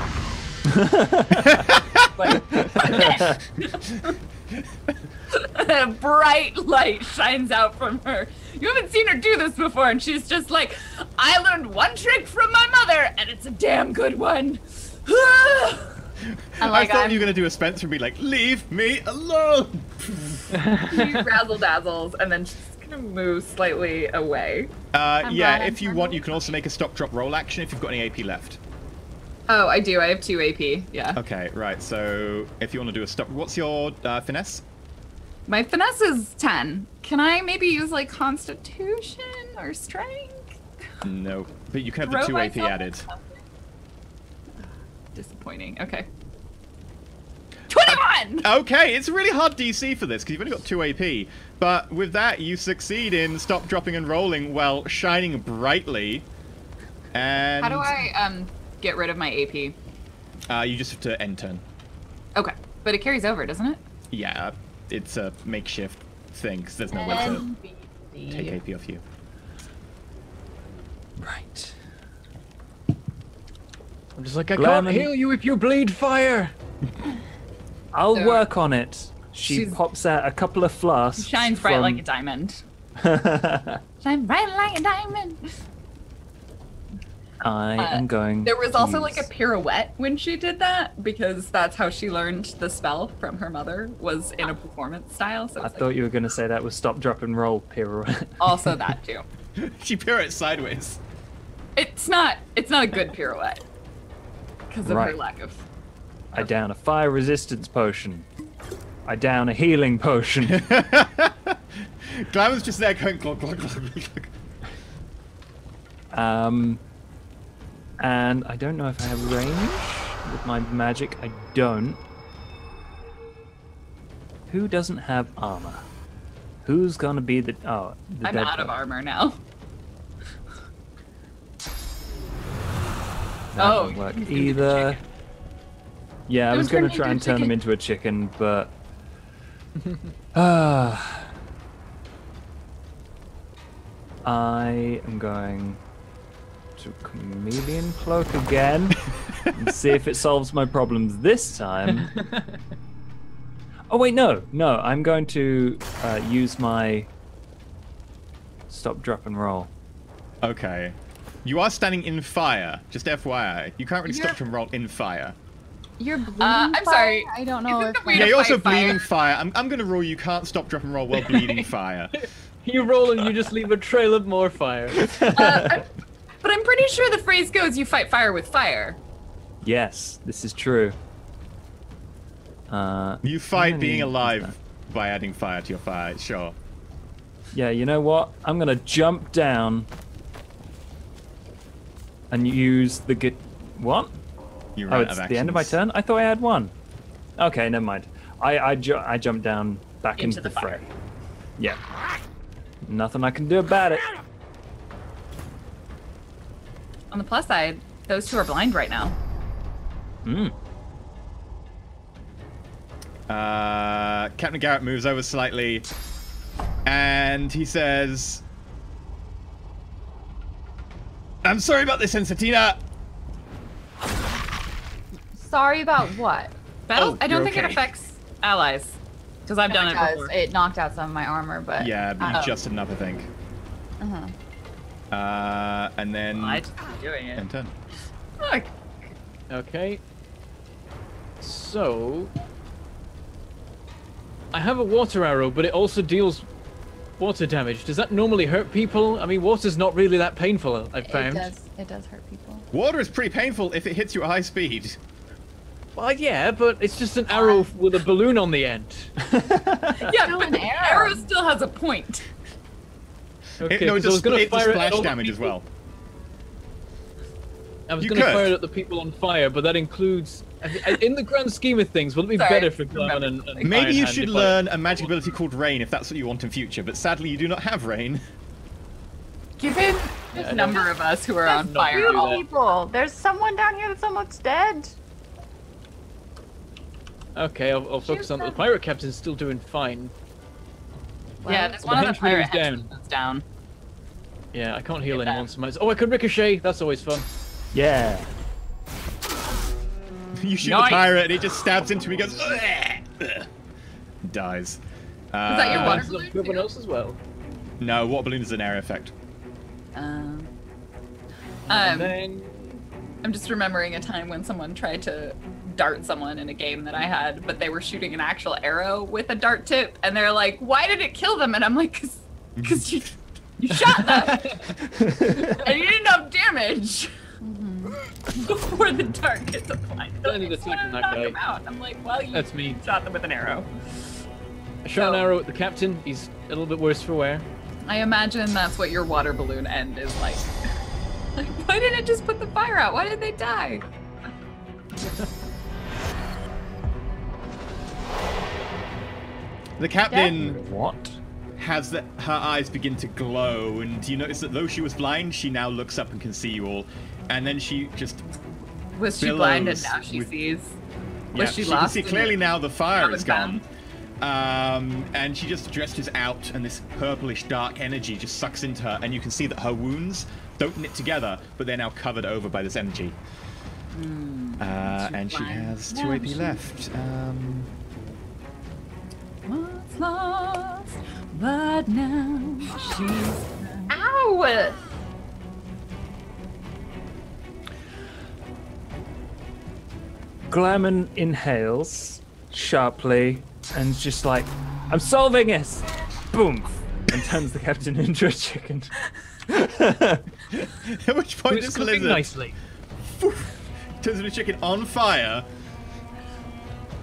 A bright light shines out from her. You haven't seen her do this before, and she's just like, I learned one trick from my mother, and it's a damn good one. And like I thought I'm you were gonna do a Spencer and be like, "Leave me alone." She razzle dazzles, and then she's gonna move slightly away. Yeah, glad if I'm you want, you turned can also make a stop drop roll action if you've got any AP left. Oh, I do. I have 2 AP. Yeah. Okay, right. So if you want to do a stop, what's your finesse? My finesse is 10. Can I maybe use like Constitution or Strength? No, but you can have Throw the 2 AP myself added. Disappointing. Okay. 21! Okay, it's a really hard DC for this because you've only got 2 AP. But with that, you succeed in stop, dropping, and rolling while shining brightly. And How do I get rid of my AP? You just have to end turn. Okay. But it carries over, doesn't it? Yeah, it's a makeshift thing because there's no way to take AP off you. Right. I'm just like, I Glamour- can't heal you if you bleed fire. I'll So- work on it. She She's- pops out a couple of flasks. Shines bright from- like a diamond. Shine bright like a diamond. I am going. There was to also like a use- pirouette when she did that because that's how she learned the spell from her mother was in a performance style. So I it's like, thought you were going to say that was stop, drop, and roll pirouette. also that too. She pirouettes sideways. It's not a good pirouette because of her Right. lack of. I down a fire resistance potion. I down a healing potion. Glamour's just there going glug, glug, glug, glug, glug. And I don't know if I have range with my magic. I don't. Who doesn't have armor? Who's gonna be the the I'm dead out of guy? armor now. That Oh, won't work he's gonna be the either. chicken. Yeah, I Don't was turn gonna me try into and a turn them chicken. into a chicken, but I am going to chameleon cloak again and see if it solves my problems this time. Oh wait, no, I'm going to use my stop, drop, and roll. Okay. You are standing in fire, just FYI. You can't really stop You're- and roll in fire. You're bleeding. I'm fire? sorry. I don't know Isn't if it weird Yeah, to you're also fight fire? bleeding fire. I'm gonna rule you can't stop, drop, and roll while bleeding fire. You roll and you just leave a trail of more fire. But I'm pretty sure the phrase goes, "You fight fire with fire." Yes, this is true. You fight being many is alive by adding fire to your fire, sure. Yeah, you know what? I'm gonna jump down and use the good. What? You Oh, run out it's of the end of my actions. turn? I thought I had one. Okay, never mind. I jump down back into the fray. fire. Yeah. Nothing I can do about it. On the plus side, those two are blind right now. Captain Garrett moves over slightly, and he says, "I'm sorry about this, Sensatina." Sorry about what? Battle. I don't you're think it okay. affects allies, because I've done it Because before. it knocked out some of my armor, but Yeah, but you Oh. just enough, I think. uh-huh. And then I just keep doing it. end turn. Look, Okay. So I have a water arrow, but it also deals water damage. Does that normally hurt people? I mean, water's not really that painful, I've found. It does hurt people. Water is pretty painful if it hits you at high speed. Well, yeah, but it's just an arrow with a balloon on the end. yeah, still but an the arrow. arrow still has a point. Okay, No, it 'cause I was does, gonna it does fire it at splash all the damage as people- well. I was You going to could. fire it at the people on fire, but that includes, in the grand scheme of things, will it be Sorry, better for Glavin and Maybe you Ironhand should if learn a magic ability called Rain if that's what you want in future, but sadly you do not have Rain. Given Yeah, I the number of us who are on not fire, do that. People, there's someone down here that's almost dead. Okay, I'll focus on the pirate captain's still doing fine. yeah, there's The one of the henchman pirate is down. henchmen that's down. Yeah, I can't heal Get anyone. that. So oh, I could ricochet. That's always fun. Yeah. You shoot Nice. the pirate and it just stabs into him, he goes, "Ugh." Dies. Is that your water That's balloon everyone too? else as well. No, water balloon is an area effect. Um, And then I'm just remembering a time when someone tried to dart someone in a game that I had, but they were shooting an actual arrow with a dart tip, and they're like, "Why did it kill them?" And I'm like, "Cause you shot them, and you didn't have damage before the dart gets applied." I ended Like, up taking that knock guy. them out. I'm like, "Well, you That's me. shot them with an arrow." I shot an So- arrow at the captain. He's a little bit worse for wear. I imagine that's what your water balloon end is like. Like, why didn't it just put the fire out? Why did they die? The captain What? has her eyes begin to glow, and you notice that though she was blind, she now looks up and can see you all. And then she just Was she blind and billows now she with- sees? yeah, Was she she lost? can see in clearly the- now the fire Now is it's gone. gone. And she just gestures out, and this purplish dark energy just sucks into her, and you can see that her wounds don't knit together, but they're now covered over by this energy. And she blind. has 2 Now AP she- left. Was lost, but now she's Ow! Glamour inhales sharply and is just like, I'm solving this! Boom! And turns the captain into a chicken. At which point Who's this cooking lizard nicely? turns into a chicken on fire.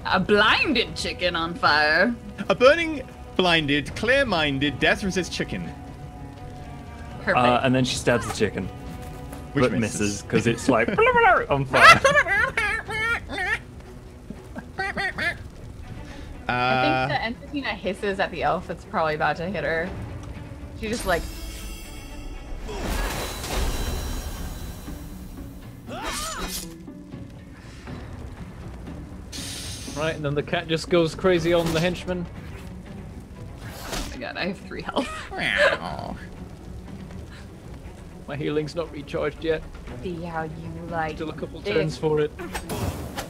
a blinded chicken on fire. A burning, blinded, clear-minded, death-resist chicken. Perfect. And then she stabs the chicken. Which but misses, because it's like on fire. I think the Entertina hisses at the elf that's probably about to hit her. She just like. Right, and then the cat just goes crazy on the henchman. Oh my god, I have 3 health. My healing's not recharged yet. See how you like. Still a couple this. turns for it.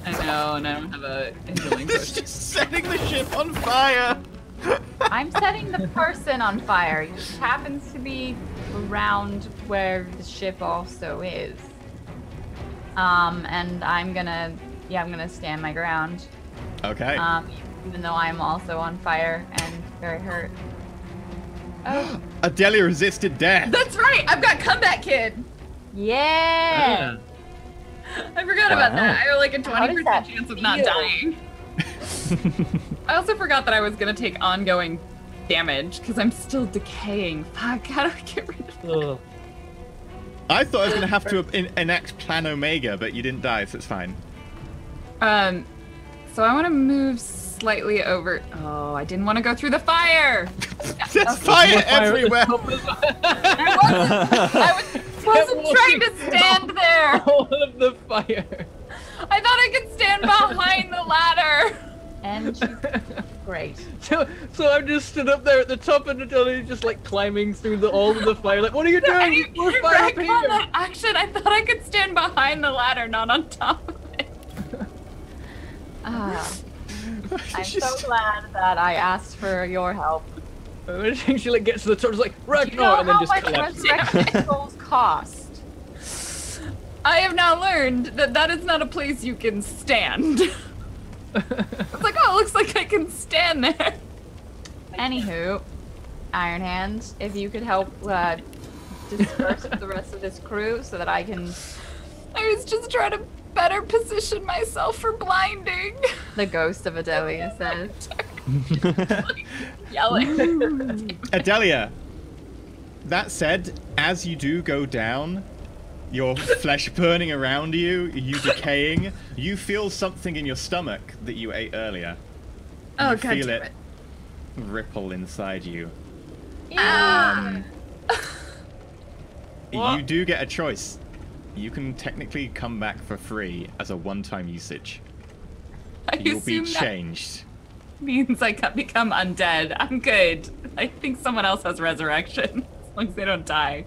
I know, and I don't have a healing It's potion. just setting the ship on fire. I'm setting the person on fire. He just happens to be around where the ship also is. And I'm gonna stand my ground. Okay. Even though I'm also on fire and very hurt. Oh, Adelia resisted death. That's right! I've got Comeback Kid! yeah! I forgot about that. I have like a How does that 20% chance of not feel? dying. I also forgot that I was gonna take ongoing damage because I'm still decaying. Fuck, how do I get rid of that? Ugh. I thought I was going to have to enact Plan Omega, but you didn't die, so it's fine. So I want to move slightly over. Oh, I didn't want to go through the fire. There's fire Fire at the everywhere. top of I wasn't trying to stand there. all of the fire. I thought I could stand behind the ladder. And she's great. So I'm just stood up there at the top of the dolly, just like climbing through all of the fire. Like, what are you doing? I There's more fire up on here. that action. I thought I could stand behind the ladder, not on top of it. Ah, I'm Just- so glad that I asked for your help. I think she like gets to the top, just like Do you Ragnar, know and then how just much collapses. resurrection souls cost? I have now learned that that is not a place you can stand. It's like, oh, it looks like I can stand there. Anywho, Iron Hands, if you could help disperse the rest of this crew so that I can. I was just trying to better position myself for blinding. The ghost of Adelia says. Yelling. Adelia, that said, as you do go down, your flesh burning around you, you decaying, you feel something in your stomach that you ate earlier. Oh, You god feel damn it ripple inside you. Ah. You do get a choice. You can technically come back for free as a one-time usage. I You'll be assume that changed. means I can become undead. I'm good. I think someone else has resurrection. As long as they don't die.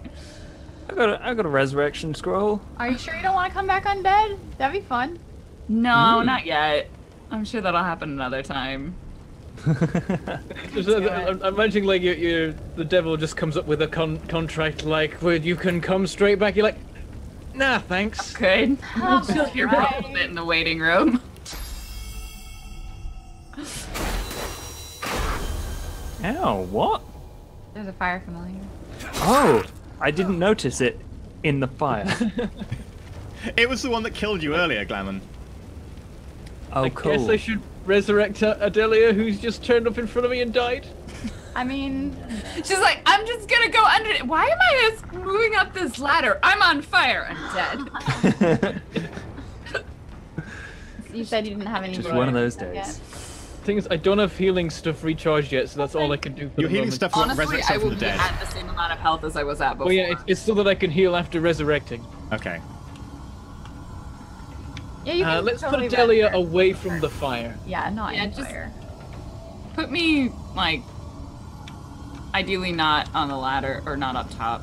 I got a resurrection scroll. Are you sure you don't want to come back undead? That'd be fun. No, not yet. I'm sure that'll happen another time. Just, I'm imagining like the devil just comes up with a contract like, where you can come straight back. You're like, nah, thanks. Good. I'll Oh, chill here for a little bit in the waiting room. Ow, what? There's a fire familiar. Oh, I didn't notice it in the fire. It was the one that killed you earlier, Glamour. Oh, I cool. guess I should resurrect Adelia, who's just turned up in front of me and died. I mean, She's like, I'm just gonna go under it. Why am I just moving up this ladder? I'm on fire. I'm dead. you said you didn't have any. Just one of those yet. days. Thing is, I don't have healing stuff recharged yet, so that's all I can do for Your the healing moment. stuff won't Honestly, resurrect I from will the be dead. at the same amount of health as I was at before. Oh yeah, it's so that I can heal after resurrecting. Okay. Yeah, you can Let's totally put Adelia render. away from the fire. Yeah, not Yeah, in just- fire. Put me, like, ideally not on the ladder or not up top.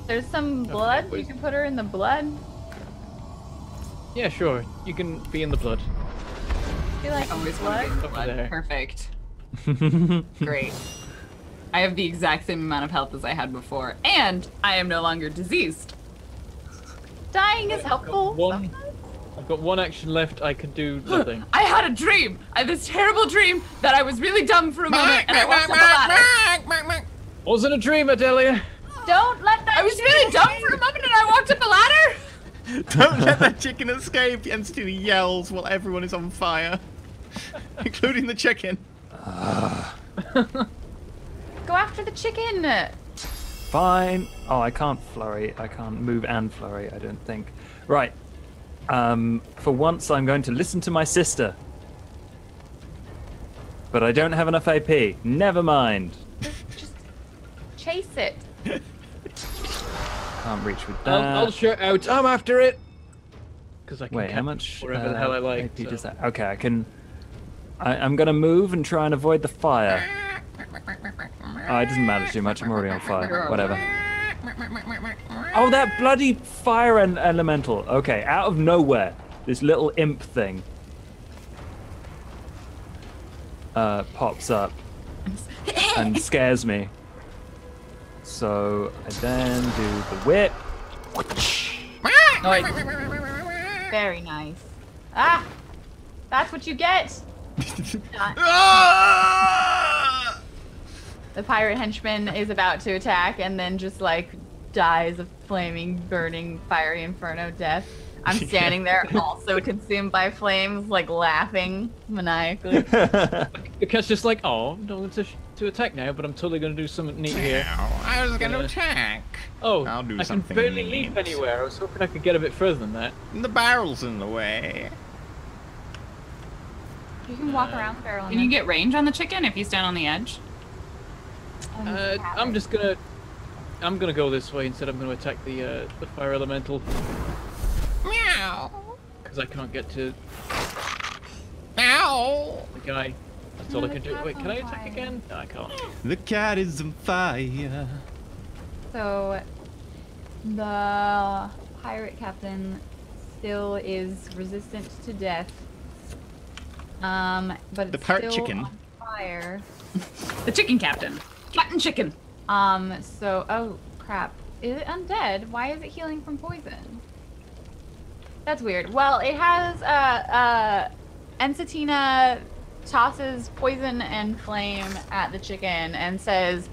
There's some blood. You please. can put her in the blood. Yeah, sure. You can be in the blood. Be like Always want blood. to Over there. Perfect. Great. I have the exact same amount of health as I had before, and I am no longer diseased. Dying is helpful. I've got one action left. I can do nothing. I had a dream! I had this terrible dream that I was really dumb for a moment, and I walked up a ladder. Wasn't a dream, Adelia. Don't let that. I was really dumb for a moment, and I walked up a ladder! Don't let that chicken escape! The entity yells while everyone is on fire. Including the chicken. Go after the chicken. Fine. Oh, I can't flurry. I can't move and flurry, I don't think. Right. For once, I'm going to listen to my sister. But I don't have enough AP. Never mind. Just chase it. Can't reach with that. I'll shout out. I'm after it. Because I can Wait, how catch much wherever the hell I like. AP so. does that? Okay, I can. I'm gonna move and try and avoid the fire. Oh, it doesn't matter too much. I'm already on fire. Whatever. Oh, that bloody fire elemental. Okay, out of nowhere, this little imp thing pops up and scares me. So I then do the whip. Very nice. Ah! That's what you get! Ah! The pirate henchman is about to attack and then just like dies of flaming, burning, fiery inferno death. I'm standing there also consumed by flames, like laughing maniacally. The cat's just like, oh, don't want to attack now, but I'm totally going to do something neat here. I was gonna attack. Oh, I'll do I can something barely neat. leap anywhere. I was hoping I could get a bit further than that. The barrel's in the way. You can walk around Feral. Can you get range on the chicken if you stand on the edge? I'm gonna go this way instead. I'm gonna attack the fire elemental Meow. because I can't get to Ow. the guy. That's all I can do. Wait, can I attack again? No, I can't. The cat is on fire. So, the pirate captain still is resistant to death. But The it's pirate still chicken. on fire. The chicken captain. Captain Chicken. So, oh crap. Is it undead? Why is it healing from poison? That's weird. Well, it has, Ensatina tosses poison and flame at the chicken and says,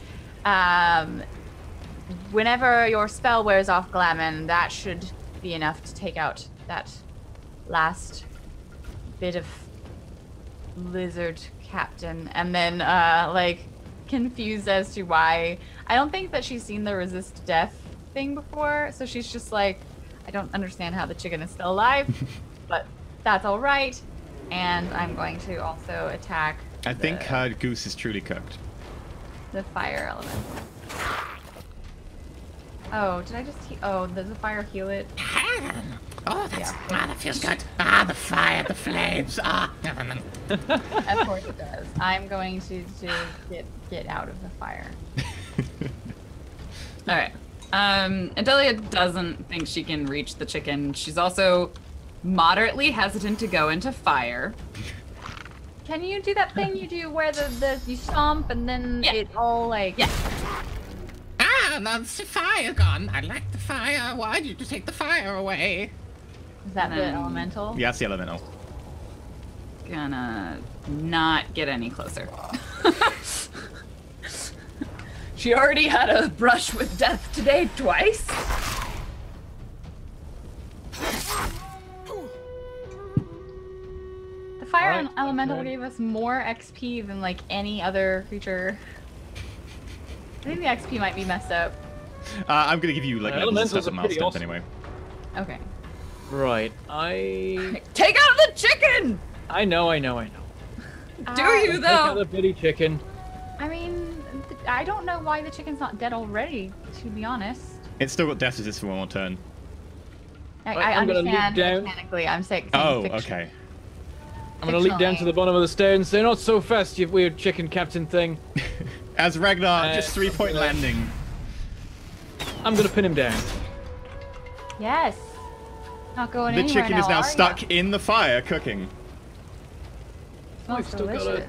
whenever your spell wears off, Glamin, that should be enough to take out that last bit of lizard captain. And then, like, confused as to why. I don't think that she's seen the resist death thing before, so she's just like, I don't understand how the chicken is still alive, but that's all right. And I'm going to also attack I think her goose is truly cooked. the fire element. Oh, did I just oh, does the fire heal it? Oh, that feels good. The fire, the flames. Of course it does. I'm going to get out of the fire. All right. Adelia doesn't think she can reach the chicken. She's also moderately hesitant to go into fire. Can you do that thing you do where the you stomp and then it all like That's the fire gone. I like the fire. Why did you take the fire away? Is that the Then- elemental? Yeah, it's the elemental. Gonna not get any closer. She already had a brush with death today twice. The fire Alright, elemental okay. gave us more XP than like any other creature. I think the XP might be messed up. I'm gonna give you like levels and elementals stuff are and pretty milestones awesome. anyway. Okay. Right, I Take out the chicken! know. Do you Take out though? the bitty chicken. I mean, I don't know why the chicken's not dead already, to be honest. It's still got death resist for one more turn. I I'm gonna leap understand down. mechanically. I'm saying Oh, fiction. okay. I'm gonna leap down to the bottom of the stairs and say, "Not so fast, you weird chicken captain thing." As Ragnar, just 3-point I'm gonna- landing. I'm gonna pin him down. Yes. Not going The anywhere chicken is now are stuck ya? in the fire, cooking. Smells I've still got delicious.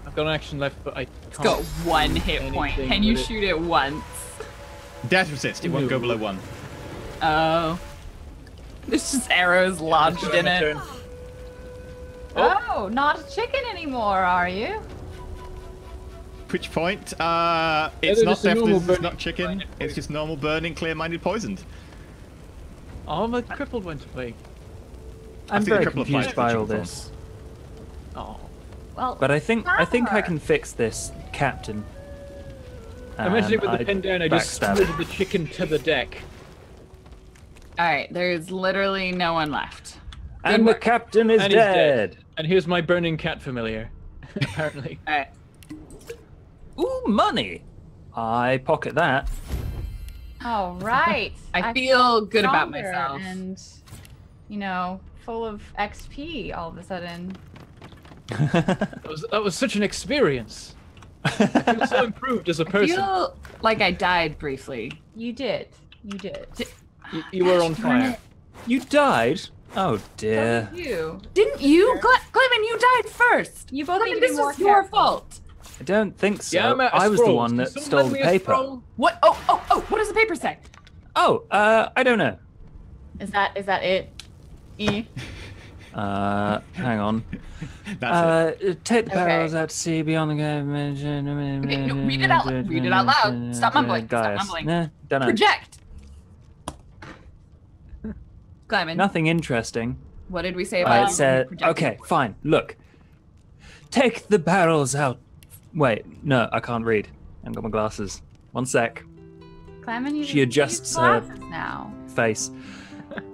I've got an action left, but I can't. It's got one hit point. anything Can you with it. shoot it once? Death resist, it won't go No. below 1. Oh. There's just arrows lodged in My it. turn. Oh, not a chicken anymore, are you? Which point? It's they're not just a death normal resist, it's burning not chicken. clear-minded It's just normal burning, clear-minded poisoned. Oh, my crippled went to play. I'm think the very triple confused applies by to all chicken this. Oh. Well, But I think I Power. can fix this, Captain. Imagine it with the I'd pin down, I just backstab slid it. the chicken to the deck. Alright, there's literally no one left. And the work. captain is And he's dead. dead. And here's my burning cat familiar. apparently. All right. Ooh, money. I pocket that. All right. I feel good about stronger myself. And, you know, full of XP all of a sudden. That was such an experience. I feel so improved as a I person. feel like I died briefly. You did. You did. You were on fire. You died? Oh So dear. did you. Didn't you, Clement? You died first. You both need Clement, to be this more was your careful. fault. I don't think so. Yeah, I'm out of I was the scrolls. one Can that someone stole lend the me a paper. scroll? What? Oh! What does the paper say? Oh, I don't know. Is that it? E. Hang on. That's it. Take the Okay. barrels out to sea beyond the game. Okay, no, read it out. Read it out loud. Stop mumbling. Stop mumbling. Nah, don't know. Project. Clement, Nothing interesting. what did we say about It said, projecting? okay, fine. Look, take the barrels out. Wait, no, I can't read. I haven't got my glasses. One sec. Clement, you She adjusts her glasses now. face.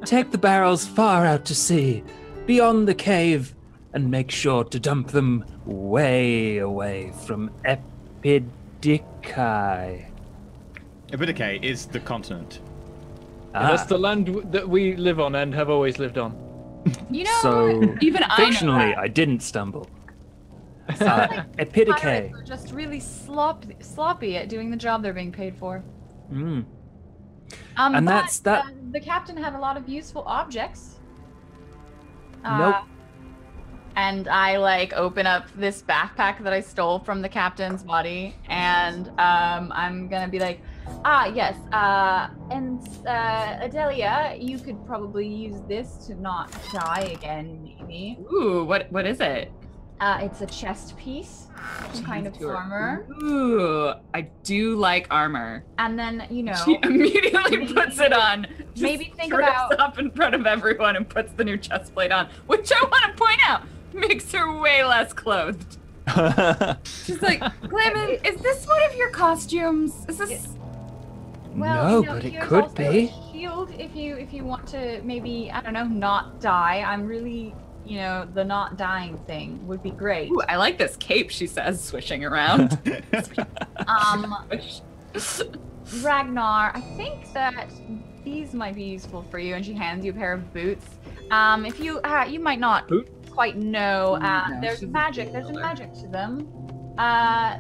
Take the barrels far out to sea, beyond the cave, and make sure to dump them way away from Epidicai. Abidike is the continent. Yeah, that's the land that we live on and have always lived on. You know, So, Even I know fictionally, that. I didn't stumble. pirates Epidicai. are just really sloppy at doing the job they're being paid for. Mm. But, And that's that. the captain had a lot of useful objects. Nope. And I like open up this backpack that I stole from the captain's body, and I'm gonna be like, yes, and Adelia, you could probably use this to not die again, maybe. Ooh, what is it? It's a chest piece, some kind of armor, Ooh, I do like armor. and then you know. She immediately puts it on. Just Maybe think trips about- up in front of everyone and puts the new chest plate on, which I want to point out makes her way less clothed. She's like, Clement, is this one of your costumes? Is this? Well, No, you know, but it here's could also be. a shield if you want to maybe, I don't know, not die. I'm really, you know, the not dying thing would be great. Ooh, I like this cape. She says, swishing around. Ragnar, I think that these might be useful for you, and she hands you a pair of boots. If you you might not Boot? quite know, No, there's she's a magic. There's a roller. magic to them.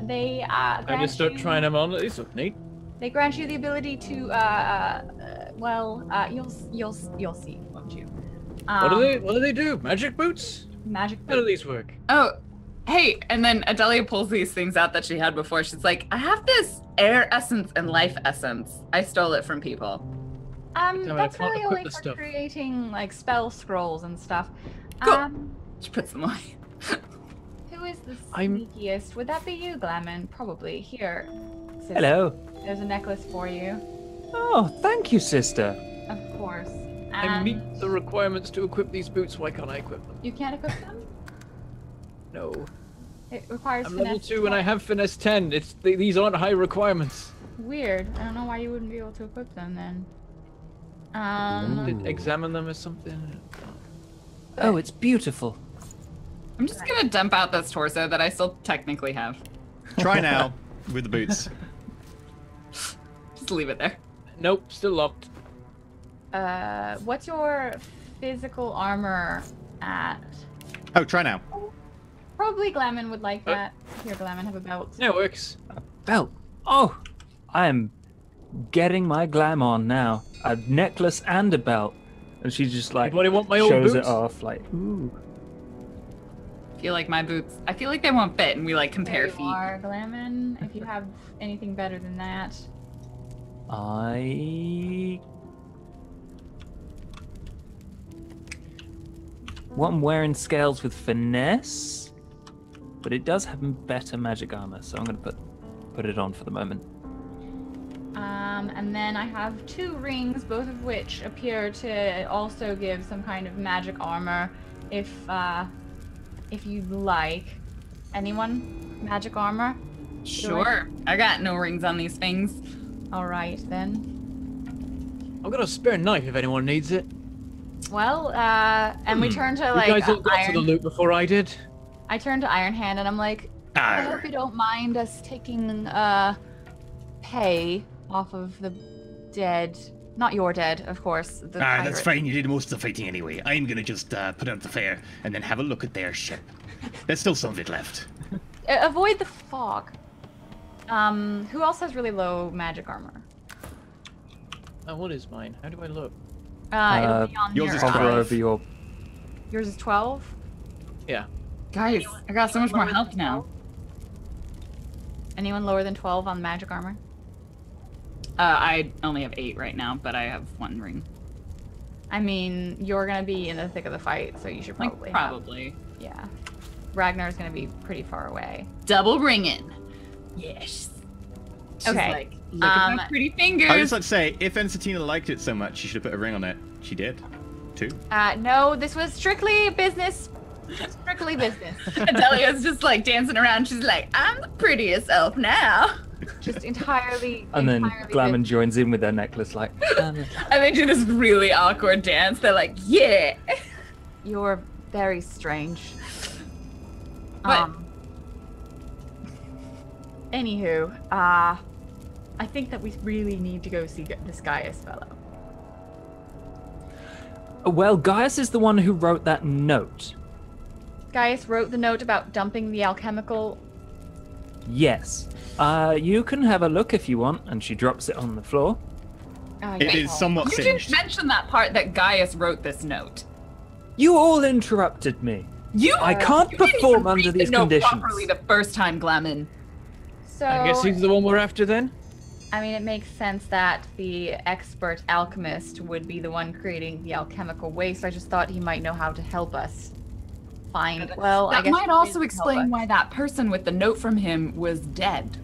They I grant just start you- trying them on. These look neat. They grant you the ability to you'll see, won't you? What do they do? Magic boots? Magic How do boots. these work? Oh, hey, and then Adelia pulls these things out that she had before. She's like, I have this air essence and life essence. I stole it from people. I That's can't really equip only this for stuff. creating like spell scrolls and stuff. Cool. She puts them away. Who is the I'm- sneakiest? Would that be you, Glamon? Probably. Here. Sister. Hello. There's a necklace for you. Oh, thank you, sister. Of course. I And meet the requirements to equip these boots. Why can't I equip them? you can't equip them? No. It requires I'm level finesse 2 and I have finesse 10. These aren't high requirements. Weird. I don't know why you wouldn't be able to equip them then. Did examine them or something? Oh, it's beautiful. I'm just gonna dump out this torso that I still technically have. Try now with the boots. Just leave it there. Nope, still locked. What's your physical armor at? Oh, try now. Probably Glamon would like that. Here, Glamon, have a belt. Yeah, it works. Belt. Oh, I am getting my glam on now. A necklace and a belt. And she just like Anybody want my old shows boots? it off like, ooh. I feel like my boots, I feel like they won't fit, and we like compare There you feet. are, Glamon. If you have anything better than that. What I'm wearing scales with finesse, but it does have better magic armor, so I'm gonna put it on for the moment. And then I have 2 rings, both of which appear to also give some kind of magic armor, if you'd like. Anyone? Magic armor? Sure. I got no rings on these things. All right then. I've got a spare knife if anyone needs it. Well, and we turn to like you guys all got to iron. the loot before I did. I turn to Iron Hand and I'm like, I hope you don't mind us taking pay off of the dead. Not your dead, of course. The That's pirate. fine. You did most of the fighting anyway. I'm gonna just put out the fire and then have a look at their ship. There's still some of it left. Avoid the fog. Who else has really low magic armor? What is mine? How do I look? It'll be on yours your is Hover 12. over your. Yours is 12. Yeah. Guys, I got so much more Lower health than now. 12? Anyone lower than 12 on magic armor? I only have 8 right now, but I have 1 ring. I mean, you're gonna be in the thick of the fight, so you should Like, probably. probably. Yeah. Ragnar's gonna be pretty far away. Double ringing. Yes. She's Okay, like, look at my pretty fingers. I would just like to say, if Ensatina liked it so much, she should have put a ring on it. She did. Too. No, this was strictly business. Strictly business. Adelia's just like dancing around. She's like, I'm the prettiest elf now. Just entirely. And then entirely Glamon business. joins in with their necklace, like. And they do this really awkward dance. They're like, yeah. You're very strange. What? Anywho, I think that we really need to go see this Gaius fellow. Well, Gaius is the one who wrote that note. Gaius wrote the note about dumping the alchemical. Yes. You can have a look if you want. And she drops it on the floor. It is somewhat You singed. didn't mention that part that Gaius wrote this note. You all interrupted me. You. I can't you didn't perform even under read these the note conditions. properly the first time, Glamon. So I guess he's the one we're after then. I mean, it makes sense that the expert alchemist would be the one creating the alchemical waste. I just thought he might know how to help us find. Well, I That guess might he also didn't help explain us. why that person with the note from him was dead.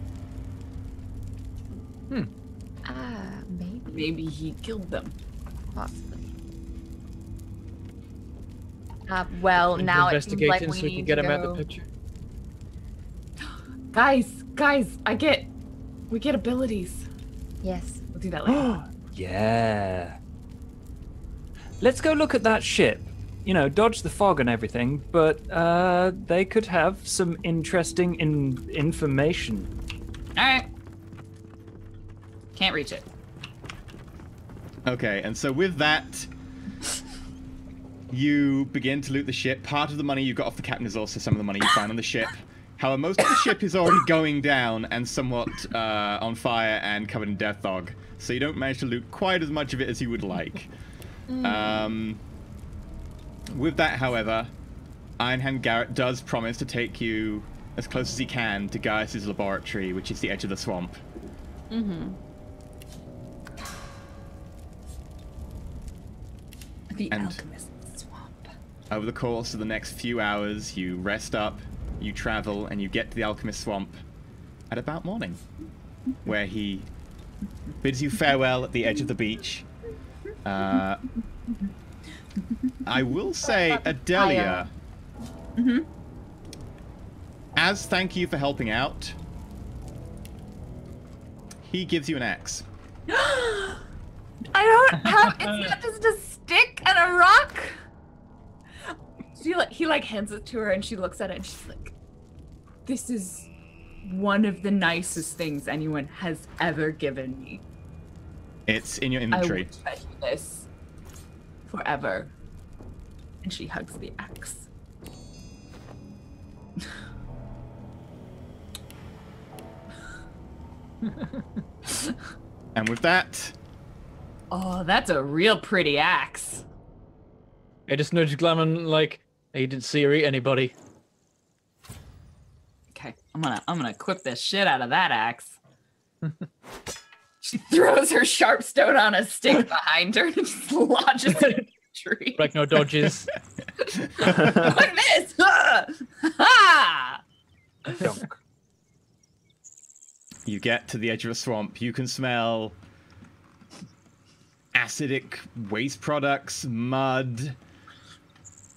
Maybe, Maybe he killed them. possibly. Well, now it seems like Investigating we so we need can get to him out go. the picture. Guys, we get abilities. Yes. We'll do that later. Yeah. Let's go look at that ship. You know, dodge the fog and everything, but they could have some interesting information. All right. Can't reach it. Okay, and so with that, you begin to loot the ship. Part of the money you got off the captain is also some of the money you find on the ship. However, most of the ship is already going down and somewhat on fire and covered in death dog, so you don't manage to loot quite as much of it as you would like. With that, however, Ironhand Garrett does promise to take you as close as he can to Gaius's laboratory, which is the edge of the swamp. The And- alchemist's swamp. Over the course of the next few hours, you rest up, you travel, and you get to the Alchemist Swamp at about morning, where he bids you farewell at the edge of the beach. I will say, Adelia, as thank you for helping out, he gives you an axe. I don't have. It's not just a stick and a rock. He like hands it to her, and she looks at it, and she's like, "This is one of the nicest things anyone has ever given me. It's in your I inventory. will treasure this forever." And she hugs the axe. And with that, Oh, that's a real pretty axe. I just nudged Glamon like he didn't see or eat anybody. Okay, I'm gonna equip the shit out of that axe. She throws her sharp stone on a stick behind her and just lodges it in the tree. Like no dodges. Like this! Ha! Donk. you get to the edge of a swamp. You can smell acidic waste products, mud,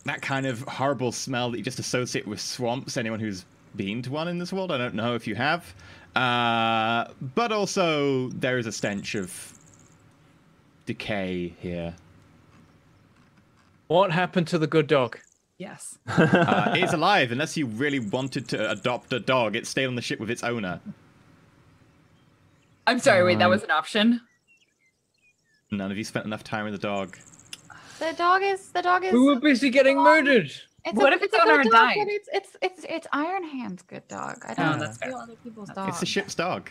that kind of horrible smell that you just associate with swamps. Anyone who's been to one in this world, I don't know if you have. But also, there is a stench of decay here. What happened to the good dog? Yes. It's alive, unless you really wanted to adopt a dog. It's stayed on the ship with its owner. I'm sorry, wait, that was an option? None of you spent enough time with the dog. The dog is. We were busy getting murdered. What if its a good owner dog, died? but it's Iron Hand's good dog. I don't that's fair. steal other people's dogs. It's the ship's dog.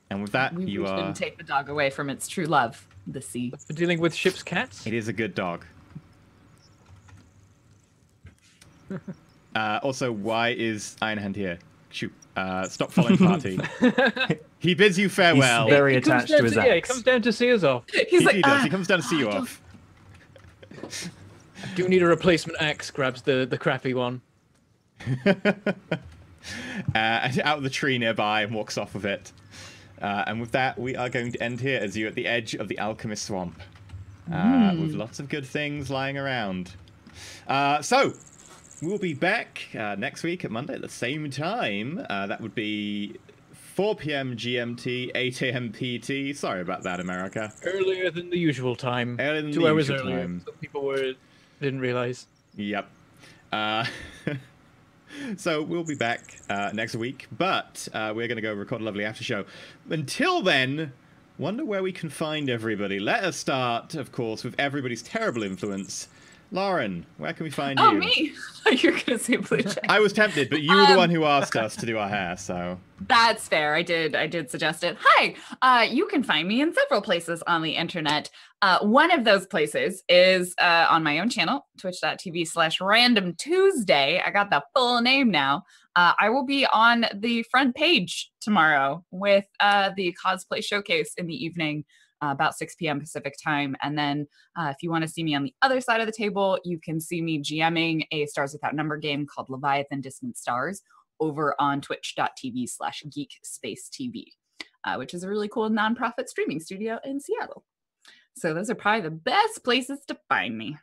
And with that, We you are... shouldn't take the dog away from its true love, the sea. For dealing with ship's cats. It is a good dog. Also, why is Iron Hand here? Shoot. Stop following party. He bids you farewell. He's very He comes attached down to his yeah, he axe. comes down to see us off. He's like, He does. He comes down to see you don't- off. Do need a replacement axe? Grabs the crappy one. Out of the tree nearby and walks off with it. And with that, we are going to end here as you're at the edge of the Alchemist Swamp. With lots of good things lying around. So, we'll be back next week at Monday at the same time. That would be 4 p.m. GMT, 8 a.m. PT. Sorry about that, America. Earlier than the usual time. Earlier than 2 the hours usual earlier. time. So people didn't realize. Yep. So we'll be back next week, but we're going to go record a lovely after show. Until then, wonder where we can find everybody. Let us start, of course, with everybody's terrible influence. Lauren, where can we find you? Oh, me? You're going to say Blue Jay. I was tempted, but you were the one who asked us to do our hair, so... That's fair. I did suggest it. Hi. You can find me in several places on the internet. One of those places is on my own channel, twitch.tv/Random Tuesday. I got the full name now. I will be on the front page tomorrow with the cosplay showcase in the evening, about 6 p.m. Pacific time. And then if you want to see me on the other side of the table, you can see me GMing a Stars Without Number game called Leviathan Distant Stars over on twitch.tv/GeekSpaceTV, which is a really cool nonprofit streaming studio in Seattle. So those are probably the best places to find me.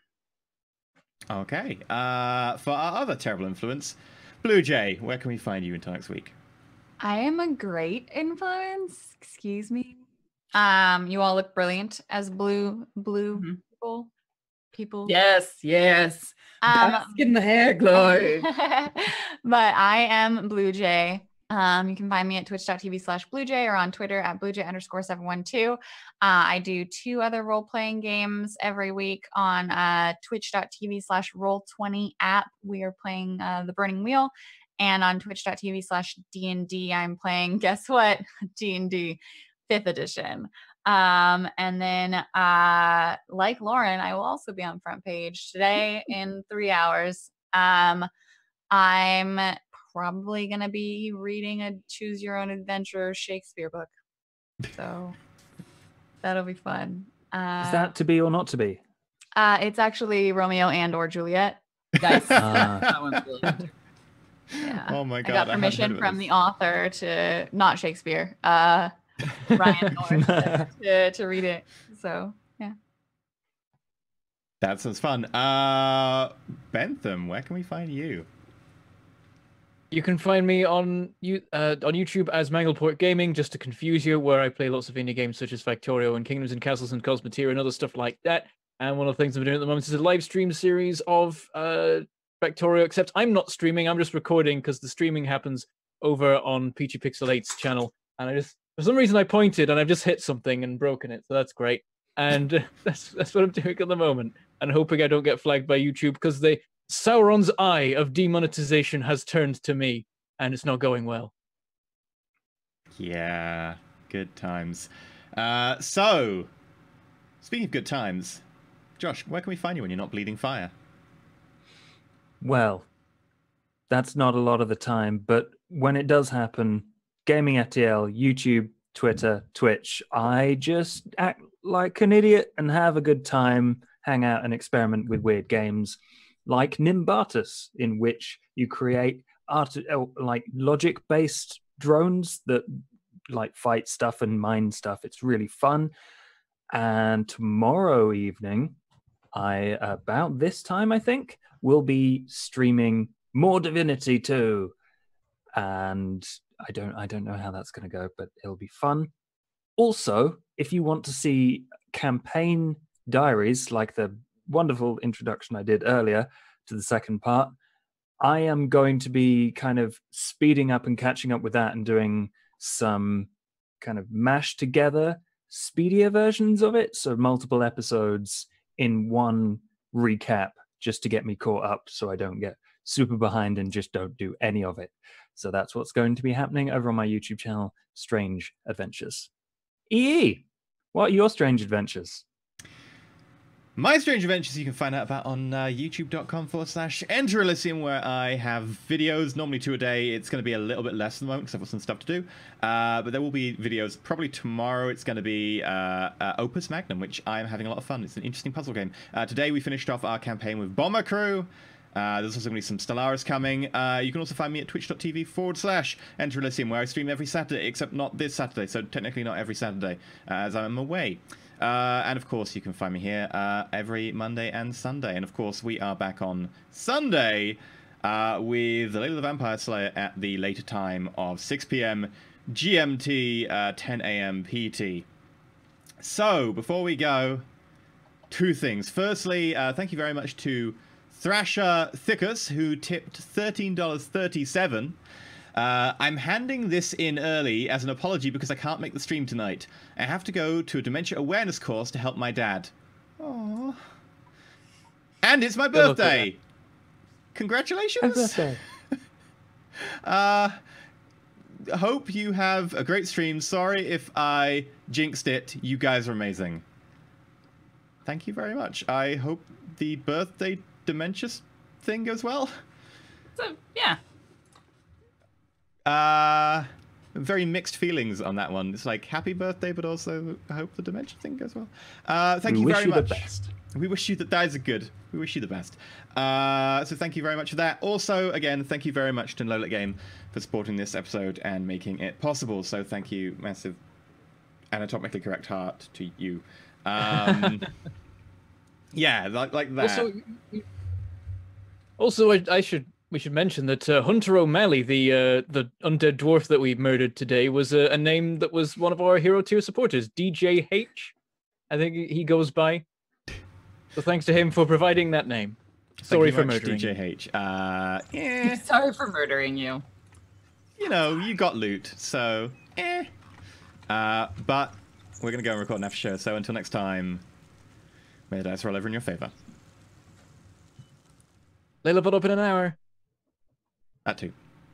Okay. For our other terrible influence, Blue Jay, where can we find you until next week? I am a great influence. Excuse me. You all look brilliant as blue people. Yes. Bask in the hair glow. But I am Blue Jay. You can find me at twitch.tv/BlueJay or on Twitter at BlueJay_712. I do 2 other role-playing games every week on twitch.tv/Roll20 app. We are playing The Burning Wheel. And on twitch.tv/D&D, I'm playing, guess what? D&D 5th edition. And then, like Lauren, I will also be on front page today in 3 hours. I'm probably going to be reading a Choose Your Own Adventure Shakespeare book. So that'll be fun. Is that to be or not to be? It's actually Romeo and or Juliet. Nice. That one's really good. Yeah. Oh my I god. got hadn't permission heard of from this. the author to, not Shakespeare, Ryan North, to read it. So, yeah. That sounds fun. Bentham, where can we find you? You can find me on YouTube as Mangleport Gaming, just to confuse you, where I play lots of indie games such as Factorio and Kingdoms and Castles and Cosmeteria and other stuff like that. And one of the things I'm doing at the moment is a live stream series of Factorio, except I'm not streaming, I'm just recording because the streaming happens over on Peachy Pixel 8's channel. And I just, for some reason I pointed and I've just hit something and broken it, so that's great. And that's what I'm doing at the moment. And hoping I don't get flagged by YouTube because Sauron's eye of demonetization has turned to me, and it's not going well. Yeah, good times. So, speaking of good times, Josh, where can we find you when you're not bleeding fire? Well, that's not a lot of the time, but when it does happen, Gaming FTL, YouTube, Twitter, Twitch, I just act like an idiot and have a good time, hang out and experiment with weird games like Nimbatus, in which you create like logic-based drones that like fight stuff and mine stuff. It's really fun. And tomorrow evening, about this time, I think, we'll be streaming more Divinity 2. And I don't know how that's going to go, but it'll be fun. Also, if you want to see campaign diaries like the wonderful introduction I did earlier to the second part. I am going to be kind of speeding up and catching up with that and doing some kind of mashed together, speedier versions of it. So multiple episodes in one recap just to get me caught up so I don't get super behind and just don't do any of it. So that's what's going to be happening over on my YouTube channel, Strange Adventures. EE, what are your strange adventures? My Strange Adventures you can find out about on youtube.com/Enter Elysium, where I have videos, normally 2 a day. It's going to be a little bit less at the moment because I've got some stuff to do. But there will be videos. Probably tomorrow it's going to be Opus Magnum, which I'm having a lot of fun. It's an interesting puzzle game. Today we finished off our campaign with Bomber Crew. There's also going to be some Stellaris coming. You can also find me at twitch.tv/Enter Elysium, where I stream every Saturday, except not this Saturday, so technically not every Saturday, as I'm away. And of course, you can find me here every Monday and Sunday. And of course, we are back on Sunday with Layla the Vampire Slayer at the later time of 6 p.m. GMT, 10 a.m. PT. So, before we go, 2 things. Firstly, thank you very much to Thrasher Thickus, who tipped $13.37. I'm handing this in early as an apology because I can't make the stream tonight. I have to go to a dementia awareness course to help my dad. Aww. And it's my birthday! Congratulations! Happy birthday. Hope you have a great stream. Sorry if I jinxed it. You guys are amazing. Thank you very much. I hope the birthday dementia thing goes well. So, yeah. Very mixed feelings on that one. It's like happy birthday, but also I hope the dementia thing goes well. Thank you very much. The best. We wish you that is good. We wish you the best. So thank you very much for that. Also, again, thank you very much to Lola Game for supporting this episode and making it possible. So thank you, massive anatomically correct heart to you. Yeah, like that. Also, we should mention that Hunter O'Malley, the undead dwarf that we murdered today, was a name that was one of our Hero Tier supporters, DJH. I think he goes by. So thanks to him for providing that name. Sorry for murdering DJH. Yeah. Sorry for murdering you. You know, you got loot, so but we're gonna go and record an after show. So until next time, may the dice roll over in your favor. Layla put up in an hour. That too.